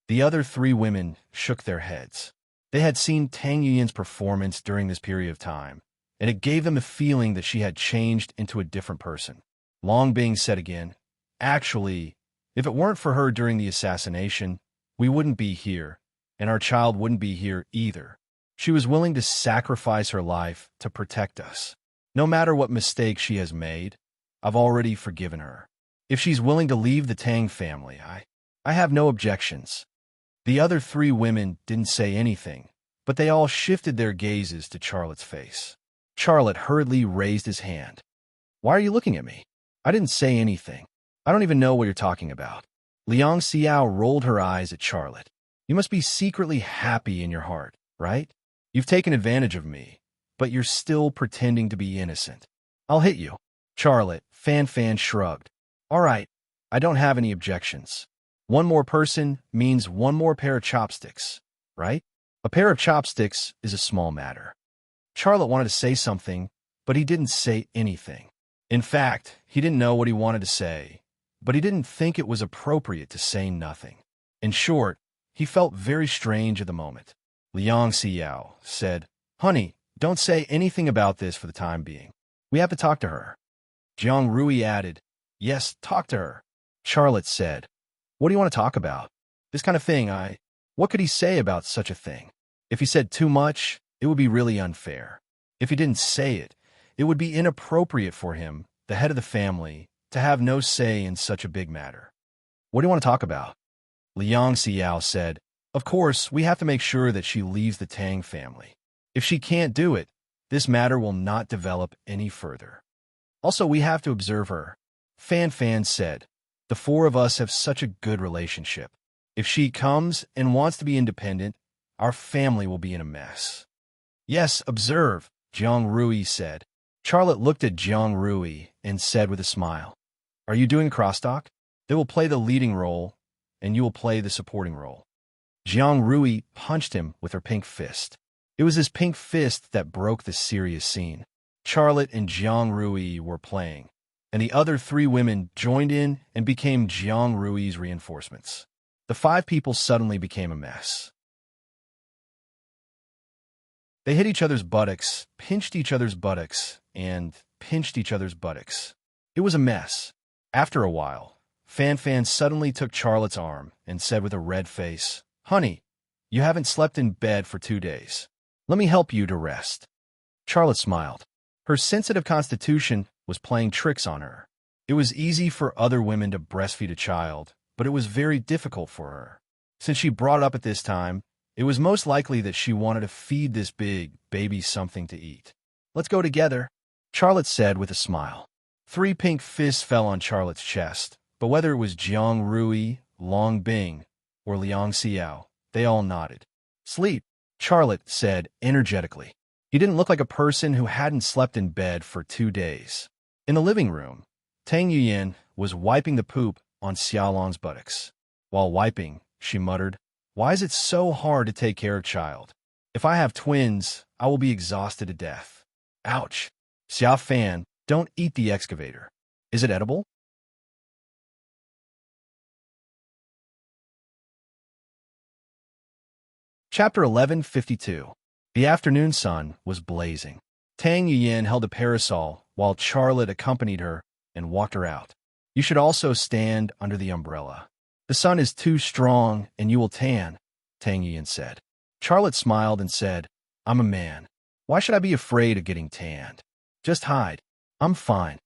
A: The other 3 women shook their heads. They had seen Tang Yuyin's performance during this period of time, and it gave them the feeling that she had changed into a different person. Long Bing said again, "Actually, if it weren't for her during the assassination, we wouldn't be here, and our child wouldn't be here either. She was willing to sacrifice her life to protect us. No matter what mistake she has made, I've already forgiven her. If she's willing to leave the Tang family, I have no objections." The other 3 women didn't say anything, but they all shifted their gazes to Charlotte's face. Charlotte hurriedly raised his hand. "Why are you looking at me? I didn't say anything. I don't even know what you're talking about." Liang Xiao rolled her eyes at Charlotte. "You must be secretly happy in your heart, right? You've taken advantage of me, but you're still pretending to be innocent. I'll hit you." Charlotte, Fan Fan shrugged. "All right, I don't have any objections. 1 more person means 1 more pair of chopsticks, right? A pair of chopsticks is a small matter." Charlotte wanted to say something, but he didn't say anything. In fact, he didn't know what he wanted to say, but he didn't think it was appropriate to say nothing. In short, he felt very strange at the moment. Liang Xiao said, "Honey, don't say anything about this for the time being. We have to talk to her." Jiang Rui added, "Yes, talk to her." Charlotte said, "What do you want to talk about? This kind of thing, What could he say about such a thing? If he said too much, it would be really unfair. If he didn't say it, it would be inappropriate for him, the head of the family, to have no say in such a big matter." "What do you want to talk about?" Liang Xiao said, "Of course, we have to make sure that she leaves the Tang family. If she can't do it, this matter will not develop any further. Also, we have to observe her." Fan Fan said, "The 4 of us have such a good relationship. If she comes and wants to be independent, our family will be in a mess." "Yes, observe," Jiang Rui said. Charlotte looked at Jiang Rui and said with a smile, "Are you doing crosstalk? They will play the leading role, and you will play the supporting role." Jiang Rui punched him with her pink fist. It was his pink fist that broke the serious scene. Charlotte and Jiang Rui were playing, and the other 3 women joined in and became Jiang Rui's reinforcements. The 5 people suddenly became a mess. They hit each other's buttocks, pinched each other's buttocks, and pinched each other's buttocks. It was a mess. After a while, Fan Fan suddenly took Charlotte's arm and said with a red face, "Honey, you haven't slept in bed for 2 days. Let me help you to rest." Charlotte smiled. Her sensitive constitution was playing tricks on her. It was easy for other women to breastfeed a child, but it was very difficult for her. Since she brought it up at this time, it was most likely that she wanted to feed this big baby something to eat. "Let's go together," Charlotte said with a smile. 3 pink fists fell on Charlotte's chest, but whether it was Jiang Rui, Long Bing, or Liang Xiao, they all nodded. "Sleep," Charlotte said energetically. He didn't look like a person who hadn't slept in bed for 2 days. In the living room, Tang Yuyan was wiping the poop on Xiaolong's buttocks. While wiping, she muttered, "Why is it so hard to take care of child? If I have twins, I will be exhausted to death." Ouch. Xia Fan, don't eat the excavator. Is it edible? Chapter 1152. The afternoon sun was blazing. Tang Yuyan held a parasol while Charlotte accompanied her and walked her out. "You should also stand under the umbrella. The sun is too strong and you will tan," Tang Yuyan said. Charlotte smiled and said, "I'm a man. Why should I be afraid of getting tanned? Just hide. I'm fine."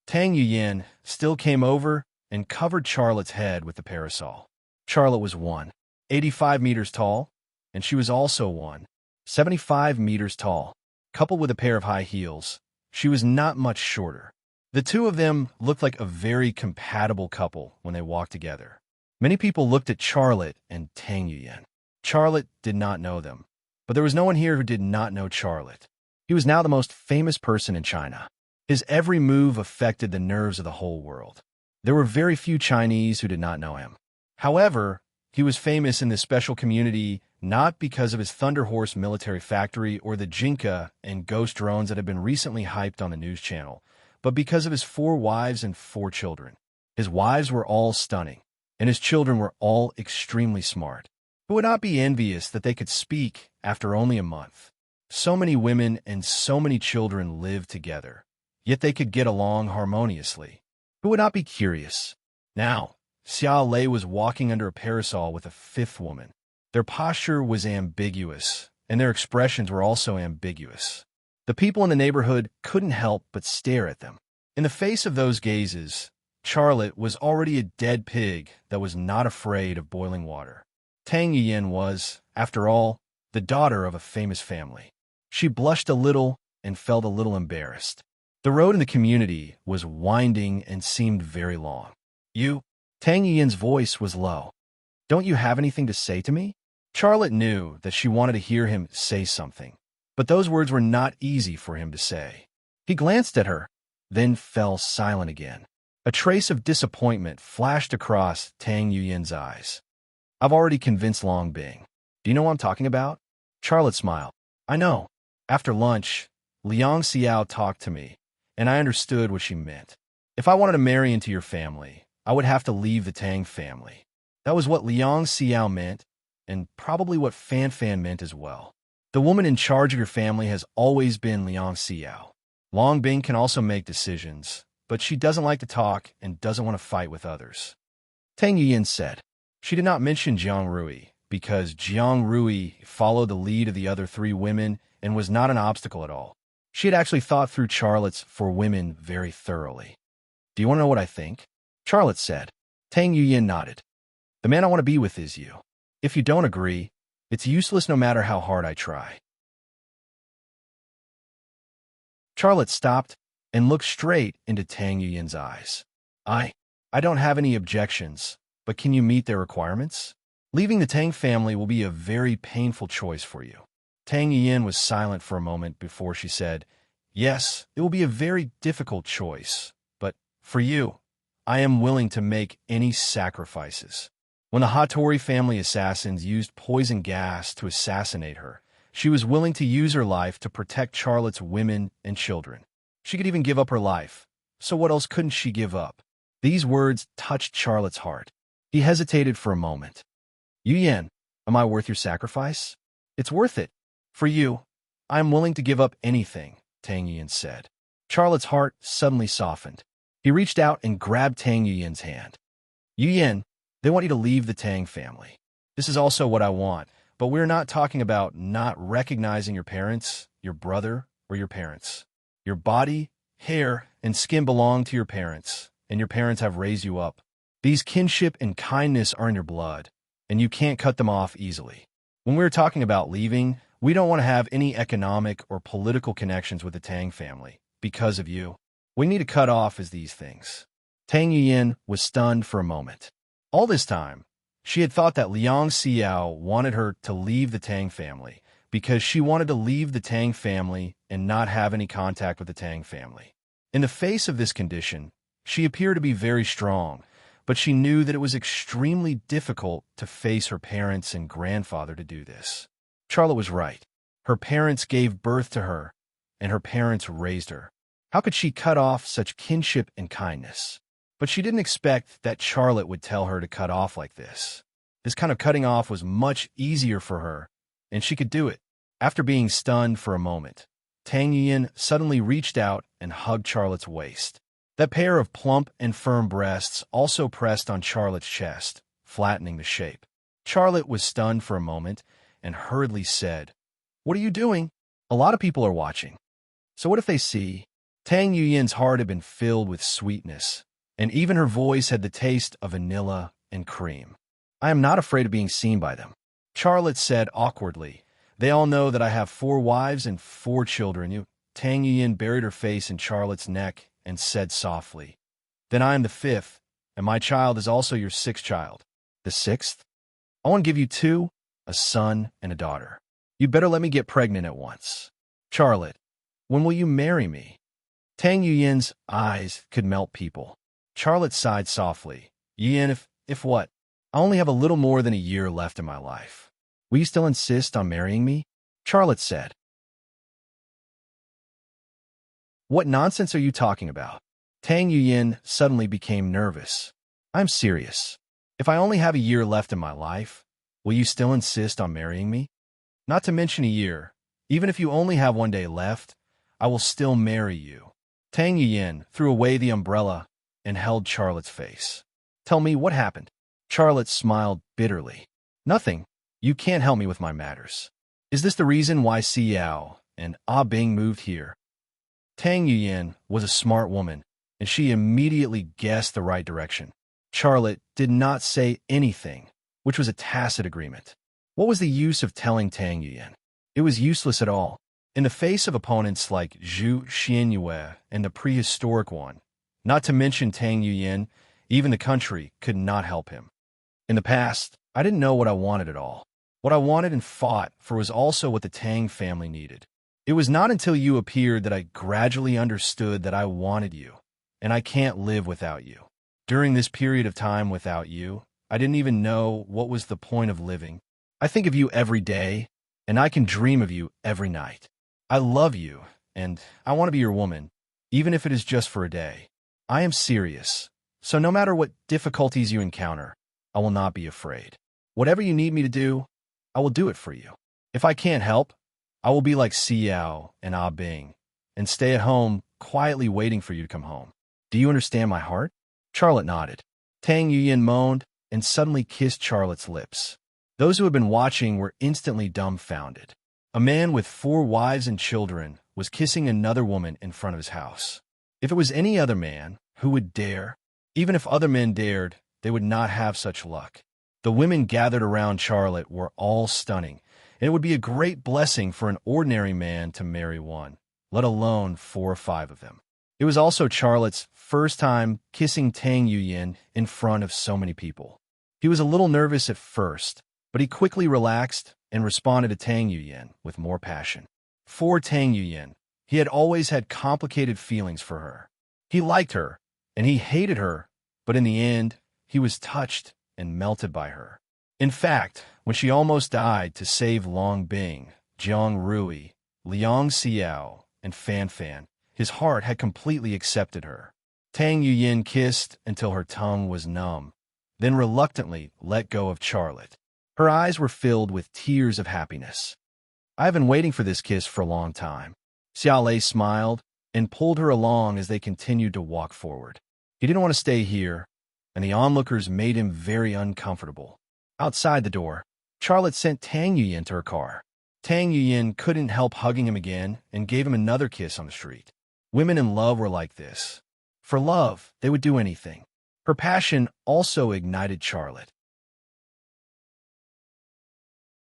A: Tang Yuyan still came over and covered Charlotte's head with the parasol. Charlotte was 185 meters tall, and she was also 175 meters tall. Coupled with a pair of high heels, she was not much shorter. The two of them looked like a very compatible couple when they walked together. Many people looked at Charlotte and Tang Yuyan. Charlotte did not know them, but there was no one here who did not know Charlotte. He was now the most famous person in China. His every move affected the nerves of the whole world. There were very few Chinese who did not know him. However, he was famous in this special community not because of his Thunder Horse military factory or the Jinka and ghost drones that have been recently hyped on the news channel, but because of his 4 wives and 4 children. His wives were all stunning, and his children were all extremely smart. Who would not be envious that they could speak after only a month? So many women and so many children lived together, yet they could get along harmoniously. Who would not be curious? Now, Xiao Lei was walking under a parasol with a 5th woman. Their posture was ambiguous, and their expressions were also ambiguous. The people in the neighborhood couldn't help but stare at them. In the face of those gazes, Charlotte was already a dead pig that was not afraid of boiling water. Tang Yuyan was, after all, the daughter of a famous family. She blushed a little and felt a little embarrassed. The road in the community was winding and seemed very long. "You?" Tang Yuyan's voice was low. "Don't you have anything to say to me?" Charlotte knew that she wanted to hear him say something, but those words were not easy for him to say. He glanced at her, then fell silent again. A trace of disappointment flashed across Tang Yuyan's eyes. "I've already convinced Long Bing. Do you know what I'm talking about?" Charlotte smiled. "I know. After lunch, Liang Xiao talked to me, and I understood what she meant. If I wanted to marry into your family, I would have to leave the Tang family. That was what Liang Xiao meant, and probably what Fan Fan meant as well. The woman in charge of your family has always been Liang Xiao. Long Bing can also make decisions, but she doesn't like to talk and doesn't want to fight with others." Tang Yuyan said. She did not mention Jiang Rui, because Jiang Rui followed the lead of the other 3 women and was not an obstacle at all. She had actually thought through Charlotte's for women very thoroughly. "Do you want to know what I think?" Charlotte said. Tang Yuyan nodded. "The man I want to be with is you. If you don't agree, it's useless no matter how hard I try." Charlotte stopped and looked straight into Tang Yuyan's eyes. I don't have any objections, but can you meet their requirements? Leaving the Tang family will be a very painful choice for you." Tang Yuyan was silent for a moment before she said, "Yes, it will be a very difficult choice, but for you, I am willing to make any sacrifices." When the Hattori family assassins used poison gas to assassinate her, she was willing to use her life to protect Charlotte's women and children. She could even give up her life, so what else couldn't she give up? These words touched Charlotte's heart. He hesitated for a moment. Yu Yan, am I worth your sacrifice? It's worth it. For you, I am willing to give up anything, Tang Yuyan said. Charlotte's heart suddenly softened. He reached out and grabbed Tang Yuyan's hand. Yu Yan, they want you to leave the Tang family. This is also what I want, but we're not talking about not recognizing your parents, your brother, or your parents. Your body, hair, and skin belong to your parents, and your parents have raised you up. These kinship and kindness are in your blood, and you can't cut them off easily. When we're talking about leaving, we don't want to have any economic or political connections with the Tang family. Because of you, we need to cut off as these things. Tang Yuyan was stunned for a moment. All this time, she had thought that Liang Xiao wanted her to leave the Tang family because she wanted to leave the Tang family and not have any contact with the Tang family. In the face of this condition, she appeared to be very strong, but she knew that it was extremely difficult to face her parents and grandfather to do this. Charlotte was right. Her parents gave birth to her, and her parents raised her. How could she cut off such kinship and kindness? But she didn't expect that Charlotte would tell her to cut off like this. This kind of cutting off was much easier for her, and she could do it. After being stunned for a moment, Tang Yuyan suddenly reached out and hugged Charlotte's waist. That pair of plump and firm breasts also pressed on Charlotte's chest, flattening the shape. Charlotte was stunned for a moment and hurriedly said, "What are you doing? A lot of people are watching. So what if they see?" Tang Yuyan's heart had been filled with sweetness, and even her voice had the taste of vanilla and cream. "I am not afraid of being seen by them," Charlotte said awkwardly. "They all know that I have 4 wives and 4 children." Tang Yuyan buried her face in Charlotte's neck and said softly, "Then I am the 5th, and my child is also your 6th child." "The 6th? I want to give you 2, a son and a daughter. You better let me get pregnant at once." "Charlotte, when will you marry me?" Tang Yuyan's eyes could melt people. Charlotte sighed softly. "Yuyan, if what? I only have a little more than a year left in my life. Will you still insist on marrying me?" Charlotte said. "What nonsense are you talking about?" Tang Yuyan suddenly became nervous. "I'm serious. If I only have a year left in my life, will you still insist on marrying me? Not to mention a year. Even if you only have 1 day left, I will still marry you." Tang Yuyan threw away the umbrella and held Charlotte's face. "Tell me what happened." Charlotte smiled bitterly. "Nothing. You can't help me with my matters. Is this the reason why Xiao and Bing moved here?" Tang Yuyan was a smart woman, and she immediately guessed the right direction. Charlotte did not say anything, which was a tacit agreement. What was the use of telling Tang Yuyan? It was useless at all. In the face of opponents like Zhu Xianyue and the prehistoric one, not to mention Tang Yuyan, even the country could not help him. In the past, I didn't know what I wanted at all. What I wanted and fought for was also what the Tang family needed. It was not until you appeared that I gradually understood that I wanted you, and I can't live without you. During this period of time without you, I didn't even know what was the point of living. I think of you every day, and I can dream of you every night. I love you, and I want to be your woman, even if it is just for a day. I am serious, so no matter what difficulties you encounter, I will not be afraid. Whatever you need me to do, I will do it for you. If I can't help, I will be like Xiao and Bing, and stay at home quietly waiting for you to come home. Do you understand my heart?" Charlotte nodded. Tang Yuyan moaned and suddenly kissed Charlotte's lips. Those who had been watching were instantly dumbfounded. A man with 4 wives and children was kissing another woman in front of his house. If it was any other man, who would dare? Even if other men dared, they would not have such luck. The women gathered around Charlotte were all stunning, and it would be a great blessing for an ordinary man to marry one, let alone 4 or 5 of them. It was also Charlotte's first time kissing Tang Yuyan in front of so many people. He was a little nervous at first, but he quickly relaxed and responded to Tang Yuyan with more passion. For Tang Yuyan, he had always had complicated feelings for her. He liked her, and he hated her, but in the end, he was touched and melted by her. In fact, when she almost died to save Long Bing, Jiang Rui, Liang Xiao, and Fan Fan, his heart had completely accepted her. Tang Yuyan kissed until her tongue was numb, then reluctantly let go of Charlotte. Her eyes were filled with tears of happiness. "I've been waiting for this kiss for a long time." Xiaolei smiled and pulled her along as they continued to walk forward. He didn't want to stay here, and the onlookers made him very uncomfortable. Outside the door, Charlotte sent Tang Yuyin to her car. Tang Yuyin couldn't help hugging him again and gave him another kiss on the street. Women in love were like this. For love, they would do anything. Her passion also ignited Charlotte.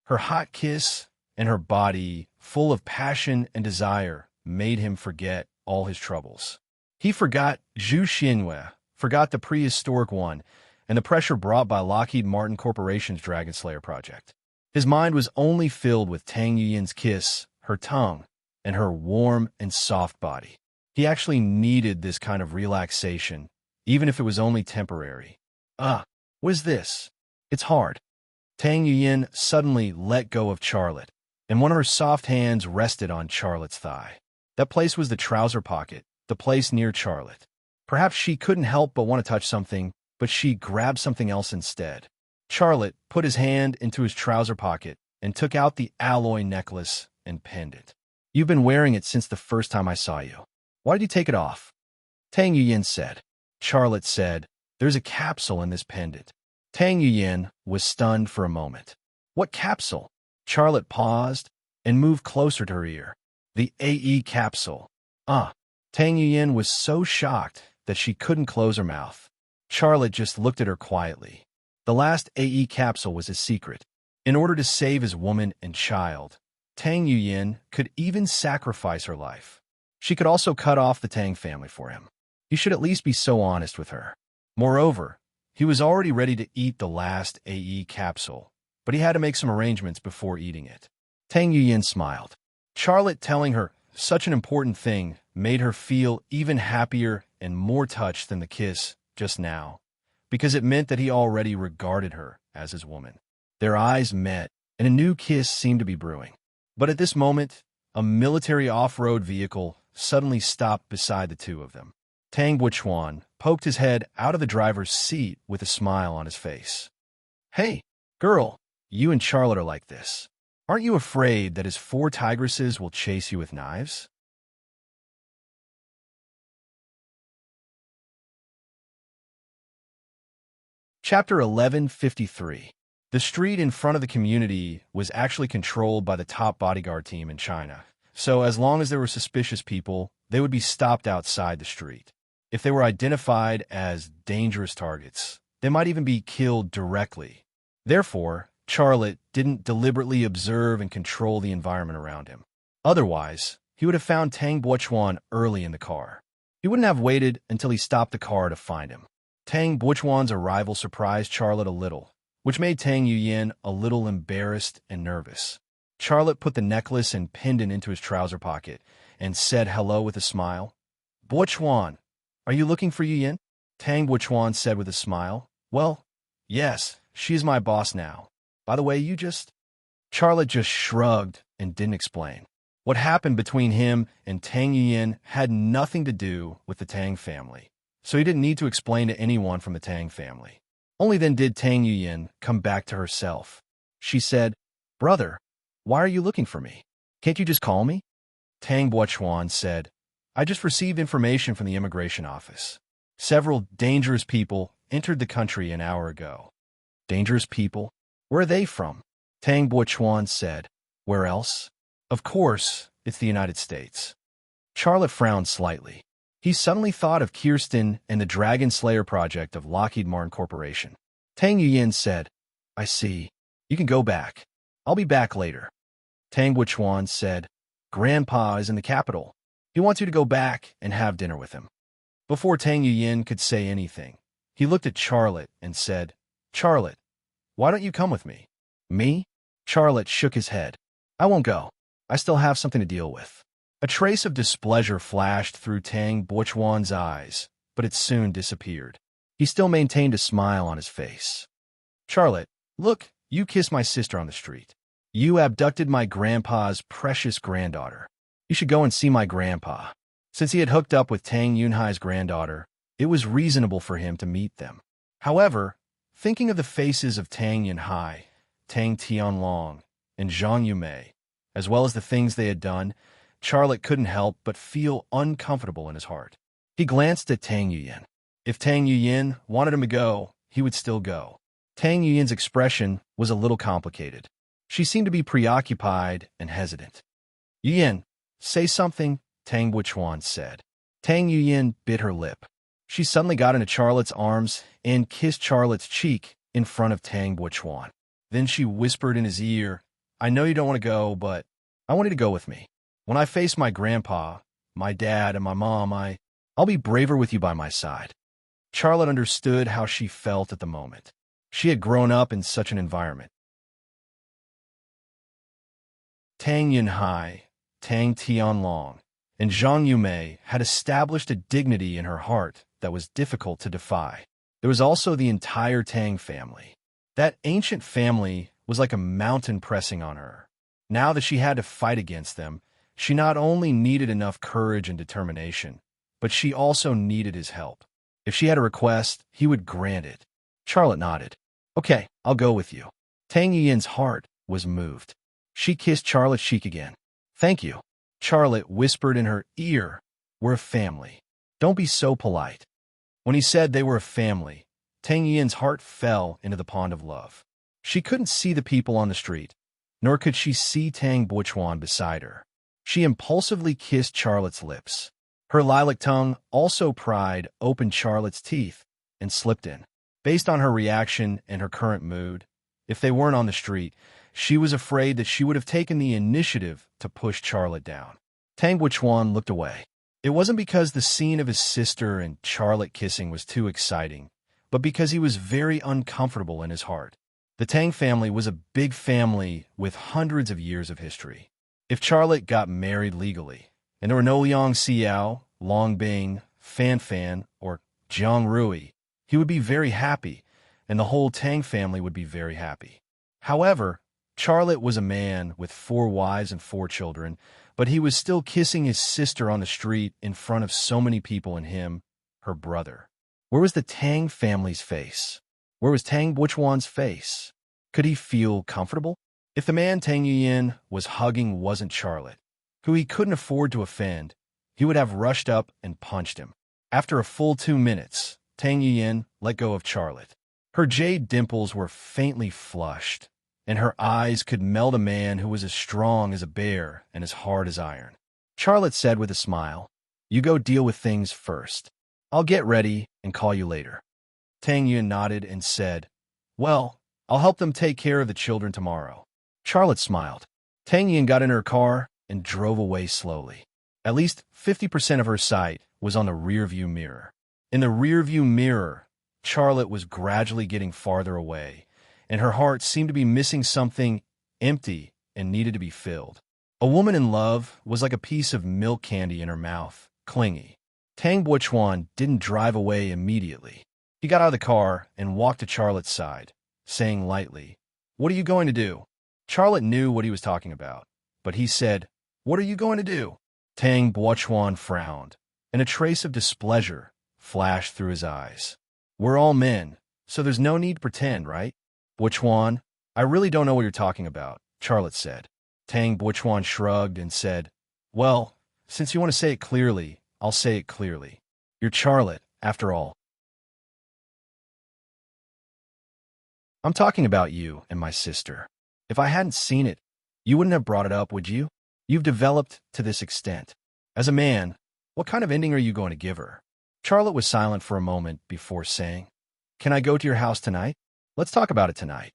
A: Her hot kiss and her body, full of passion and desire, made him forget all his troubles. He forgot Zhu Xianyue, forgot the prehistoric one, and the pressure brought by Lockheed Martin Corporation's Dragon Slayer project. His mind was only filled with Tang Yuyin's kiss, her tongue, and her warm and soft body. He actually needed this kind of relaxation, even if it was only temporary. What is this? It's hard. Tang Yuyin suddenly let go of Charlotte, and one of her soft hands rested on Charlotte's thigh. That place was the trouser pocket, the place near Charlotte. Perhaps she couldn't help but want to touch something, but she grabbed something else instead. Charlotte put his hand into his trouser pocket and took out the alloy necklace and pendant. "You've been wearing it since the first time I saw you. Why did you take it off?" Tang Yuyin said. Charlotte said, "There's a capsule in this pendant." Tang Yuyin was stunned for a moment. "What capsule?" Charlotte paused and moved closer to her ear. "The AE capsule." Tang Yuyin was so shocked that she couldn't close her mouth. Charlotte just looked at her quietly. The last AE capsule was his secret. In order to save his woman and child, Tang Yuyin could even sacrifice her life. She could also cut off the Tang family for him. He should at least be so honest with her. Moreover, he was already ready to eat the last AE capsule, but he had to make some arrangements before eating it. Tang Yuyin smiled. Charlotte telling her such an important thing made her feel even happier and more touched than the kiss just now, because it meant that he already regarded her as his woman. Their eyes met, and a new kiss seemed to be brewing. But at this moment, a military off-road vehicle suddenly stopped beside the two of them. Tang Buchuan poked his head out of the driver's seat with a smile on his face. "Hey, girl, you and Charlotte are like this. Aren't you afraid that his 4 tigresses will chase you with knives?" Chapter 1153. The street in front of the community was actually controlled by the top bodyguard team in China, so as long as there were suspicious people, they would be stopped outside the street. If they were identified as dangerous targets, they might even be killed directly. Therefore, Charlotte didn't deliberately observe and control the environment around him. Otherwise, he would have found Tang Buchuan early in the car. He wouldn't have waited until he stopped the car to find him. Tang Buchuan's arrival surprised Charlotte a little, which made Tang Yuyin a little embarrassed and nervous. Charlotte put the necklace and pendant into his trouser pocket and said hello with a smile. "Buchuan, are you looking for Yuyin?" Tang Buchuan said with a smile. "Well, yes, she's my boss now. By the way, you just—" Charlotte just shrugged and didn't explain. What happened between him and Tang Yuyin had nothing to do with the Tang family, so he didn't need to explain to anyone from the Tang family. Only then did Tang Yuyin come back to herself. She said, "Brother, why are you looking for me? Can't you just call me?" Tang Buchuan said, "I just received information from the immigration office. Several dangerous people entered the country an hour ago." "Dangerous people? Where are they from?" Tang Buchuan said. "Where else? Of course, it's the United States." Charlotte frowned slightly. He suddenly thought of Kirsten and the Dragon Slayer project of Lockheed Martin Corporation. Tang Yuyin said, "I see. You can go back. I'll be back later." Tang Buchuan said, "Grandpa is in the capital. He wants you to go back and have dinner with him." Before Tang Yuyin could say anything, he looked at Charlotte and said, "Charlotte, why don't you come with me?" "Me?" Charlotte shook his head. "I won't go. I still have something to deal with." A trace of displeasure flashed through Tang Buchuan's eyes, but it soon disappeared. He still maintained a smile on his face. "Charlotte, look, you kissed my sister on the street. You abducted my grandpa's precious granddaughter. You should go and see my grandpa." Since he had hooked up with Tang Yunhai's granddaughter, it was reasonable for him to meet them. However, Thinking of the faces of Tang Yunhai, Tang Tianlong, and Zhang Yumei, as well as the things they had done, Charlotte couldn't help but feel uncomfortable in his heart. He glanced at Tang Yuyin. If Tang Yuyin wanted him to go, he would still go. Tang Yuyin's expression was a little complicated. She seemed to be preoccupied and hesitant. Yuyin, say something, Tang Buchuan said. Tang Yuyin bit her lip. She suddenly got into Charlotte's arms and kissed Charlotte's cheek in front of Tang Buchuan. Then she whispered in his ear, I know you don't want to go, but I want you to go with me. When I face my grandpa, my dad, and my mom, I'll be braver with you by my side. Charlotte understood how she felt at the moment. She had grown up in such an environment. Tang Yunhai, Tang Tianlong, and Zhang Yumei had established a dignity in her heart that was difficult to defy. There was also the entire Tang family. That ancient family was like a mountain pressing on her. Now that she had to fight against them, she not only needed enough courage and determination, but she also needed his help. If she had a request, he would grant it. Charlotte nodded. Okay, I'll go with you. Tang Yuyin's heart was moved. She kissed Charlotte's cheek again. Thank you. Charlotte whispered in her ear, we're a family. Don't be so polite. When he said they were a family, Tang Yuyin's heart fell into the pond of love. She couldn't see the people on the street, nor could she see Tang Buchuan beside her. She impulsively kissed Charlotte's lips. Her lilac tongue also pried open Charlotte's teeth and slipped in. Based on her reaction and her current mood, if they weren't on the street, she was afraid that she would have taken the initiative to push Charlotte down. Tang Buchuan looked away. It wasn't because the scene of his sister and Charlotte kissing was too exciting, but because he was very uncomfortable in his heart. The Tang family was a big family with hundreds of years of history. If Charlotte got married legally, and there were no Liang Xiao, Long Bing, Fan Fan, or Jiang Rui, he would be very happy, and the whole Tang family would be very happy. However, Charlotte was a man with 4 wives and 4 children, but he was still kissing his sister on the street in front of so many people and him, her brother. Where was the Tang family's face? Where was Tang Buchuan's face? Could he feel comfortable? If the man Tang Yuyin was hugging wasn't Charlotte, who he couldn't afford to offend, he would have rushed up and punched him. After a full 2 minutes, Tang Yuyin let go of Charlotte. Her jade dimples were faintly flushed, and her eyes could meld a man who was as strong as a bear and as hard as iron. Charlotte said with a smile, You go deal with things first. I'll get ready and call you later. Tang Yuyin nodded and said, Well, I'll help them take care of the children tomorrow. Charlotte smiled. Tang Yuyin got in her car and drove away slowly. At least 50% of her sight was on the rearview mirror. In the rearview mirror, Charlotte was gradually getting farther away, and her heart seemed to be missing something empty and needed to be filled. A woman in love was like a piece of milk candy in her mouth, clingy. Tang Buchuan didn't drive away immediately. He got out of the car and walked to Charlotte's side, saying lightly, What are you going to do? Charlotte knew what he was talking about, but he said, What are you going to do? Tang Buchuan frowned, and a trace of displeasure flashed through his eyes. We're all men, so there's no need to pretend, right? Buchuan, I really don't know what you're talking about, Charlotte said. Tang Buchuan shrugged and said, Well, since you want to say it clearly, I'll say it clearly. You're Charlotte, after all. I'm talking about you and my sister. If I hadn't seen it, you wouldn't have brought it up, would you? You've developed to this extent. As a man, what kind of ending are you going to give her? Charlotte was silent for a moment before saying, Can I go to your house tonight? Let's talk about it tonight.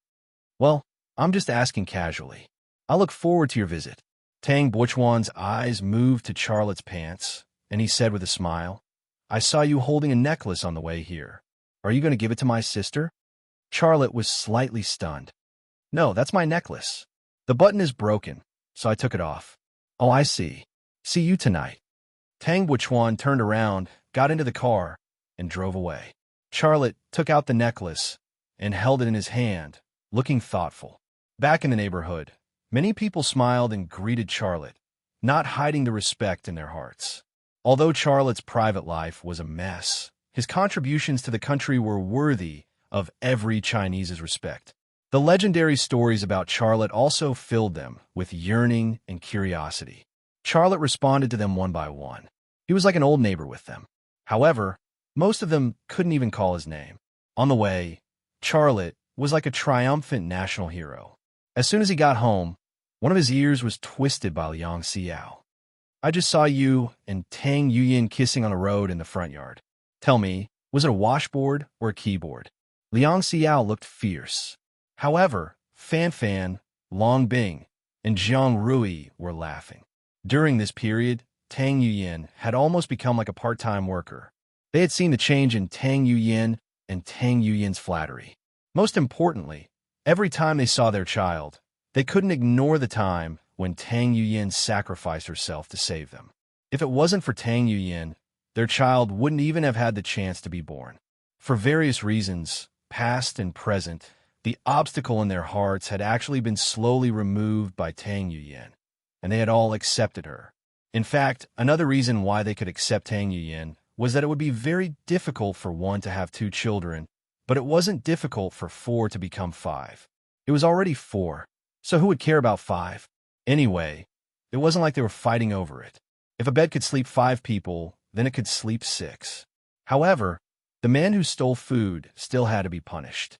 A: Well, I'm just asking casually. I look forward to your visit. Tang Buchuan's eyes moved to Charlotte's pants, and he said with a smile, I saw you holding a necklace on the way here. Are you going to give it to my sister? Charlotte was slightly stunned. No, that's my necklace. The button is broken, so I took it off. Oh, I see. See you tonight. Tang Buchuan turned around, got into the car, and drove away. Charlotte took out the necklace and held it in his hand, looking thoughtful. Back in the neighborhood, many people smiled and greeted Charlotte, not hiding the respect in their hearts. Although Charlotte's private life was a mess, his contributions to the country were worthy of every Chinese's respect. The legendary stories about Charlotte also filled them with yearning and curiosity. Charlotte responded to them one by one. He was like an old neighbor with them. However, most of them couldn't even call his name. On the way, Charlotte was like a triumphant national hero. As soon as he got home, one of his ears was twisted by Liang Xiao. I just saw you and Tang Yuyin kissing on a road in the front yard. Tell me, was it a washboard or a keyboard? Liang Xiao looked fierce. However, Fan Fan, Long Bing, and Jiang Rui were laughing. During this period, Tang Yuyin had almost become like a part-time worker. They had seen the change in Tang Yuyin and Tang Yuyin's flattery. Most importantly, every time they saw their child, they couldn't ignore the time when Tang Yuyin sacrificed herself to save them. If it wasn't for Tang Yuyin, their child wouldn't even have had the chance to be born. For various reasons, past and present, the obstacle in their hearts had actually been slowly removed by Tang Yuyin, and they had all accepted her. In fact, another reason why they could accept Tang Yuyin was that it would be very difficult for one to have 2 children, but it wasn't difficult for 4 to become 5. It was already 4, so who would care about 5? Anyway, it wasn't like they were fighting over it. If a bed could sleep 5 people, then it could sleep 6. However, the man who stole food still had to be punished.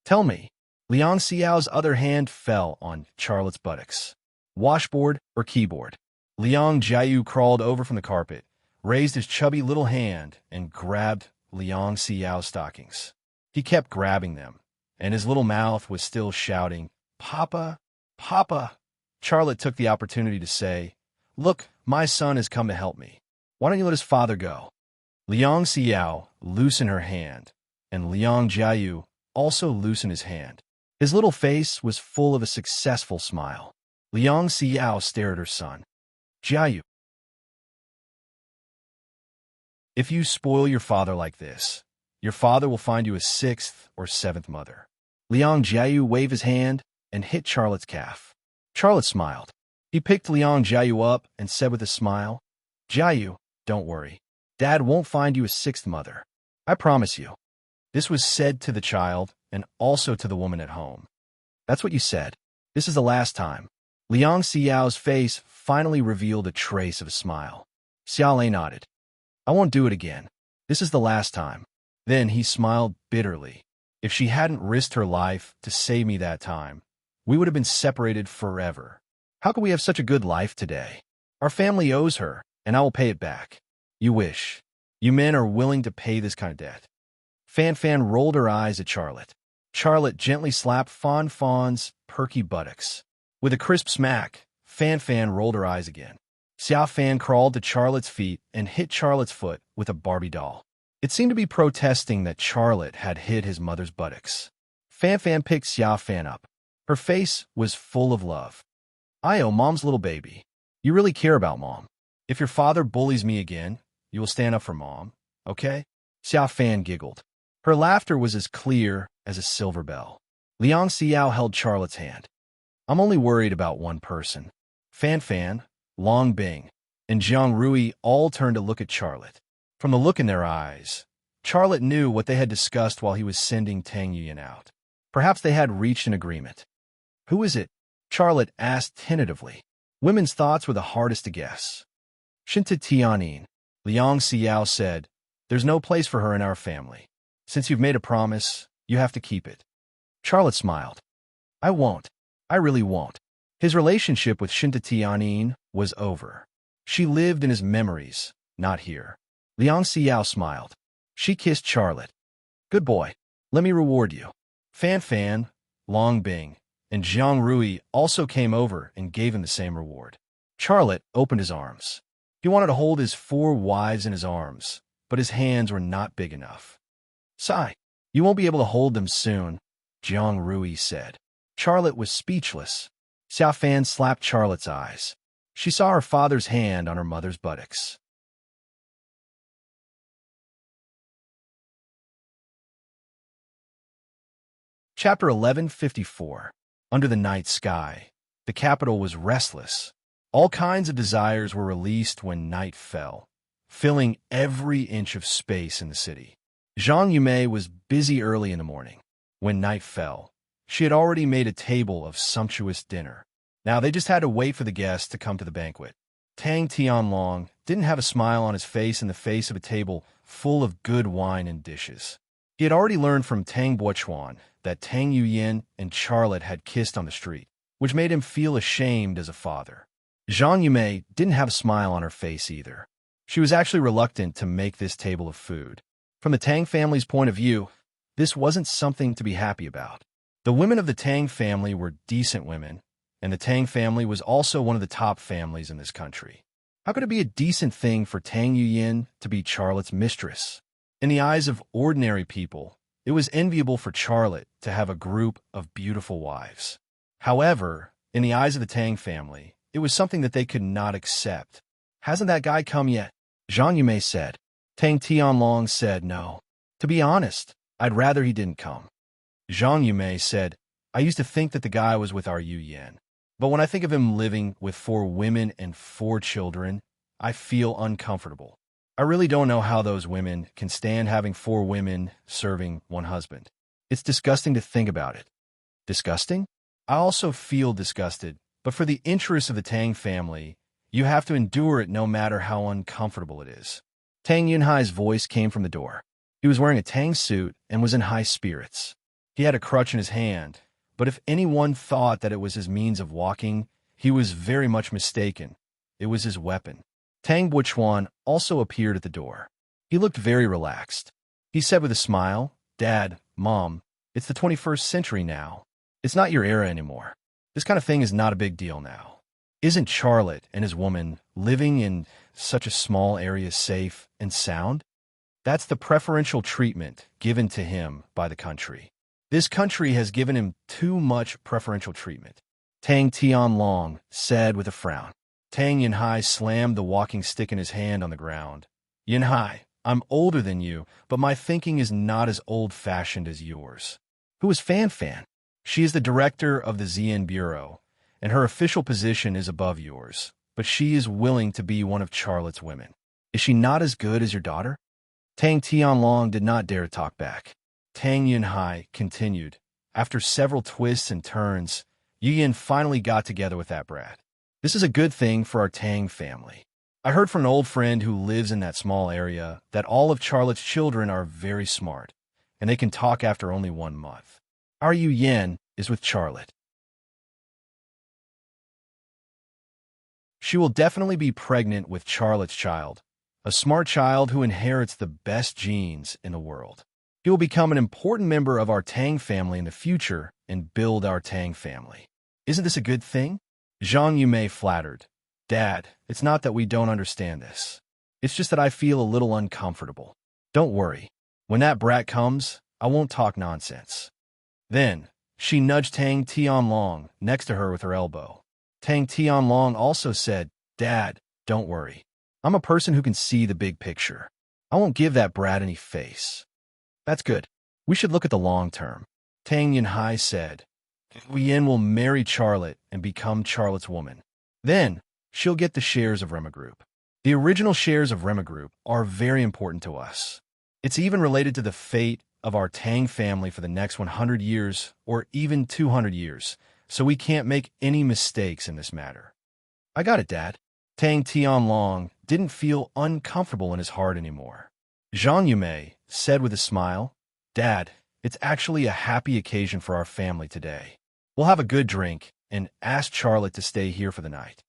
A: Tell me, Liang Xiao's other hand fell on Charlotte's buttocks. Washboard or keyboard? Liang Jiayu crawled over from the carpet, raised his chubby little hand, and grabbed Liang Xiao's stockings. He kept grabbing them, and his little mouth was still shouting, "Papa, Papa." Charlotte took the opportunity to say, "Look, my son has come to help me. Why don't you let his father go?" Liang Xiao loosened her hand, and Liang Jiayu also loosened his hand. His little face was full of a successful smile. Liang Xiao stared at her son. "Jiayu, if you spoil your father like this, your father will find you a 6th or 7th mother." Liang Jiayu waved his hand and hit Charlotte's calf. Charlotte smiled. He picked Liang Jiayu up and said with a smile, "Jiayu, don't worry. Dad won't find you a 6th mother. I promise you." This was said to the child and also to the woman at home. "That's what you said. This is the last time." Liang Xiao's face finally revealed a trace of a smile. Xiaolei nodded. "I won't do it again. This is the last time." Then he smiled bitterly. "If she hadn't risked her life to save me that time, we would have been separated forever. How could we have such a good life today? Our family owes her, and I will pay it back." "You wish. You men are willing to pay this kind of debt." Fan Fan rolled her eyes at Charlotte. Charlotte gently slapped Fan Fan's perky buttocks. With a crisp smack, Fan Fan rolled her eyes again. Xiao Fan crawled to Charlotte's feet and hit Charlotte's foot with a Barbie doll. It seemed to be protesting that Charlotte had hit his mother's buttocks. Fan Fan picked Xiao Fan up. Her face was full of love. "I owe Mom's little baby. You really care about Mom. If your father bullies me again, you will stand up for Mom, okay?" Xiao Fan giggled. Her laughter was as clear as a silver bell. Liang Xiao held Charlotte's hand. "I'm only worried about one person." Fan Fan, Long Bing, and Jiang Rui all turned to look at Charlotte. From the look in their eyes, Charlotte knew what they had discussed while he was sending Tang Yuyin out. Perhaps they had reached an agreement. "Who is it?" Charlotte asked tentatively. Women's thoughts were the hardest to guess. "Shinta Tianin," Liang Xiao said. "There's no place for her in our family. Since you've made a promise, you have to keep it." Charlotte smiled. "I won't. I really won't." His relationship with Shinta Tianin was over. She lived in his memories, not here. Liang Xiao smiled. She kissed Charlotte. "Good boy. Let me reward you." Fan Fan, Long Bing, and Jiang Rui also came over and gave him the same reward. Charlotte opened his arms. He wanted to hold his 4 wives in his arms, but his hands were not big enough. "Sigh, you won't be able to hold them soon," Jiang Rui said. Charlotte was speechless. Xiao Fan slapped Charlotte's eyes. She saw her father's hand on her mother's buttocks. Chapter 1154. Under the night sky, the capital was restless. All kinds of desires were released when night fell, filling every inch of space in the city. Zhang Yumei was busy early in the morning. When night fell, she had already made a table of sumptuous dinner. Now they just had to wait for the guests to come to the banquet. Tang Tianlong didn't have a smile on his face in the face of a table full of good wine and dishes. He had already learned from Tang Buochuan that Tang Yuyin and Charlotte had kissed on the street, which made him feel ashamed as a father. Zhang Yumei didn't have a smile on her face either. She was actually reluctant to make this table of food. From the Tang family's point of view, this wasn't something to be happy about. The women of the Tang family were decent women, and the Tang family was also one of the top families in this country. How could it be a decent thing for Tang Yuyin to be Charlotte's mistress? In the eyes of ordinary people, it was enviable for Charlotte to have a group of beautiful wives. However, in the eyes of the Tang family, it was something that they could not accept. Hasn't that guy come yet? Zhang Yumei said. Tang Tianlong said no. To be honest, I'd rather he didn't come. Zhang Yumei said, I used to think that the guy was with our Yu Yan. But when I think of him living with 4 women and 4 children, I feel uncomfortable. I really don't know how those women can stand having 4 women serving 1 husband. It's disgusting to think about it. Disgusting? I also feel disgusted, but for the interests of the Tang family, you have to endure it no matter how uncomfortable it is. Tang Yunhai's voice came from the door. He was wearing a Tang suit and was in high spirits. He had a crutch in his hand, but if anyone thought that it was his means of walking, he was very much mistaken. It was his weapon. Tang Buochuan also appeared at the door. He looked very relaxed. He said with a smile, Dad, Mom, it's the 21st century now. It's not your era anymore. This kind of thing is not a big deal now. Isn't Charlotte and his woman living in such a small area safe and sound? That's the preferential treatment given to him by the country. This country has given him too much preferential treatment. Tang Tianlong said with a frown. Tang Yunhai slammed the walking stick in his hand on the ground. Yunhai, I'm older than you, but my thinking is not as old-fashioned as yours. Who is Fan Fan? She is the director of the Xian Bureau, and her official position is above yours, but she is willing to be one of Charlotte's women. Is she not as good as your daughter? Tang Tianlong did not dare talk back. Tang Yunhai continued. After several twists and turns, Yu Yin finally got together with that brat. This is a good thing for our Tang family. I heard from an old friend who lives in that small area that all of Charlotte's children are very smart, and they can talk after only 1 month. Our Yu Yin is with Charlotte. She will definitely be pregnant with Charlotte's child, a smart child who inherits the best genes in the world. He will become an important member of our Tang family in the future and build our Tang family. Isn't this a good thing? Zhang Yumei flattered. Dad, it's not that we don't understand this. It's just that I feel a little uncomfortable. Don't worry. When that brat comes, I won't talk nonsense. Then, she nudged Tang Tianlong next to her with her elbow. Tang Tianlong also said, Dad, don't worry. I'm a person who can see the big picture. I won't give that brat any face. That's good. We should look at the long term. Tang Yunhai said, Yin will marry Charlotte and become Charlotte's woman. Then, she'll get the shares of Rema Group. The original shares of Rema Group are very important to us. It's even related to the fate of our Tang family for the next 100 years or even 200 years, so we can't make any mistakes in this matter. I got it, Dad. Tang Tianlong didn't feel uncomfortable in his heart anymore. Zhang Yumei said with a smile, Dad, it's actually a happy occasion for our family today. We'll have a good drink and ask Charlotte to stay here for the night.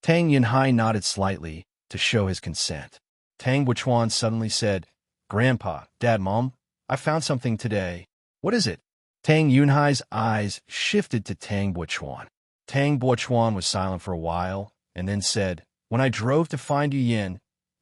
A: Tang Yunhai nodded slightly to show his consent. Tang Buochuan suddenly said, Grandpa, Dad, Mom, I found something today. What is it? Tang Yunhai's eyes shifted to Tang Buochuan. Tang Buochuan was silent for a while and then said, When I drove to find Yu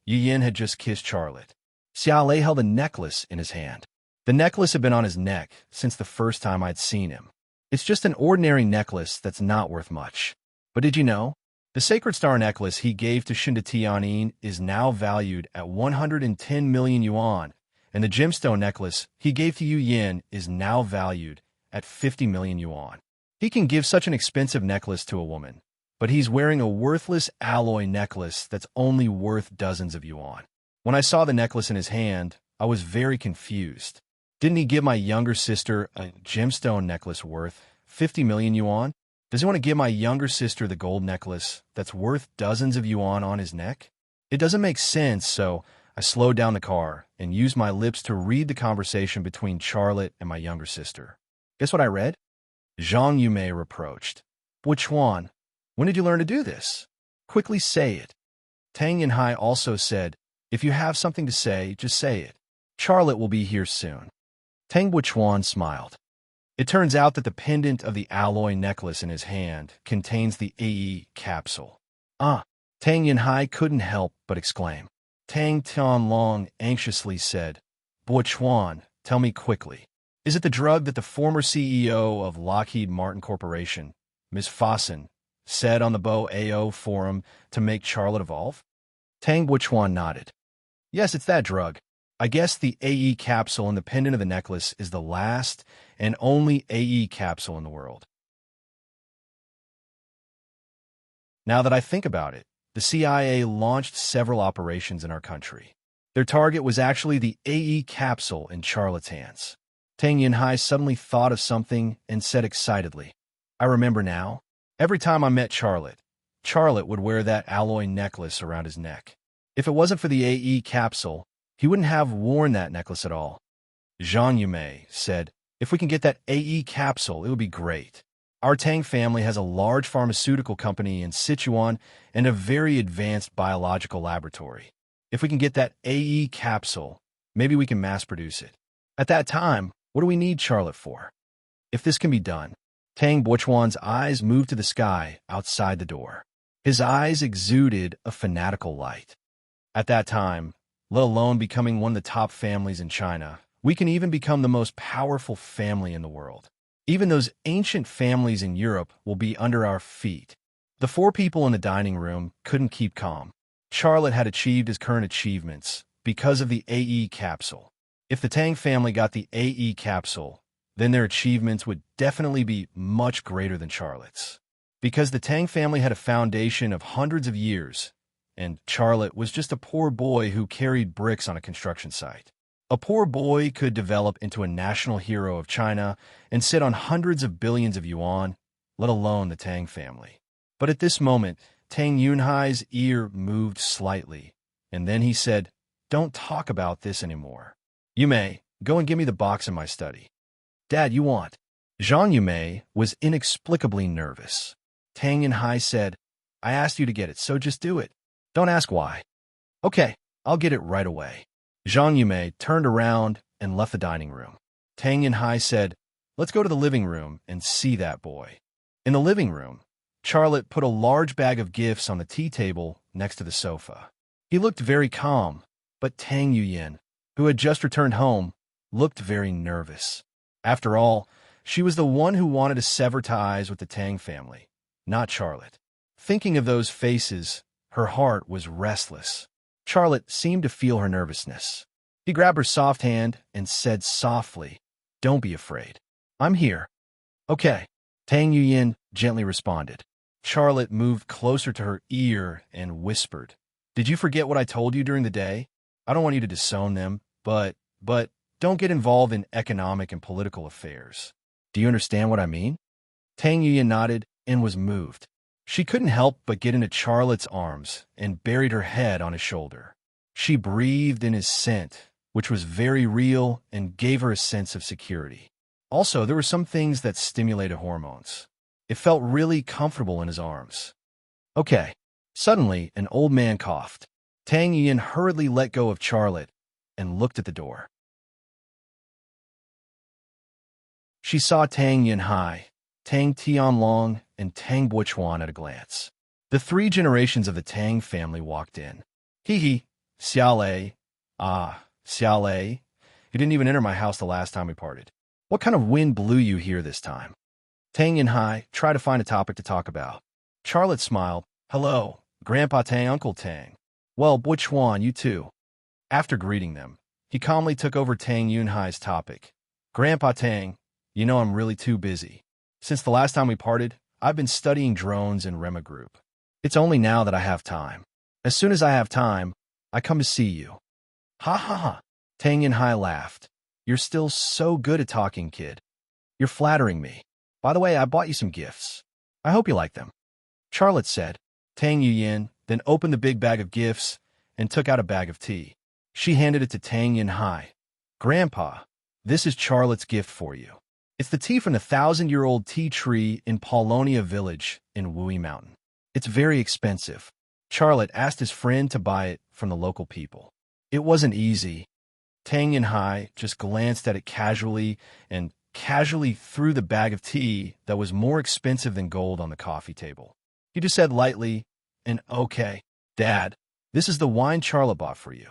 A: Yin had just kissed Charlotte. Xia Lei held a necklace in his hand. The necklace had been on his neck since the first time I'd seen him. It's just an ordinary necklace that's not worth much. But did you know? The sacred star necklace he gave to Shinda Tianyin is now valued at 110 million yuan, and the gemstone necklace he gave to Yu Yin is now valued at 50 million yuan. He can give such an expensive necklace to a woman, but he's wearing a worthless alloy necklace that's only worth dozens of yuan. When I saw the necklace in his hand, I was very confused. Didn't he give my younger sister a gemstone necklace worth 50 million yuan? Does he want to give my younger sister the gold necklace that's worth dozens of yuan on his neck? It doesn't make sense, so I slowed down the car and used my lips to read the conversation between Charlotte and my younger sister. Guess what I read? Zhang Yumei reproached. Buchuan, when did you learn to do this? Quickly say it. Tang Yinhai also said, if you have something to say, just say it. Charlotte will be here soon. Tang Buchuan smiled. It turns out that the pendant of the alloy necklace in his hand contains the AE capsule. Ah, Tang Yinhai couldn't help but exclaim. Tang Tianlong anxiously said, Buchuan, tell me quickly. Is it the drug that the former CEO of Lockheed Martin Corporation, Ms. Fossen, said on the Bo AO forum to make Charlotte evolve? Tang Buchuan nodded. Yes, it's that drug. I guess the AE capsule in the pendant of the necklace is the last and only AE capsule in the world. Now that I think about it, the CIA launched several operations in our country. Their target was actually the AE capsule in Charlotte's hands. Tang Yinhai suddenly thought of something and said excitedly, I remember now. Every time I met Charlotte, Charlotte would wear that alloy necklace around his neck. If it wasn't for the AE capsule, he wouldn't have worn that necklace at all. Zhang Yumei said, if we can get that AE capsule, it would be great. Our Tang family has a large pharmaceutical company in Sichuan and a very advanced biological laboratory. If we can get that AE capsule, maybe we can mass produce it. At that time, what do we need Charlotte for? If this can be done, Tang Buchuan's eyes moved to the sky outside the door. His eyes exuded a fanatical light. At that time, let alone becoming one of the top families in China, we can even become the most powerful family in the world. Even those ancient families in Europe will be under our feet. The four people in the dining room couldn't keep calm. Charlotte had achieved his current achievements because of the AE capsule. If the Tang family got the AE capsule, then their achievements would definitely be much greater than Charlotte's. Because the Tang family had a foundation of hundreds of years, and Charlotte was just a poor boy who carried bricks on a construction site. A poor boy could develop into a national hero of China and sit on hundreds of billions of yuan, let alone the Tang family. But at this moment, Tang Yunhai's ear moved slightly, and then he said, Don't talk about this anymore. Yumei, go and give me the box in my study. Dad, you want? Zhang Yumei was inexplicably nervous. Tang Yinhai said, I asked you to get it, so just do it. Don't ask why. Okay, I'll get it right away. Zhang Yumei turned around and left the dining room. Tang Yinhai said, Let's go to the living room and see that boy. In the living room, Charlotte put a large bag of gifts on the tea table next to the sofa. He looked very calm, but Tang Yuyin, who had just returned home, looked very nervous. After all, she was the one who wanted to sever ties with the Tang family, not Charlotte. Thinking of those faces, her heart was restless. Charlotte seemed to feel her nervousness. He grabbed her soft hand and said softly, Don't be afraid. I'm here. Okay, Tang Yuyin gently responded. Charlotte moved closer to her ear and whispered, Did you forget what I told you during the day? I don't want you to disown them, but don't get involved in economic and political affairs. Do you understand what I mean? Tang Yuyin nodded and was moved. She couldn't help but get into Charlotte's arms and buried her head on his shoulder. She breathed in his scent, which was very real and gave her a sense of security. Also, there were some things that stimulated hormones. It felt really comfortable in his arms. Okay. Suddenly, an old man coughed. Tang Yuyin hurriedly let go of Charlotte and looked at the door. She saw Tang Yinhai, Tang Tianlong, and Tang Buchuan at a glance. The three generations of the Tang family walked in. Hee, Xiaolei. Ah, Xiaolei. You didn't even enter my house the last time we parted. What kind of wind blew you here this time? Tang Yinhai tried to find a topic to talk about. Charlotte smiled. Hello, Grandpa Tang, Uncle Tang. Well, Buchuan, you too. After greeting them, he calmly took over Tang Yunhai's topic. Grandpa Tang, you know I'm really too busy. Since the last time we parted, I've been studying drones in Rema Group. It's only now that I have time. As soon as I have time, I come to see you. Ha ha ha. Tang Yinhai laughed. You're still so good at talking, kid. You're flattering me. By the way, I bought you some gifts. I hope you like them. Charlotte said. Tang Yuyin then opened the big bag of gifts and took out a bag of tea. She handed it to Tang Yinhai. Grandpa, this is Charlotte's gift for you. It's the tea from the 1,000-year-old tea tree in Paulonia village in Wui Mountain. It's very expensive. Charlotte asked his friend to buy it from the local people. It wasn't easy. Tang Yinhai just glanced at it casually and casually threw the bag of tea that was more expensive than gold on the coffee table. He just said lightly, okay, Dad, this is the wine Charlotte bought for you.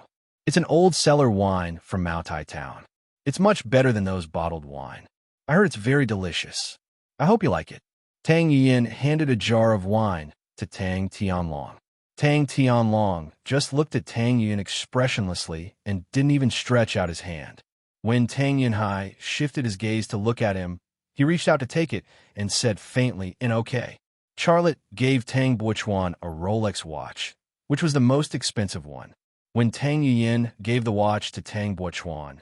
A: It's an old cellar wine from Maotai Town. It's much better than those bottled wine. I heard it's very delicious. I hope you like it. Tang Yin handed a jar of wine to Tang Tianlong. Tang Tianlong just looked at Tang Yin expressionlessly and didn't even stretch out his hand. When Tang Yinhai shifted his gaze to look at him, he reached out to take it and said faintly, okay. Charlotte gave Tang Buochuan a Rolex watch, which was the most expensive one. When Tang Yin gave the watch to Tang Buochuan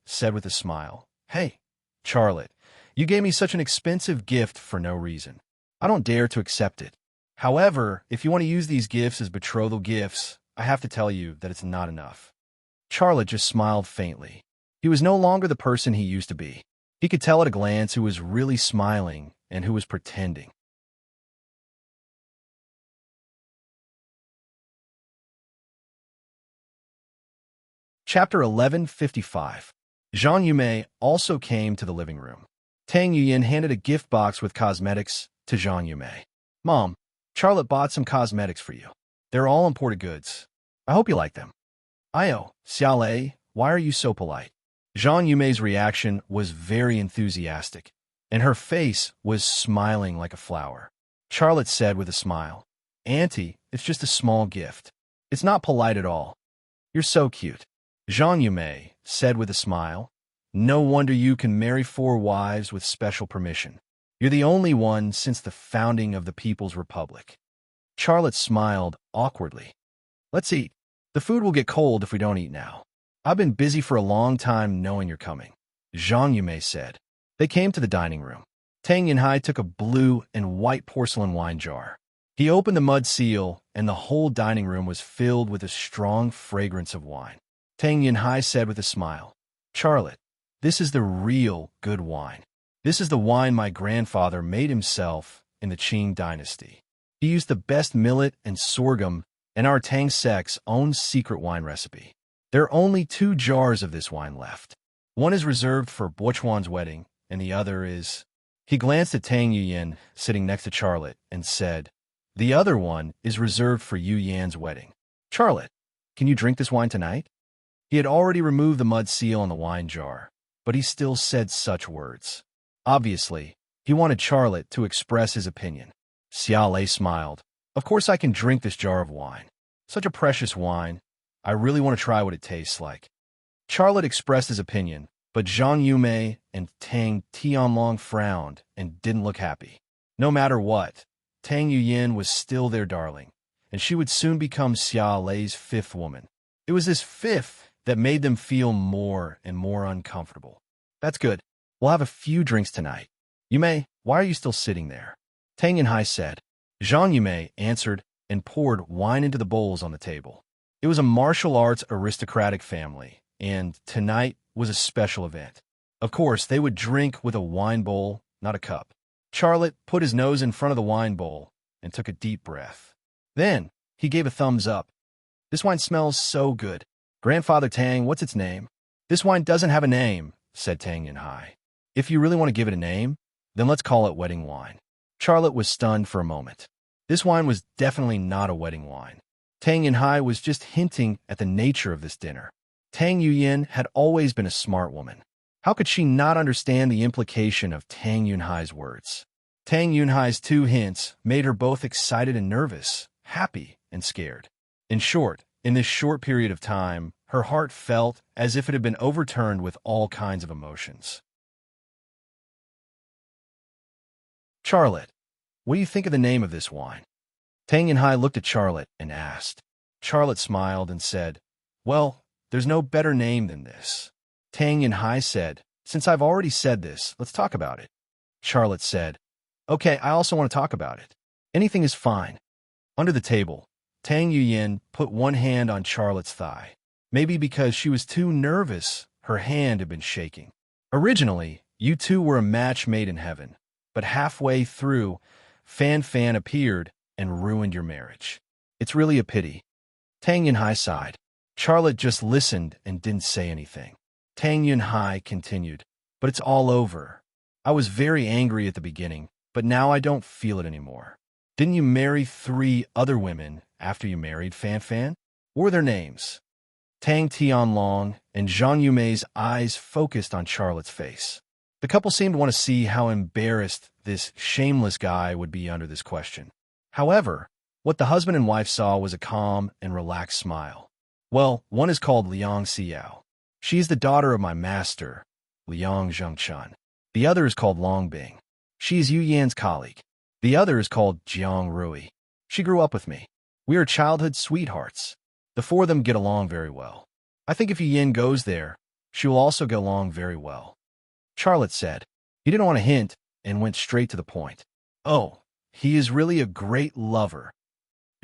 A: said with a smile, Hey, Charlotte, you gave me such an expensive gift for no reason. I don't dare to accept it. However, if you want to use these gifts as betrothal gifts, I have to tell you that it's not enough. Charlotte just smiled faintly. He was no longer the person he used to be. He could tell at a glance who was really smiling and who was pretending. Chapter 1155. Zhang Yumei also came to the living room. Tang Yuyin handed a gift box with cosmetics to Zhang Yumei. Mom, Charlotte bought some cosmetics for you. They're all imported goods. I hope you like them. Io, Xiaolei, why are you so polite? Zhang Yumei's reaction was very enthusiastic, and her face was smiling like a flower. Charlotte said with a smile, Auntie, it's just a small gift. It's not polite at all. You're so cute. Zhang Yumei said with a smile, No wonder you can marry 4 wives with special permission. You're the only one since the founding of the People's Republic. Charlotte smiled awkwardly. Let's eat. The food will get cold if we don't eat now. I've been busy for a long time knowing you're coming, Zhang Yumei said. They came to the dining room. Tang Yinhai took a blue and white porcelain wine jar. He opened the mud seal, and the whole dining room was filled with a strong fragrance of wine. Tang Yinhai said with a smile, Charlotte, this is the real good wine. This is the wine my grandfather made himself in the Qing dynasty. He used the best millet and sorghum and our Tang sect's own secret wine recipe. There are only 2 jars of this wine left. One is reserved for Buochuan's wedding, and the other is... He glanced at Tang Yuyin, sitting next to Charlotte, and said, The other one is reserved for Yu Yan's wedding. Charlotte, can you drink this wine tonight? He had already removed the mud seal on the wine jar, but he still said such words. Obviously, he wanted Charlotte to express his opinion. Xiaolei smiled. Of course I can drink this jar of wine. Such a precious wine. I really want to try what it tastes like. Charlotte expressed his opinion, but Zhang Yumei and Tang Tianlong frowned and didn't look happy. No matter what, Tang Yuyin was still their darling, and she would soon become Xiaolei's 5th woman. It was this 5th that made them feel more and more uncomfortable. That's good. We'll have a few drinks tonight. Yumei, why are you still sitting there? Tang Yinhai said. Zhang Yumei answered and poured wine into the bowls on the table. It was a martial arts aristocratic family, and tonight was a special event. Of course, they would drink with a wine bowl, not a cup. Charlotte put his nose in front of the wine bowl and took a deep breath. Then, he gave a thumbs up. This wine smells so good. Grandfather Tang, what's its name? This wine doesn't have a name, said Tang Yinhai. If you really want to give it a name, then let's call it wedding wine. Charlotte was stunned for a moment. This wine was definitely not a wedding wine. Tang Yinhai was just hinting at the nature of this dinner. Tang Yuyin had always been a smart woman. How could she not understand the implication of Tang Yunhai's words? Tang Yunhai's 2 hints made her both excited and nervous, happy and scared. In short, in this short period of time, her heart felt as if it had been overturned with all kinds of emotions. Charlotte, what do you think of the name of this wine? Tang Yinhai looked at Charlotte and asked. Charlotte smiled and said, Well, There's no better name than this. Tang Yinhai said, since I've already said this, let's talk about it. Charlotte said, okay, I also want to talk about it. Anything is fine. Under the table, Tang Yuyin put one hand on Charlotte's thigh. Maybe because she was too nervous, her hand had been shaking. Originally, you two were a match made in heaven, but halfway through, Fan Fan appeared and ruined your marriage. It's really a pity. Tang Yunhai sighed. Charlotte just listened and didn't say anything. Tang Yunhai continued, but it's all over. I was very angry at the beginning, but now I don't feel it anymore. Didn't you marry 3 other women after you married Fan Fan? What were their names? Tang Tianlong and Zhang Yumei's eyes focused on Charlotte's face. The couple seemed to want to see how embarrassed this shameless guy would be under this question. However, what the husband and wife saw was a calm and relaxed smile. Well, one is called Liang Xiao. She is the daughter of my master, Liang Zhengchen. The other is called Long Bing. She is Yu Yan's colleague. The other is called Jiang Rui. She grew up with me. We are childhood sweethearts. The 4 of them get along very well. I think if Yu Yan goes there, she will also get along very well. Charlotte said. He didn't want to hint and went straight to the point. Oh, he is really a great lover.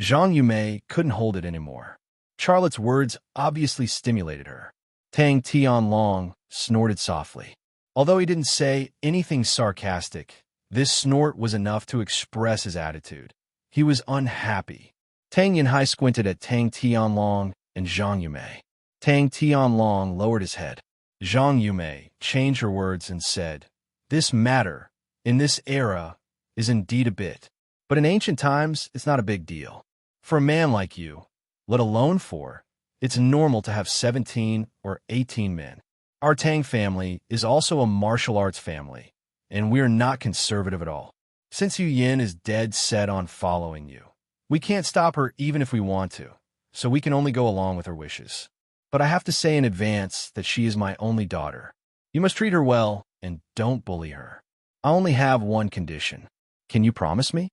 A: Zhang Yumei couldn't hold it anymore. Charlotte's words obviously stimulated her. Tang Tianlong snorted softly. Although he didn't say anything sarcastic, this snort was enough to express his attitude. He was unhappy. Tang Yinhai squinted at Tang Tianlong and Zhang Yumei. Tang Tianlong lowered his head. Zhang Yumei changed her words and said, this matter, in this era, is indeed a bit. But in ancient times, it's not a big deal. For a man like you, let alone 4, it's normal to have 17 or 18 men. Our Tang family is also a martial arts family, and we're not conservative at all. Since Yu Yin is dead set on following you, we can't stop her even if we want to, so we can only go along with her wishes. But I have to say in advance that she is my only daughter. You must treat her well and don't bully her. I only have one condition. Can you promise me?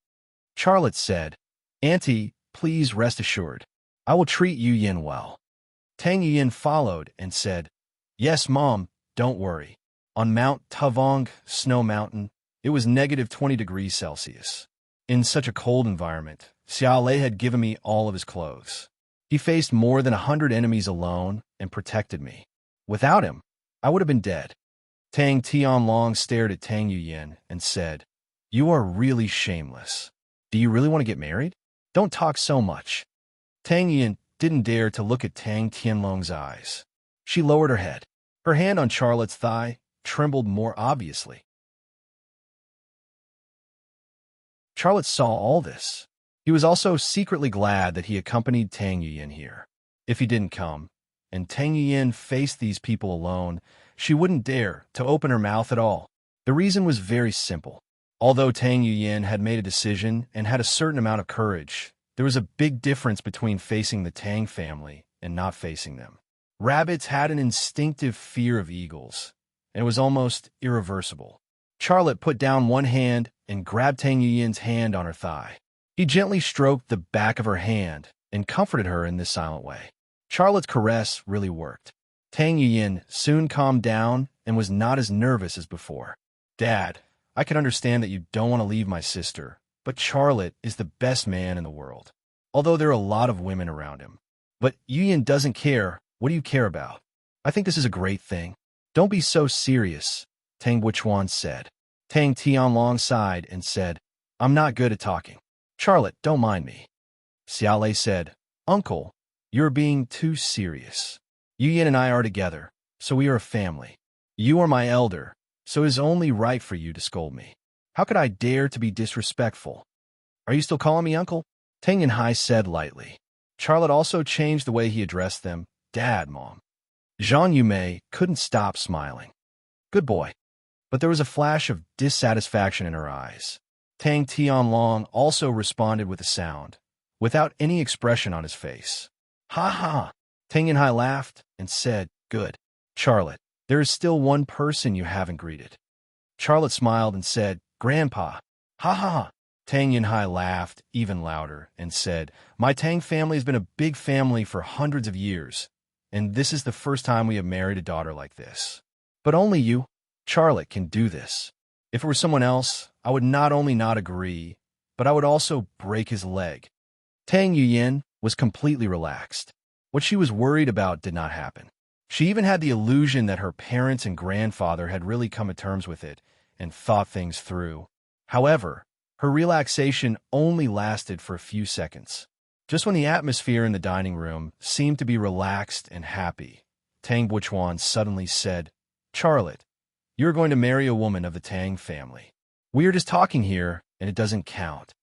A: Charlotte said, Auntie, please rest assured. I will treat Yu Yin well. Tang Yin followed and said, yes, Mom, don't worry. On Mount Tavong, Snow Mountain, it was negative 20 degrees Celsius. In such a cold environment, Xiao Lei had given me all of his clothes. He faced more than 100 enemies alone and protected me. Without him, I would have been dead. Tang Tianlong stared at Tang Yuyin and said, you are really shameless. Do you really want to get married? Don't talk so much. Tang Yuyin didn't dare to look at Tang Tianlong's eyes. She lowered her head. Her hand on Charlotte's thigh trembled more obviously. Charlotte saw all this. He was also secretly glad that he accompanied Tang Yuyin here. If he didn't come, and Tang Yuyin faced these people alone, she wouldn't dare to open her mouth at all. The reason was very simple. Although Tang Yuyin had made a decision and had a certain amount of courage, there was a big difference between facing the Tang family and not facing them. Rabbits had an instinctive fear of eagles, and it was almost irreversible. Charlotte put down one hand and grabbed Tang Yuyin's hand on her thigh. He gently stroked the back of her hand and comforted her in this silent way. Charlotte's caress really worked. Tang Yuyin soon calmed down and was not as nervous as before. Dad, I can understand that you don't want to leave my sister, but Charlotte is the best man in the world. Although there are a lot of women around him. But Yuyin doesn't care. What do you care about? I think this is a great thing. Don't be so serious, Tang Wuchuan said. Tang Tianlong sighed and said, I'm not good at talking. Charlotte, don't mind me. Xiao Lei said, Uncle, you're being too serious. Yu Yin and I are together, so we are a family. You are my elder, so it is only right for you to scold me. How could I dare to be disrespectful? Are you still calling me uncle? Tang Yinhai said lightly. Charlotte also changed the way he addressed them. Dad, Mom. Zhang Yumei couldn't stop smiling. Good boy. But there was a flash of dissatisfaction in her eyes. Tang Tianlong also responded with a sound, without any expression on his face. Ha ha! Tang Yinhai laughed and said, good. Charlotte, there is still one person you haven't greeted. Charlotte smiled and said, Grandpa. Ha ha! Tang Yinhai laughed even louder and said, my Tang family has been a big family for hundreds of years, and this is the first time we have married a daughter like this. But only you, Charlotte, can do this. If it were someone else, I would not only not agree, but I would also break his leg. Tang Yuyin was completely relaxed. What she was worried about did not happen. She even had the illusion that her parents and grandfather had really come to terms with it and thought things through. However, her relaxation only lasted for a few seconds. Just when the atmosphere in the dining room seemed to be relaxed and happy, Tang Buchuan suddenly said, "Charlotte, you are going to marry a woman of the Tang family. We are just talking here, and it doesn't count."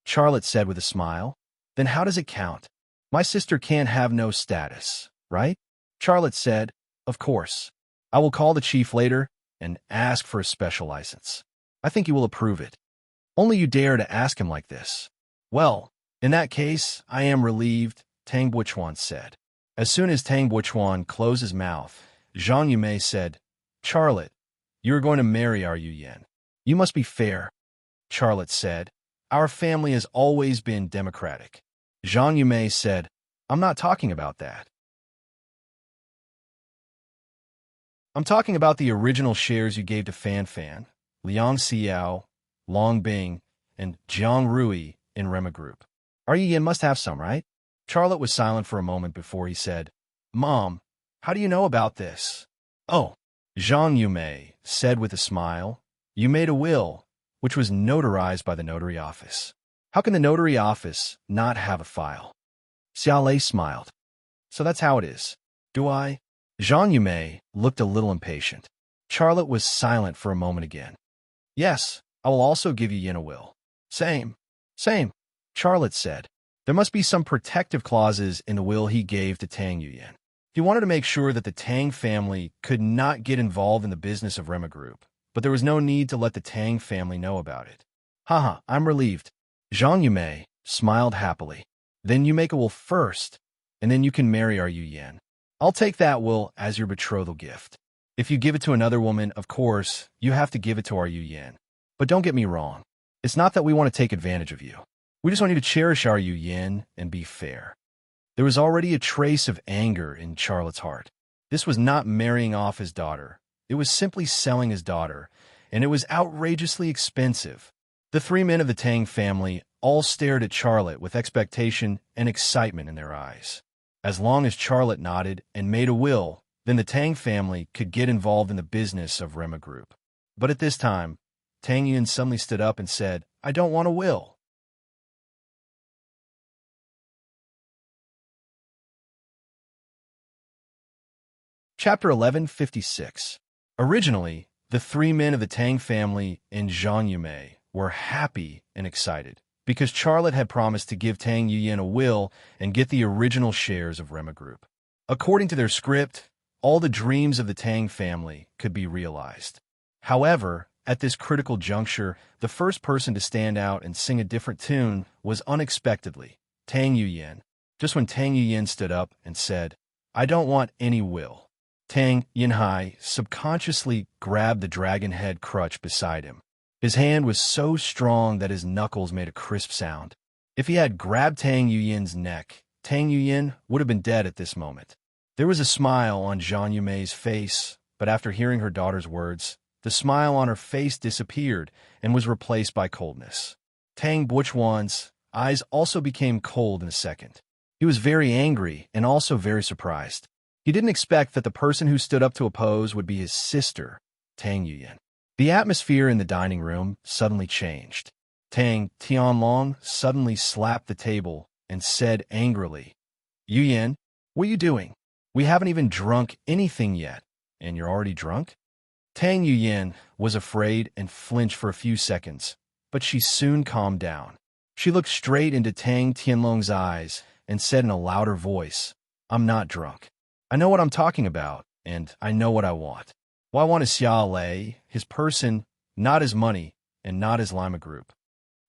A: Charlotte said with a smile, "Then how does it count? My sister can't have no status, right?" Charlotte said, "Of course. I will call the chief later and ask for a special license. I think he will approve it. Only you dare to ask him like this." "Well, in that case, I am relieved," Tang Buchuan said. As soon as Tang Buchuan closed his mouth, Zhang Yumei said, "Charlotte, you are going to marry our Yuyan. You must be fair." Charlotte said, "Our family has always been democratic." Zhang Yumei said, "I'm not talking about that. I'm talking about the original shares you gave to Fan Fan, Liang Xiao, Long Bing, and Jiang Rui in Rema Group. Our Yuyan must have some, right?" Charlotte was silent for a moment before he said, "Mom, how do you know about this?" "Oh," Zhang Yumei said with a smile, "you made a will, which was notarized by the notary office. How can the notary office not have a file?" Xiaolei smiled. "So that's how it is. Do I?" Zhang Yumei looked a little impatient. Charlotte was silent for a moment again. "Yes, I will also give you Yin a will." Same. Charlotte said. There must be some protective clauses in the will he gave to Tang Yuyan. He wanted to make sure that the Tang family could not get involved in the business of Rema Group, but there was no need to let the Tang family know about it. "Haha, I'm relieved." Zhang Yumei smiled happily. "Then you make a will first, and then you can marry our Yuyan. I'll take that will as your betrothal gift. If you give it to another woman, of course, you have to give it to our Yuyan. But don't get me wrong. It's not that we want to take advantage of you. We just want you to cherish our Yuyan and be fair." There was already a trace of anger in Charlotte's heart. This was not marrying off his daughter. It was simply selling his daughter, and it was outrageously expensive. The three men of the Tang family all stared at Charlotte with expectation and excitement in their eyes. As long as Charlotte nodded and made a will, then the Tang family could get involved in the business of Rema Group. But at this time, Tang Yun suddenly stood up and said, "I don't want a will." Chapter 1156. Originally, the three men of the Tang family and Zhang Yumei were happy and excited because Charlotte had promised to give Tang Yuyan a will and get the original shares of Rema Group. According to their script, all the dreams of the Tang family could be realized. However, at this critical juncture, the first person to stand out and sing a different tune was unexpectedly Tang Yuyan. Just when Tang Yuyan stood up and said, "I don't want any will," Tang Yinhai subconsciously grabbed the dragon head crutch beside him. His hand was so strong that his knuckles made a crisp sound. If he had grabbed Tang Yuyan's neck, Tang Yuyan would have been dead at this moment. There was a smile on Zhang Yumei's face, but after hearing her daughter's words, the smile on her face disappeared and was replaced by coldness. Tang Buchuan's eyes also became cold in a second. He was very angry and also very surprised. He didn't expect that the person who stood up to oppose would be his sister, Tang Yuyan. The atmosphere in the dining room suddenly changed. Tang Tianlong suddenly slapped the table and said angrily, "Yuyan, what are you doing? We haven't even drunk anything yet, and you're already drunk?" Tang Yuyan was afraid and flinched for a few seconds, but she soon calmed down. She looked straight into Tang Tianlong's eyes and said in a louder voice, "I'm not drunk. I know what I'm talking about, and I know what I want. What I want is Xiaolei, his person, not his money, and not his Lima Group."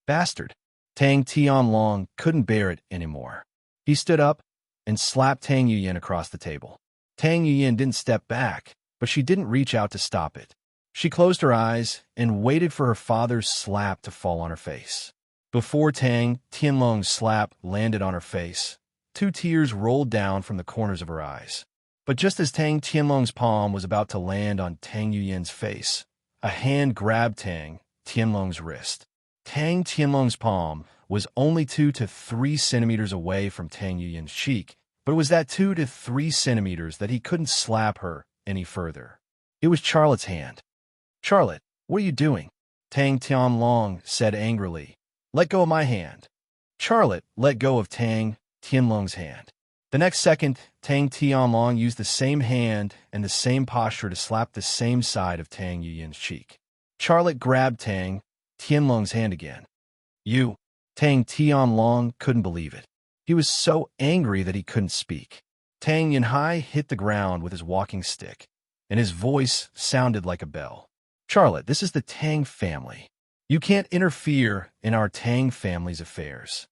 A: Bastard. Tang Tianlong couldn't bear it anymore. He stood up and slapped Tang Yuyan across the table. Tang Yuyan didn't step back, but she didn't reach out to stop it. She closed her eyes and waited for her father's slap to fall on her face. Before Tang Tianlong's slap landed on her face, two tears rolled down from the corners of her eyes. But just as Tang Tianlong's palm was about to land on Tang Yuyan's face, a hand grabbed Tang Tianlong's wrist. Tang Tianlong's palm was only 2 to 3 centimeters away from Tang Yuyan's cheek, but it was that 2 to 3 centimeters that he couldn't slap her any further. It was Charlotte's hand. "Charlotte, what are you doing?" Tang Tianlong said angrily. "Let go of my hand." Charlotte let go of Tang Tianlong's hand. The next second, Tang Tianlong used the same hand and the same posture to slap the same side of Tang Yuyan's cheek. Charlotte grabbed Tang Tianlong's hand again. "You." Tang Tianlong couldn't believe it. He was so angry that he couldn't speak. Tang Yunhai hit the ground with his walking stick, and his voice sounded like a bell. "Charlotte, this is the Tang family. You can't interfere in our Tang family's affairs."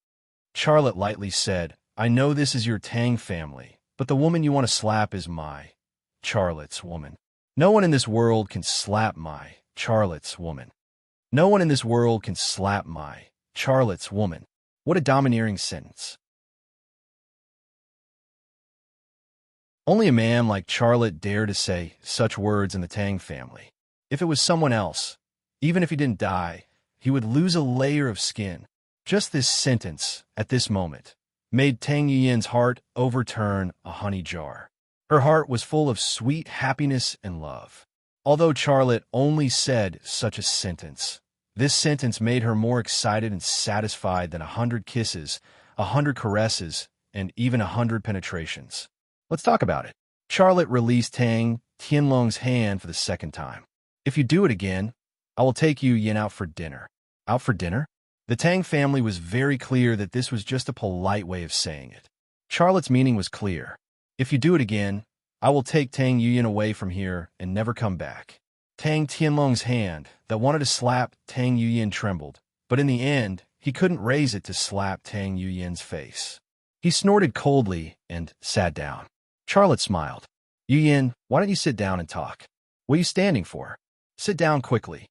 A: Charlotte lightly said, "I know this is your Tang family, but the woman you want to slap is my Charlotte's woman. No one in this world can slap my Charlotte's woman. No one in this world can slap my Charlotte's woman." What a domineering sentence. Only a man like Charlotte dared to say such words in the Tang family. If it was someone else, even if he didn't die, he would lose a layer of skin. Just this sentence, at this moment, made Tang Yuyan's heart overturn a honey jar. Her heart was full of sweet happiness and love. Although Charlotte only said such a sentence, this sentence made her more excited and satisfied than 100 kisses, 100 caresses, and even 100 penetrations. Let's talk about it. Charlotte released Tang Tianlong's hand for the second time. "If you do it again, I will take you Yin out for dinner." Out for dinner? The Tang family was very clear that this was just a polite way of saying it. Charlotte's meaning was clear. "If you do it again, I will take Tang Yuyan away from here and never come back." Tang Tianlong's hand that wanted to slap Tang Yuyan trembled, but in the end, he couldn't raise it to slap Tang Yuyan's face. He snorted coldly and sat down. Charlotte smiled. "Yuyan, why don't you sit down and talk? What are you standing for? Sit down quickly."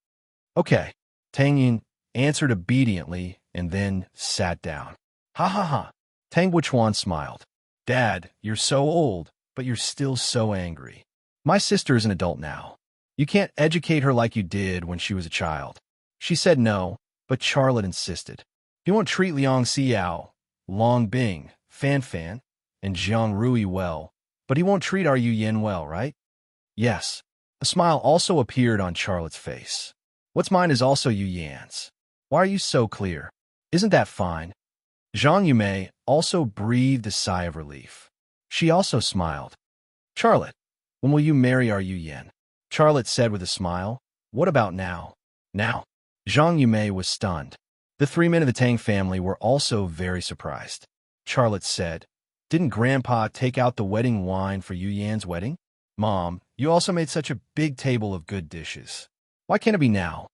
A: "Okay." Tang Yuyan answered obediently and then sat down. "Ha ha ha." Tang Wuchuan smiled. "Dad, you're so old, but you're still so angry. My sister is an adult now. You can't educate her like you did when she was a child." She said no, but Charlotte insisted. "You won't treat Liang Xiao, Long Bing, Fan Fan, and Jiang Rui well, but he won't treat our Yu Yin well, right?" "Yes." A smile also appeared on Charlotte's face. "What's mine is also Yu Yan's. Why are you so clear? Isn't that fine?" Zhang Yumei also breathed a sigh of relief. She also smiled. "Charlotte, when will you marry our Yu Yin?" Charlotte said with a smile. "What about now?" "Now?" Zhang Yumei was stunned. The 3 men of the Tang family were also very surprised. Charlotte said, "Didn't Grandpa take out the wedding wine for Yu Yan's wedding? Mom, you also made such a big table of good dishes. Why can't it be now?"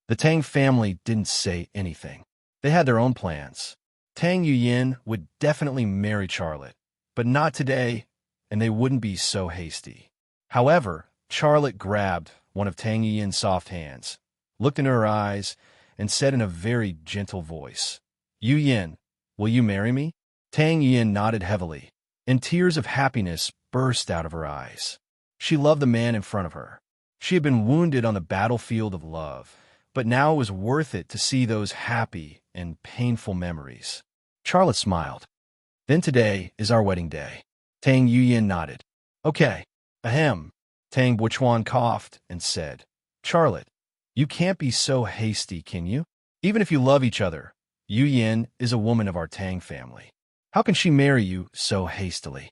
A: The Tang family didn't say anything. They had their own plans. Tang Yuyan would definitely marry Charlotte, but not today, and they wouldn't be so hasty. However, Charlotte grabbed one of Tang Yuyan's soft hands, looked into her eyes, and said in a very gentle voice, "Yu Yin, will you marry me?" Tang Yuyan nodded heavily, and tears of happiness burst out of her eyes. She loved the man in front of her. She had been wounded on the battlefield of love, but now it was worth it to see those happy and painful memories. Charlotte smiled. "Then today is our wedding day." Tang Yuyan nodded. "Okay." Ahem. Tang Wuchuan coughed and said, "Charlotte, you can't be so hasty, can you? Even if you love each other, Yu Yin is a woman of our Tang family. How can she marry you so hastily?"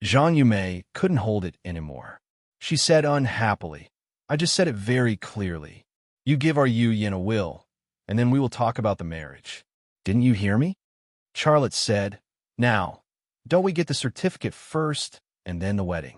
A: Zhang Yumei couldn't hold it anymore. She said unhappily, "I just said it very clearly. You give our Yu Yin a will, and then we will talk about the marriage. Didn't you hear me?" Charlotte said, "Now, don't we get the certificate first and then the wedding?"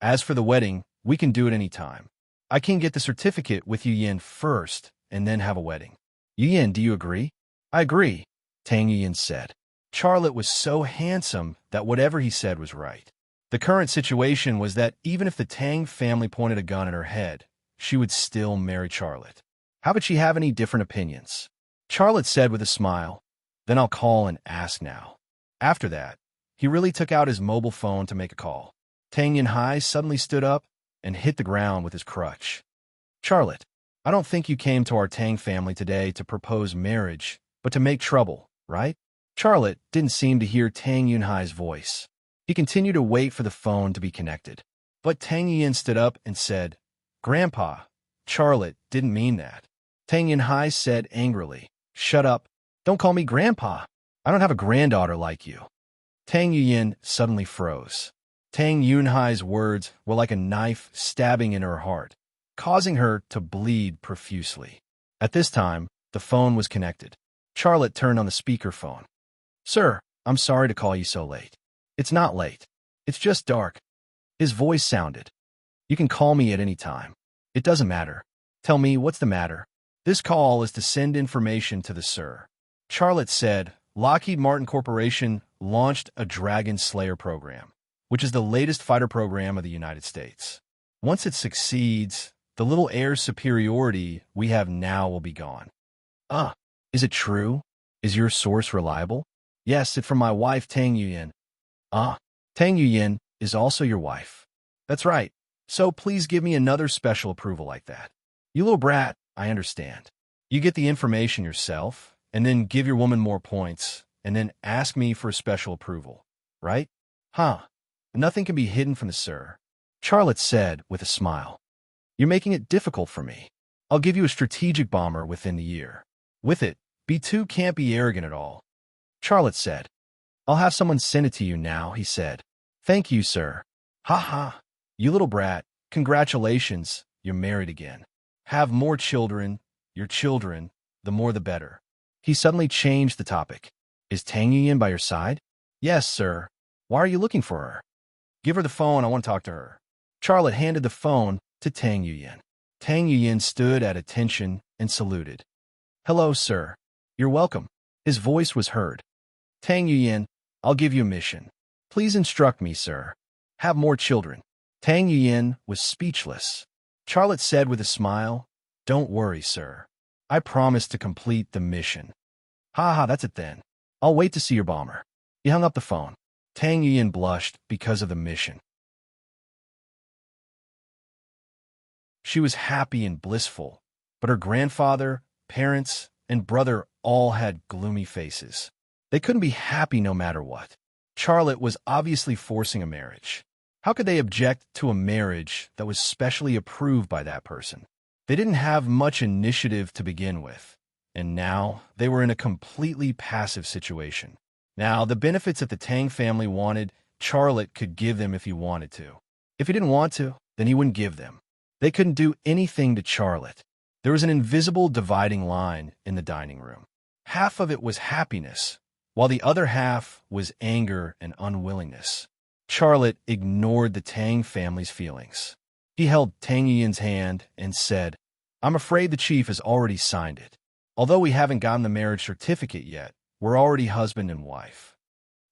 A: "As for the wedding, we can do it any time. I can get the certificate with Yu Yin first and then have a wedding. Yu Yin, do you agree?" "I agree," Tang Yuyan said. Charlotte was so handsome that whatever he said was right. The current situation was that even if the Tang family pointed a gun at her head, she would still marry Charlotte. How could she have any different opinions? Charlotte said with a smile, "Then I'll call and ask now." After that, he really took out his mobile phone to make a call. Tang Yunhai suddenly stood up and hit the ground with his crutch. Charlotte, I don't think you came to our Tang family today to propose marriage, but to make trouble, right? Charlotte didn't seem to hear Tang Yunhai's voice. He continued to wait for the phone to be connected. But Tang Yin stood up and said, Grandpa, Charlotte didn't mean that. Tang Yunhai said angrily, Shut up. Don't call me Grandpa. I don't have a granddaughter like you. Tang Yin suddenly froze. Tang Yunhai's words were like a knife stabbing in her heart, causing her to bleed profusely. At this time, the phone was connected. Charlotte turned on the speakerphone. Sir, I'm sorry to call you so late. It's not late. It's just dark. His voice sounded. You can call me at any time. It doesn't matter. Tell me what's the matter. This call is to send information to the Sir. Charlotte said, Lockheed Martin Corporation launched a Dragon Slayer program, which is the latest fighter program of the United States. Once it succeeds, the little air superiority we have now will be gone. Is it true? Is your source reliable? Yes, it's from my wife, Tang Yuyin. Tang Yuyin is also your wife. That's right. So please give me another special approval like that. You little brat, I understand. You get the information yourself, and then give your woman more points, and then ask me for a special approval, right? Nothing can be hidden from the Sir, Charlotte said with a smile. You're making it difficult for me. I'll give you a strategic bomber within the year. With it, B2 can't be arrogant at all. Charlotte said. I'll have someone send it to you now, he said. Thank you, sir. You little brat, congratulations, you're married again. Have more children, your children, the more the better. He suddenly changed the topic. Is Tang Yuyin by your side? Yes, sir. Why are you looking for her? Give her the phone, I want to talk to her. Charlotte handed the phone to Tang Yuyin. Tang Yuyin stood at attention and saluted. Hello, sir. You're welcome. His voice was heard. Tang Yuyin, I'll give you a mission. Please instruct me, sir. Have more children. Tang Yuyin was speechless. Charlotte said with a smile, Don't worry, sir. I promise to complete the mission. That's it then. I'll wait to see your bomber. He hung up the phone. Tang Yuyin blushed because of the mission. She was happy and blissful, but her grandfather, parents, and brother all had gloomy faces. They couldn't be happy no matter what. Charlotte was obviously forcing a marriage. How could they object to a marriage that was specially approved by that person? They didn't have much initiative to begin with, and now they were in a completely passive situation. Now, the benefits that the Tang family wanted, Charlotte could give them if he wanted to. If he didn't want to, then he wouldn't give them. They couldn't do anything to Charlotte. There was an invisible dividing line in the dining room. Half of it was happiness, while the other half was anger and unwillingness. Charlotte ignored the Tang family's feelings. He held Tang Yin's hand and said, I'm afraid the chief has already signed it. Although we haven't gotten the marriage certificate yet, we're already husband and wife.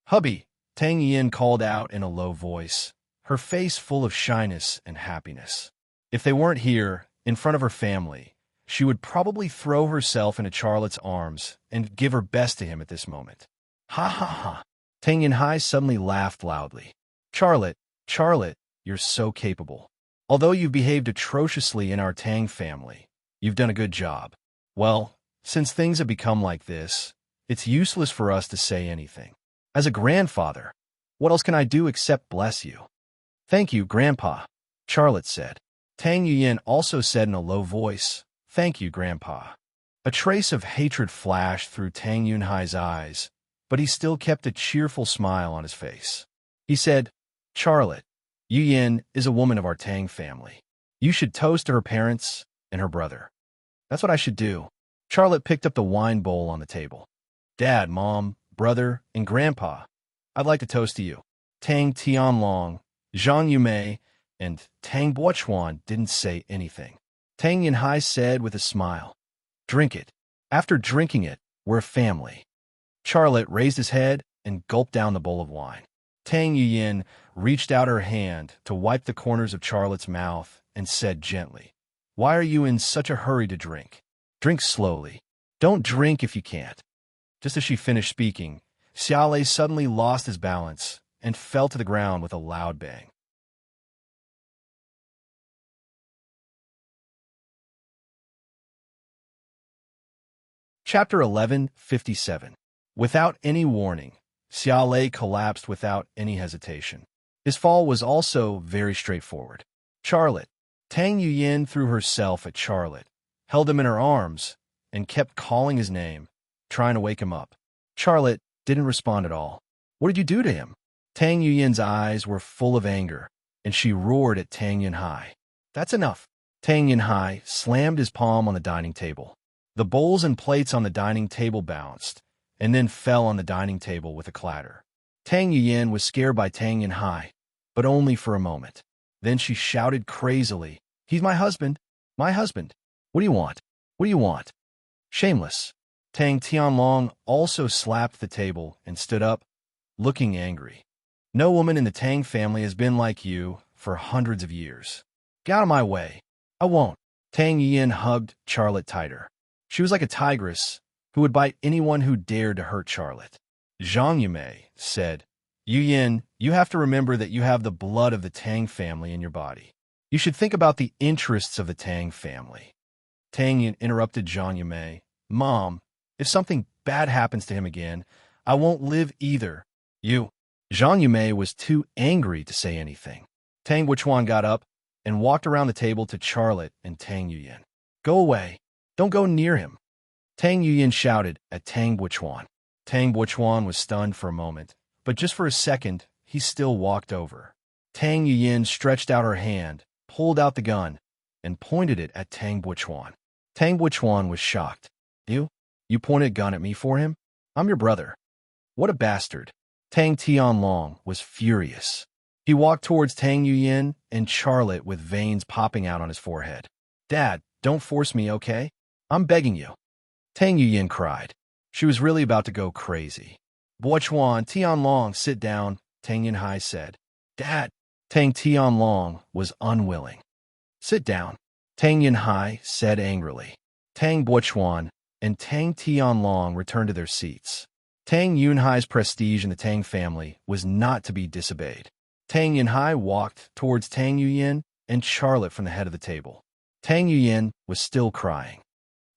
A: Hubby, Tang Yin called out in a low voice, her face full of shyness and happiness. If they weren't here, in front of her family, she would probably throw herself into Charlotte's arms and give her best to him at this moment. Tang Yunhai suddenly laughed loudly. Charlotte, you're so capable. Although you've behaved atrociously in our Tang family, you've done a good job. Well, since things have become like this, it's useless for us to say anything. As a grandfather, what else can I do except bless you? Thank you, Grandpa, Charlotte said. Tang Yuyin also said in a low voice, Thank you, Grandpa. A trace of hatred flashed through Tang Yunhai's eyes, but he still kept a cheerful smile on his face. He said, Charlotte, Yuyin is a woman of our Tang family. You should toast to her parents and her brother. That's what I should do. Charlotte picked up the wine bowl on the table. Dad, Mom, brother, and Grandpa, I'd like to toast to you. Tang Tianlong, Zhang Yumei, and Tang Bochuan didn't say anything. Tang Yunhai said with a smile, Drink it. After drinking it, we're a family. Charlotte raised his head and gulped down the bowl of wine. Tang Yuyin reached out her hand to wipe the corners of Charlotte's mouth and said gently, Why are you in such a hurry to drink? Drink slowly. Don't drink if you can't. Just as she finished speaking, Xiaolei suddenly lost his balance and fell to the ground with a loud bang. Chapter 11:57. Without any warning, Xiaolei collapsed without any hesitation. His fall was also very straightforward. Charlotte. Tang Yuyin threw herself at Charlotte, held him in her arms, and kept calling his name, trying to wake him up. Charlotte didn't respond at all. What did you do to him? Tang Yuyin's eyes were full of anger, and she roared at Tang Yunhai. That's enough. Tang Yunhai slammed his palm on the dining table. The bowls and plates on the dining table bounced, and then fell on the dining table with a clatter. Tang Yuyin was scared by Tang Yunhai, but only for a moment. Then she shouted crazily, "He's my husband! My husband! What do you want? What do you want?" Shameless. Tang Tianlong also slapped the table and stood up, looking angry. No woman in the Tang family has been like you for hundreds of years. Get out of my way. I won't. Tang Yin hugged Charlotte tighter. She was like a tigress who would bite anyone who dared to hurt Charlotte. Zhang Yumei said, Yin, you have to remember that you have the blood of the Tang family in your body. You should think about the interests of the Tang family. Tang Yin interrupted Zhang Yumei. Mom, if something bad happens to him again, I won't live either. You. Zhang Yumei was too angry to say anything. Tang Buchuan got up and walked around the table to Charlotte and Tang Yuyin. Go away. Don't go near him. Tang Yuyin shouted at Tang Buchuan. Tang Buchuan was stunned for a moment, but just for a second, he still walked over. Tang Yuyin stretched out her hand, pulled out the gun, and pointed it at Tang Buchuan. Tang Buchuan was shocked. You pointed a gun at me for him? I'm your brother. What a bastard. Tang Tianlong was furious. He walked towards Tang Yuyin and Charlotte with veins popping out on his forehead. Dad, don't force me, okay? I'm begging you. Tang Yuyin cried. She was really about to go crazy. Buchuan, Tianlong, sit down, Tang Yunhai said. Dad. Tang Tianlong was unwilling. Sit down, Tang Yunhai said angrily. Tang Buchuan and Tang Tianlong returned to their seats. Tang Yunhai's prestige in the Tang family was not to be disobeyed. Tang Yunhai walked towards Tang Yuyin and Charlotte from the head of the table. Tang Yuyin was still crying.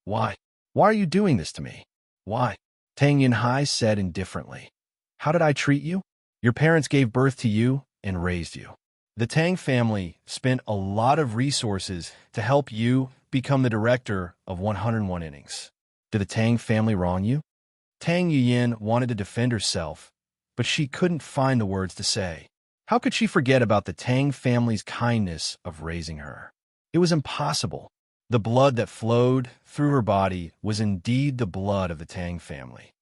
A: Why? Why are you doing this to me? Why? Tang Yunhai said indifferently. How did I treat you? Your parents gave birth to you and raised you. The Tang family spent a lot of resources to help you become the director of 101 innings. Did the Tang family wrong you? Tang Yuyin wanted to defend herself, but she couldn't find the words to say. How could she forget about the Tang family's kindness of raising her? It was impossible. The blood that flowed through her body was indeed the blood of the Tang family.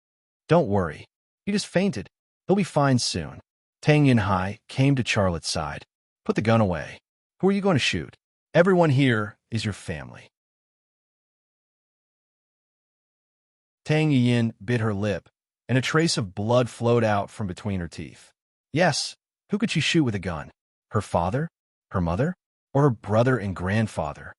A: Don't worry. He just fainted. He'll be fine soon. Tang Yunhai came to Charlotte's side. Put the gun away. Who are you going to shoot? Everyone here is your family. Tang Yuyin bit her lip, and a trace of blood flowed out from between her teeth. Yes, who could she shoot with a gun? Her father? Her mother? Or her brother and grandfather?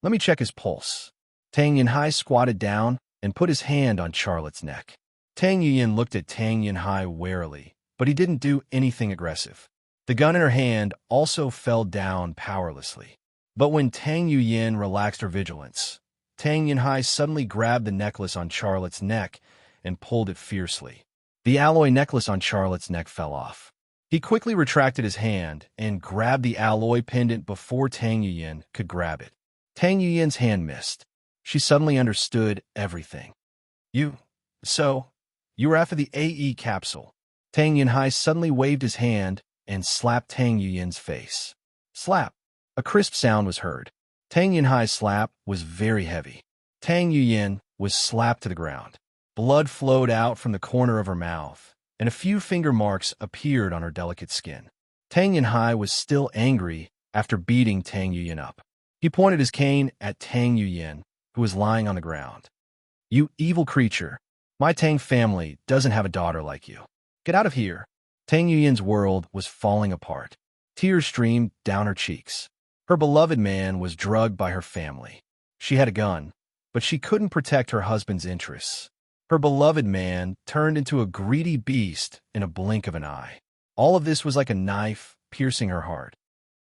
A: Let me check his pulse. Tang Yunhai squatted down and put his hand on Charlotte's neck. Tang Yuyin looked at Tang Yunhai warily, but he didn't do anything aggressive. The gun in her hand also fell down powerlessly. But when Tang Yuyin relaxed her vigilance, Tang Yunhai suddenly grabbed the necklace on Charlotte's neck and pulled it fiercely. The alloy necklace on Charlotte's neck fell off. He quickly retracted his hand and grabbed the alloy pendant before Tang Yuyin could grab it. Tang Yuyin's hand missed. She suddenly understood everything. So, you were after the AE capsule. Tang Yunhai suddenly waved his hand and slapped Tang Yuyin's face. Slap. A crisp sound was heard. Tang Yunhai's slap was very heavy. Tang Yuyin was slapped to the ground. Blood flowed out from the corner of her mouth, and a few finger marks appeared on her delicate skin. Tang Yunhai was still angry after beating Tang Yuyin up. He pointed his cane at Tang Yuyin, who was lying on the ground. You evil creature. My Tang family doesn't have a daughter like you. Get out of here. Tang Yuyin's world was falling apart. Tears streamed down her cheeks. Her beloved man was drugged by her family. She had a gun, but she couldn't protect her husband's interests. Her beloved man turned into a greedy beast in a blink of an eye. All of this was like a knife piercing her heart.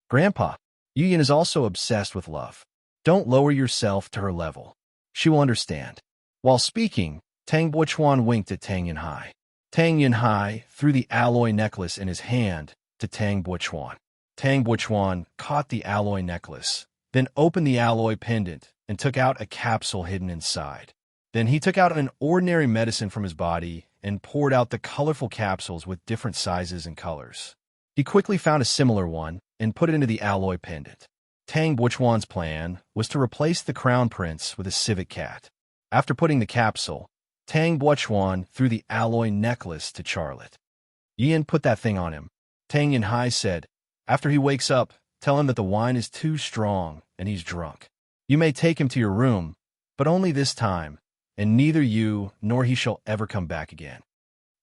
A: Grandpa, Yuyin is also obsessed with love. Don't lower yourself to her level. She will understand. While speaking, Tang Buochuan winked at Tang Yinhai. Tang Yinhai threw the alloy necklace in his hand to Tang Buochuan. Tang Buochuan caught the alloy necklace, then opened the alloy pendant and took out a capsule hidden inside. Then he took out an ordinary medicine from his body and poured out the colorful capsules with different sizes and colors. He quickly found a similar one and put it into the alloy pendant. Tang Buochuan's plan was to replace the crown prince with a civet cat. After putting the capsule, Tang Buochuan threw the alloy necklace to Charlotte. Yin put that thing on him. Tang Yinhai said, after he wakes up, tell him that the wine is too strong and he's drunk. You may take him to your room, but only this time, and neither you nor he shall ever come back again.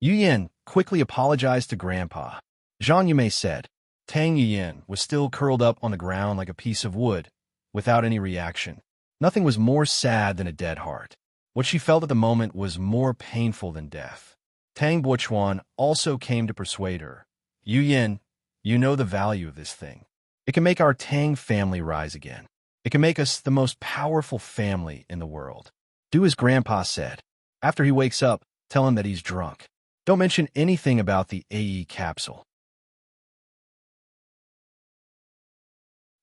A: Yu Yin quickly apologized to Grandpa. Zhang Yumei said. Tang Yin was still curled up on the ground like a piece of wood, without any reaction. Nothing was more sad than a dead heart. What she felt at the moment was more painful than death. Tang Buochuan also came to persuade her. Yu Yin, you know the value of this thing. It can make our Tang family rise again. It can make us the most powerful family in the world. Do as Grandpa said. After he wakes up, tell him that he's drunk. Don't mention anything about the AE capsule.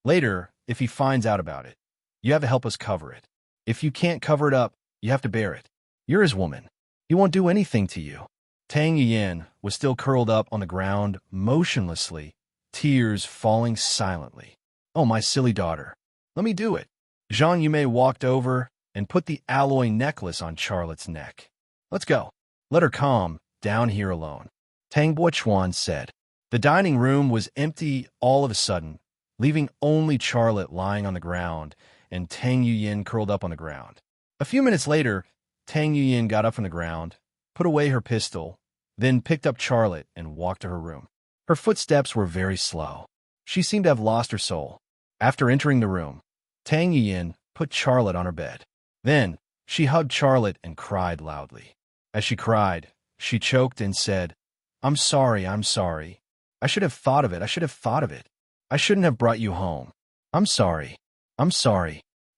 A: Later, if he finds out about it, you have to help us cover it. If you can't cover it up, you have to bear it. You're his woman. He won't do anything to you. Tang Yin was still curled up on the ground, motionlessly, tears falling silently. Oh, my silly daughter. Let me do it. Zhang Yumei walked over and put the alloy necklace on Charlotte's neck. Let's go. Let her calm down here alone. Tang Buochuan said. The dining room was empty all of a sudden, leaving only Charlotte lying on the ground and Tang Yuyin curled up on the ground. A few minutes later, Tang Yuyin got up from the ground, put away her pistol, then picked up Charlotte and walked to her room. Her footsteps were very slow. She seemed to have lost her soul. After entering the room, Tang Yuyin put Charlotte on her bed. Then, she hugged Charlotte and cried loudly. As she cried, she choked and said, I'm sorry. I should have thought of it. I shouldn't have brought you home. I'm sorry.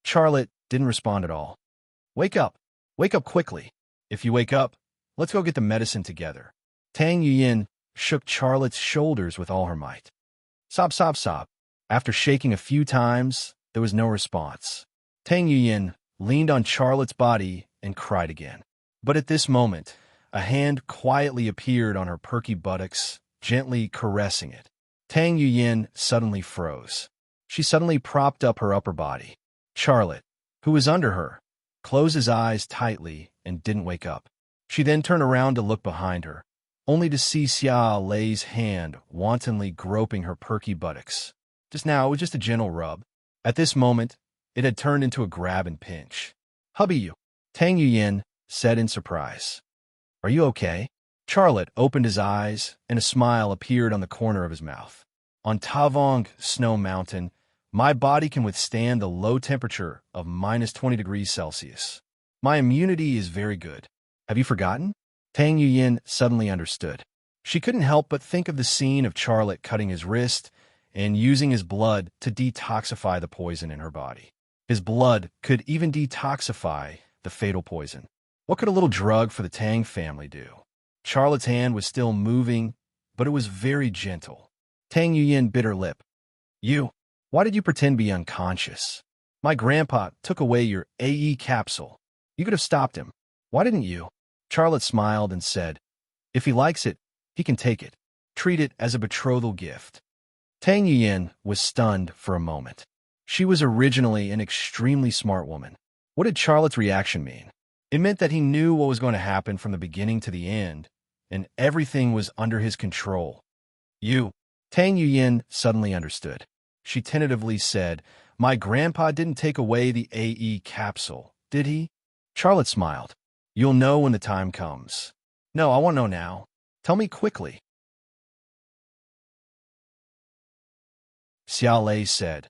A: Charlotte didn't respond at all. Wake up quickly. If you wake up, let's go get the medicine together. Tang Yuyin shook Charlotte's shoulders with all her might. Sob. After shaking a few times, there was no response. Tang Yuyin leaned on Charlotte's body and cried again. But at this moment, a hand quietly appeared on her perky buttocks, gently caressing it. Tang Yuyin suddenly froze. She suddenly propped up her upper body. Charlotte, who was under her, closed his eyes tightly and didn't wake up. She then turned around to look behind her, only to see Xia Lei's hand wantonly groping her perky buttocks. Just now, it was just a gentle rub. At this moment, it had turned into a grab and pinch. Hubby you, Tang Yuyin said in surprise. Are you okay? Charlotte opened his eyes, and a smile appeared on the corner of his mouth. On Tavong Snow Mountain, my body can withstand the low temperature of -20 degrees Celsius. My immunity is very good. Have you forgotten? Tang Yuyin suddenly understood. She couldn't help but think of the scene of Charlotte cutting his wrist and using his blood to detoxify the poison in her body. His blood could even detoxify the fatal poison. What could a little drug for the Tang family do? Charlotte's hand was still moving, but it was very gentle. Tang Yuyin bit her lip. Why did you pretend to be unconscious? My grandpa took away your AE capsule. You could have stopped him. Why didn't you? Charlotte smiled and said, if he likes it, he can take it. Treat it as a betrothal gift. Tang Yuyin was stunned for a moment. She was originally an extremely smart woman. What did Charlotte's reaction mean? It meant that he knew what was going to happen from the beginning to the end, and everything was under his control. Tang Yuyin suddenly understood. She tentatively said, my grandpa didn't take away the AE capsule, did he? Charlotte smiled. You'll know when the time comes. No, I won't know now. Tell me quickly. Xia Lei said,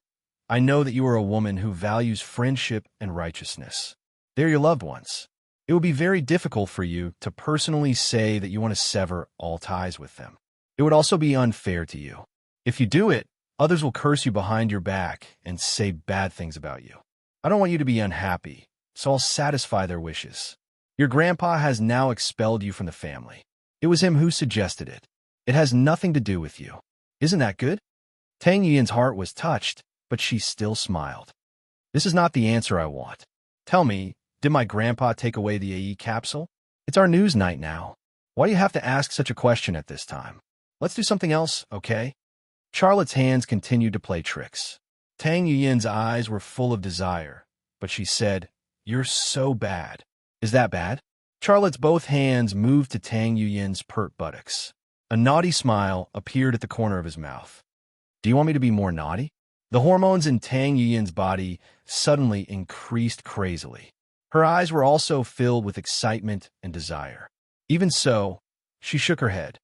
A: I know that you are a woman who values friendship and righteousness. They're your loved ones. It would be very difficult for you to personally say that you want to sever all ties with them. It would also be unfair to you. If you do it, others will curse you behind your back and say bad things about you. I don't want you to be unhappy, so I'll satisfy their wishes. Your grandpa has now expelled you from the family. It was him who suggested it. It has nothing to do with you. Isn't that good? Tang Yin's heart was touched, but she still smiled. This is not the answer I want. Tell me, did my grandpa take away the AE capsule? It's our news night now. Why do you have to ask such a question at this time? Let's do something else, okay? Charlotte's hands continued to play tricks. Tang Yin's eyes were full of desire, but she said, "You're so bad." Is that bad? Charlotte's both hands moved to Tang Yin's pert buttocks. A naughty smile appeared at the corner of his mouth. Do you want me to be more naughty? The hormones in Tang Yin's body suddenly increased crazily. Her eyes were also filled with excitement and desire. Even so, she shook her head.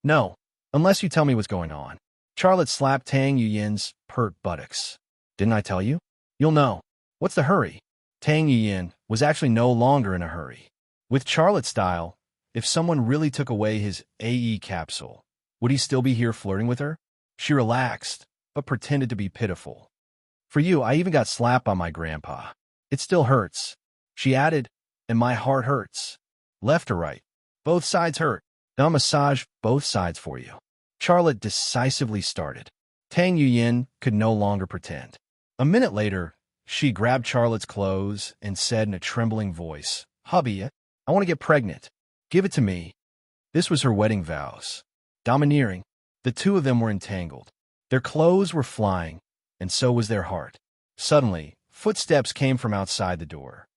A: No, unless you tell me what's going on. Charlotte slapped Tang Yin's pert buttocks. Didn't I tell you? You'll know. What's the hurry? Tang Yin was actually no longer in a hurry. With Charlotte's style, if someone really took away his AE capsule, would he still be here flirting with her? She relaxed, but pretended to be pitiful. For you, I even got slapped by my grandpa. It still hurts. She added, and my heart hurts. Left or right? Both sides hurt. Now I'll massage both sides for you. Charlotte decisively started. Tang Yin could no longer pretend. A minute later, she grabbed Charlotte's clothes and said in a trembling voice, "Hubby, I want to get pregnant. Give it to me." This was her wedding vows. Domineering, the two of them were entangled. Their clothes were flying, and so was their heart. Suddenly, footsteps came from outside the door.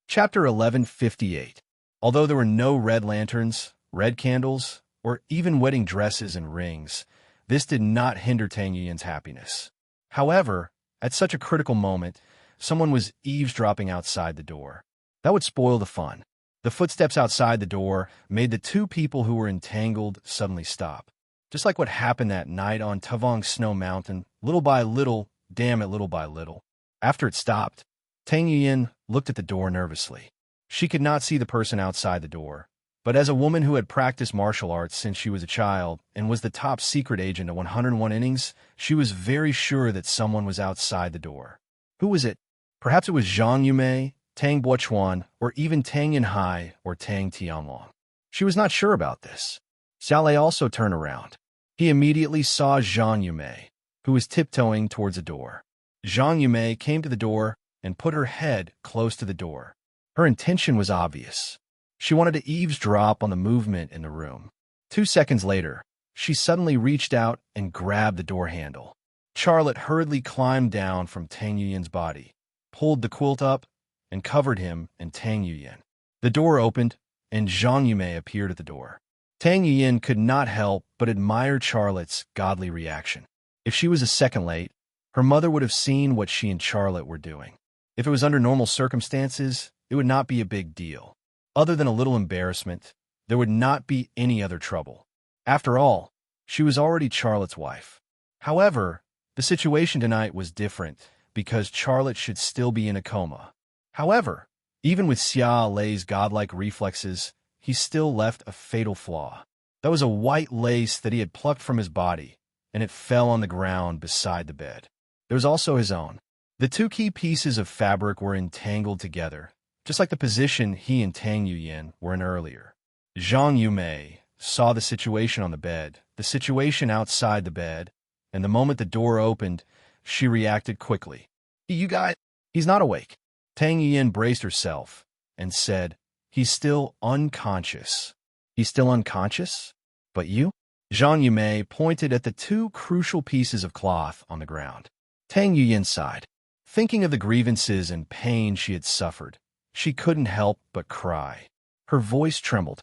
A: Chapter 1158. Although there were no red lanterns, red candles, or even wedding dresses and rings, this did not hinder Tang Yin's happiness. However, at such a critical moment, someone was eavesdropping outside the door. That would spoil the fun. The footsteps outside the door made the two people who were entangled suddenly stop. Just like what happened that night on Tavong Snow Mountain, little by little, damn it, little by little. After it stopped, Tang Yin looked at the door nervously. She could not see the person outside the door, but as a woman who had practiced martial arts since she was a child and was the top secret agent at 101 innings, she was very sure that someone was outside the door. Who was it? Perhaps it was Zhang Yumei, Tang Buochuan, or even Tang Yinhai or Tang Tianlong. She was not sure about this. Xiao Lei also turned around. He immediately saw Zhang Yumei, who was tiptoeing towards the door. Zhang Yumei came to the door and put her head close to the door. Her intention was obvious. She wanted to eavesdrop on the movement in the room. 2 seconds later, she suddenly reached out and grabbed the door handle. Charlotte hurriedly climbed down from Tang Yin's body, pulled the quilt up, and covered him in Tang Yin. The door opened, and Zhang Yumei appeared at the door. Tang Yin could not help but admire Charlotte's godly reaction. If she was a second late, her mother would have seen what she and Charlotte were doing. If it was under normal circumstances, it would not be a big deal. Other than a little embarrassment, there would not be any other trouble. After all, she was already Charlotte's wife. However, the situation tonight was different because Charlotte should still be in a coma. However, even with Xia Lei's godlike reflexes, he still left a fatal flaw. That was a white lace that he had plucked from his body, and it fell on the ground beside the bed. There was also his own. The two key pieces of fabric were entangled together, just like the position he and Tang Yin were in earlier. Zhang Yumei saw the situation on the bed, the situation outside the bed, and the moment the door opened, she reacted quickly. "You guys, he's not awake." Tang Yin braced herself and said, "He's still unconscious." "He's still unconscious? But you?" Zhang Yumei pointed at the two crucial pieces of cloth on the ground. Tang Yin sighed. Thinking of the grievances and pain she had suffered, she couldn't help but cry. Her voice trembled.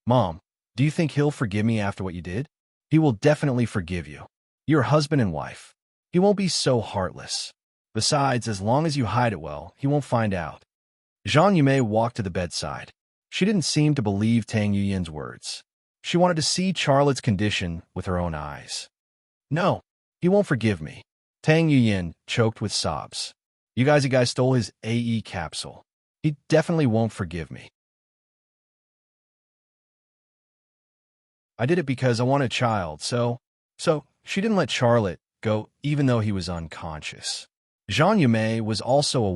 A: "Mom, do you think he'll forgive me after what you did?" "He will definitely forgive you. You're husband and wife. He won't be so heartless. Besides, as long as you hide it well, he won't find out." Zhang Yumei walked to the bedside. She didn't seem to believe Tang Yin's words. She wanted to see Charlotte's condition with her own eyes. "No, He won't forgive me. Tang Yuyin choked with sobs. You guys stole his AE capsule. He definitely won't forgive me. I did it because I want a child, so she didn't let Charlotte go even though he was unconscious. Zhang Yumei was also a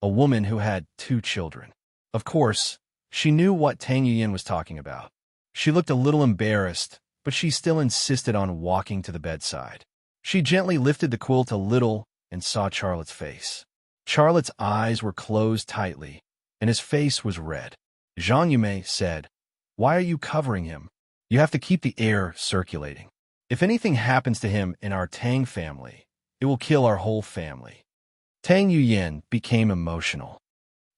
A: woman who had 2 children. Of course, she knew what Tang Yuyin was talking about. She looked a little embarrassed, but she still insisted on walking to the bedside. She gently lifted the quilt a little and saw Charlotte's face. Charlotte's eyes were closed tightly, and his face was red. Zhang Yumei said, "Why are you covering him? You have to keep the air circulating. If anything happens to him in our Tang family, it will kill our whole family." Tang Yuyin became emotional.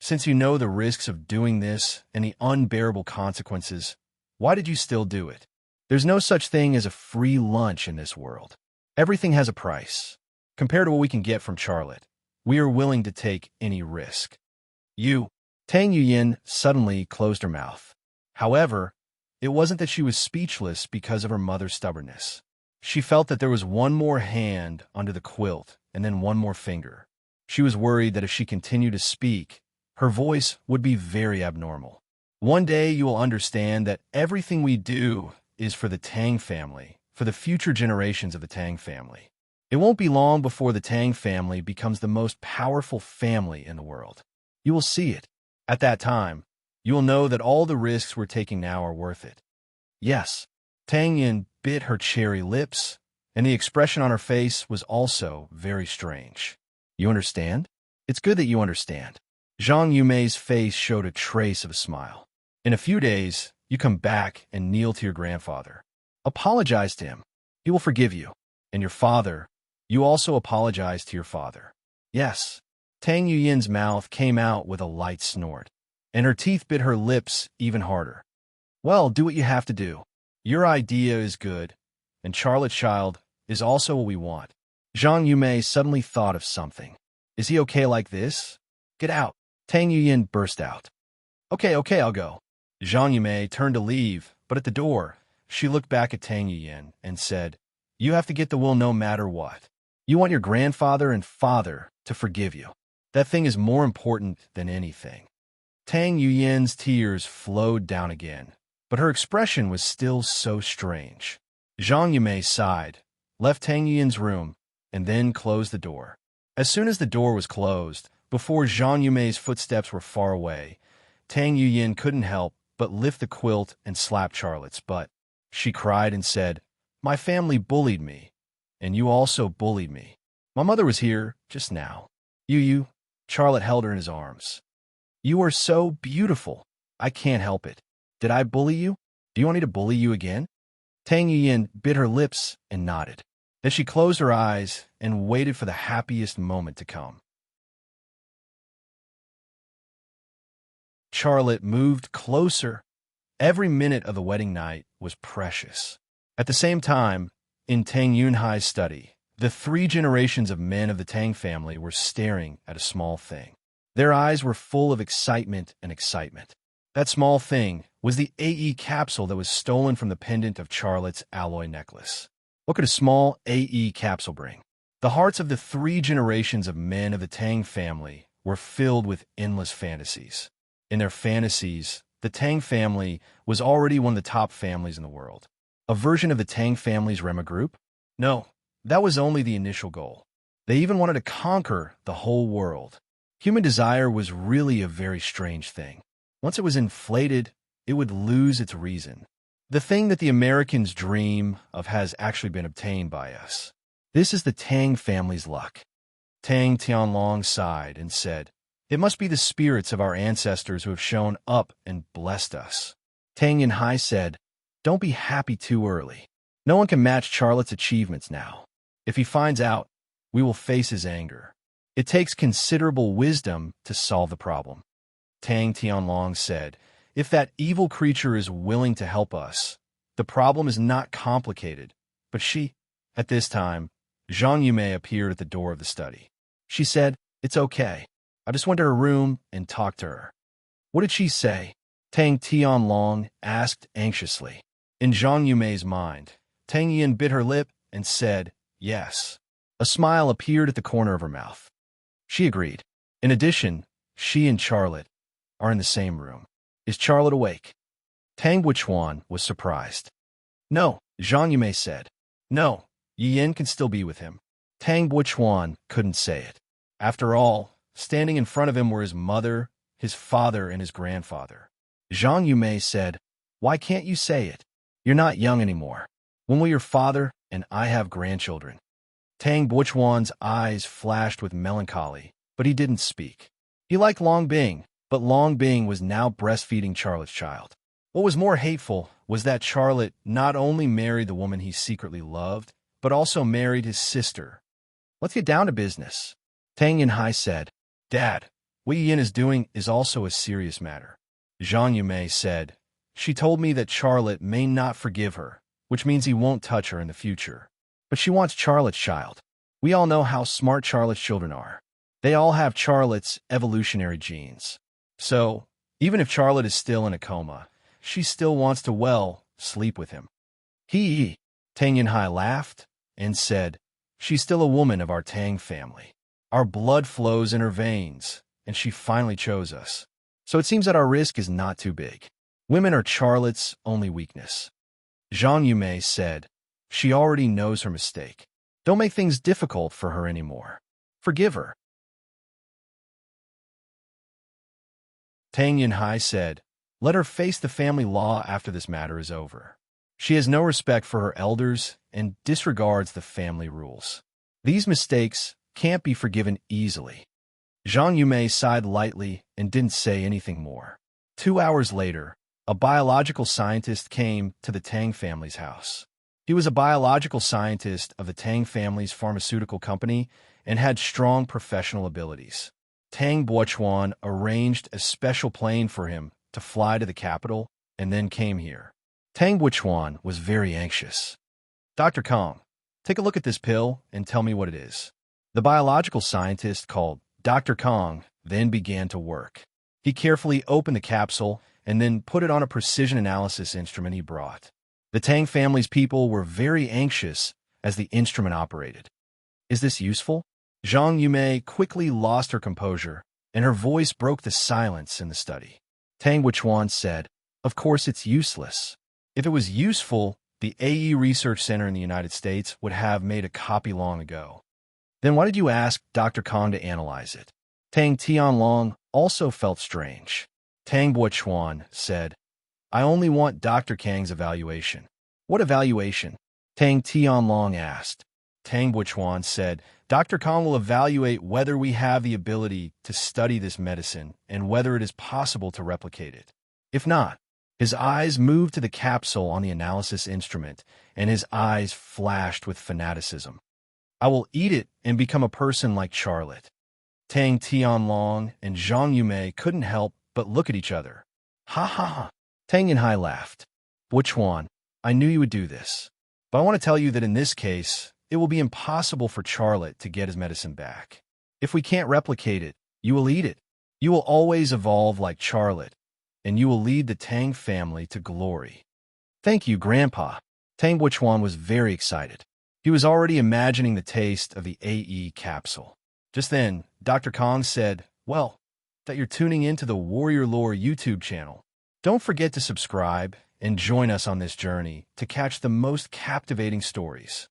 A: Since you know the risks of doing this and the unbearable consequences, why did you still do it? There's no such thing as a free lunch in this world. Everything has a price. Compared to what we can get from Charlotte, we are willing to take any risk. Tang Yuyin suddenly closed her mouth. However, it wasn't that she was speechless because of her mother's stubbornness. She felt that there was one more hand under the quilt and then one more finger. She was worried that if she continued to speak, her voice would be very abnormal. One day you will understand that everything we do is for the Tang family, for the future generations of the Tang family. It won't be long before the Tang family becomes the most powerful family in the world. You will see it. At that time, you will know that all the risks we're taking now are worth it. Yes, Tang Yin bit her cherry lips, and the expression on her face was also very strange. You understand? It's good that you understand. Zhang Yumei's face showed a trace of a smile. In a few days, you come back and kneel to your grandfather. Apologize to him. He will forgive you. And your father, you also apologize to your father. Yes. Tang Yuyin's mouth came out with a light snort, and her teeth bit her lips even harder. Well, do what you have to do. Your idea is good, and Charlotte's child is also what we want. Zhang Yumei suddenly thought of something. Is he okay like this? Get out. Tang Yuyin burst out. Okay, I'll go. Zhang Yumei turned to leave, but at the door, she looked back at Tang Yuyin and said, You have to get the will no matter what. You want your grandfather and father to forgive you. That thing is more important than anything. Tang Yuyin's tears flowed down again, but her expression was still so strange. Zhang Yumei sighed, left Tang Yuyin's room, and then closed the door. As soon as the door was closed, before Zhang Yumei's footsteps were far away, Tang Yuyin couldn't help but lift the quilt and slap Charlotte's butt. She cried and said, My family bullied me, and you also bullied me. My mother was here just now. You, Charlotte held her in his arms. You are so beautiful. I can't help it. Did I bully you? Do you want me to bully you again? Tang Yuyin bit her lips and nodded. Then she closed her eyes and waited for the happiest moment to come. Charlotte moved closer. Every minute of the wedding night was precious. At the same time, in Tang Yunhai's study, the 3 generations of men of the Tang family were staring at a small thing. Their eyes were full of excitement and excitement. That small thing was the AE capsule that was stolen from the pendant of Charlotte's alloy necklace. What could a small AE capsule bring? The hearts of the 3 generations of men of the Tang family were filled with endless fantasies. In their fantasies, the Tang family was already one of the top families in the world. A version of the Tang family's Rema group? No, that was only the initial goal. They even wanted to conquer the whole world. Human desire was really a very strange thing. Once it was inflated, it would lose its reason. The thing that the Americans dream of has actually been obtained by us. This is the Tang family's luck. Tang Tianlong sighed and said, It must be the spirits of our ancestors who have shown up and blessed us. Tang Yunhai said, Don't be happy too early. No one can match Charlotte's achievements now. If he finds out, we will face his anger. It takes considerable wisdom to solve the problem. Tang Tianlong said, If that evil creature is willing to help us, the problem is not complicated. But at this time, Zhang Yumei appeared at the door of the study. She said, It's okay. I just went to her room and talked to her. What did she say? Tang Tianlong asked anxiously. In Zhang Yumei's mind, Tang Yin bit her lip and said, yes. A smile appeared at the corner of her mouth. She agreed. In addition, she and Charlotte are in the same room. Is Charlotte awake? Tang Buchuan was surprised. No, Zhang Yumei said. No, Yi Yin can still be with him. Tang Buchuan couldn't say it. After all, standing in front of him were his mother, his father, and his grandfather. Zhang Yumei said, "Why can't you say it? You're not young anymore. When will your father and I have grandchildren?" Tang Buchuan's eyes flashed with melancholy, but he didn't speak. He liked Long Bing, but Long Bing was now breastfeeding Charlotte's child. What was more hateful was that Charlotte not only married the woman he secretly loved, but also married his sister. Let's get down to business. Tang Yinhai said, Dad, what Yin is doing is also a serious matter. Zhang Yumei said, she told me that Charlotte may not forgive her, which means he won't touch her in the future. But she wants Charlotte's child. We all know how smart Charlotte's children are. They all have Charlotte's evolutionary genes. So, even if Charlotte is still in a coma, she still wants to, well, sleep with him. Tang Yinhai laughed and said, she's still a woman of our Tang family. Our blood flows in her veins, and she finally chose us. So it seems that our risk is not too big. Women are Charlotte's only weakness. Zhang Yumei said, she already knows her mistake. Don't make things difficult for her anymore. Forgive her. Tang Yinhai said, let her face the family law after this matter is over. She has no respect for her elders and disregards the family rules. These mistakes can't be forgiven easily. Zhang Yumei sighed lightly and didn't say anything more. 2 hours later, a biological scientist came to the Tang family's house. He was a biological scientist of the Tang family's pharmaceutical company and had strong professional abilities. Tang Buchuan arranged a special plane for him to fly to the capital and then came here. Tang Buchuan was very anxious. Dr. Kong, take a look at this pill and tell me what it is. The biological scientist called Dr. Kong then began to work. He carefully opened the capsule and then put it on a precision analysis instrument he brought. The Tang family's people were very anxious as the instrument operated. Is this useful? Zhang Yumei quickly lost her composure, and her voice broke the silence in the study. Tang Buchuan said, of course it's useless. If it was useful, the AE Research Center in the United States would have made a copy long ago. Then why did you ask Dr. Kong to analyze it? Tang Tianlong also felt strange. Tang Buchuan said, I only want Dr. Kang's evaluation. What evaluation? Tang Tianlong asked. Tang Buchuan said, Dr. Kong will evaluate whether we have the ability to study this medicine and whether it is possible to replicate it. If not, his eyes moved to the capsule on the analysis instrument, and his eyes flashed with fanaticism. I will eat it and become a person like Charlotte. Tang Tianlong and Zhang Yumei couldn't help but look at each other. Ha ha ha. Tang Yinhai laughed. Buchuan, I knew you would do this. But I want to tell you that in this case, it will be impossible for Charlotte to get his medicine back. If we can't replicate it, you will eat it. You will always evolve like Charlotte, and you will lead the Tang family to glory. Thank you, Grandpa. Tang Buchuan was very excited. He was already imagining the taste of the AE capsule. Just then, Dr. Kong said, well, that you're tuning into the Warrior Lore YouTube channel. Don't forget to subscribe and join us on this journey to catch the most captivating stories.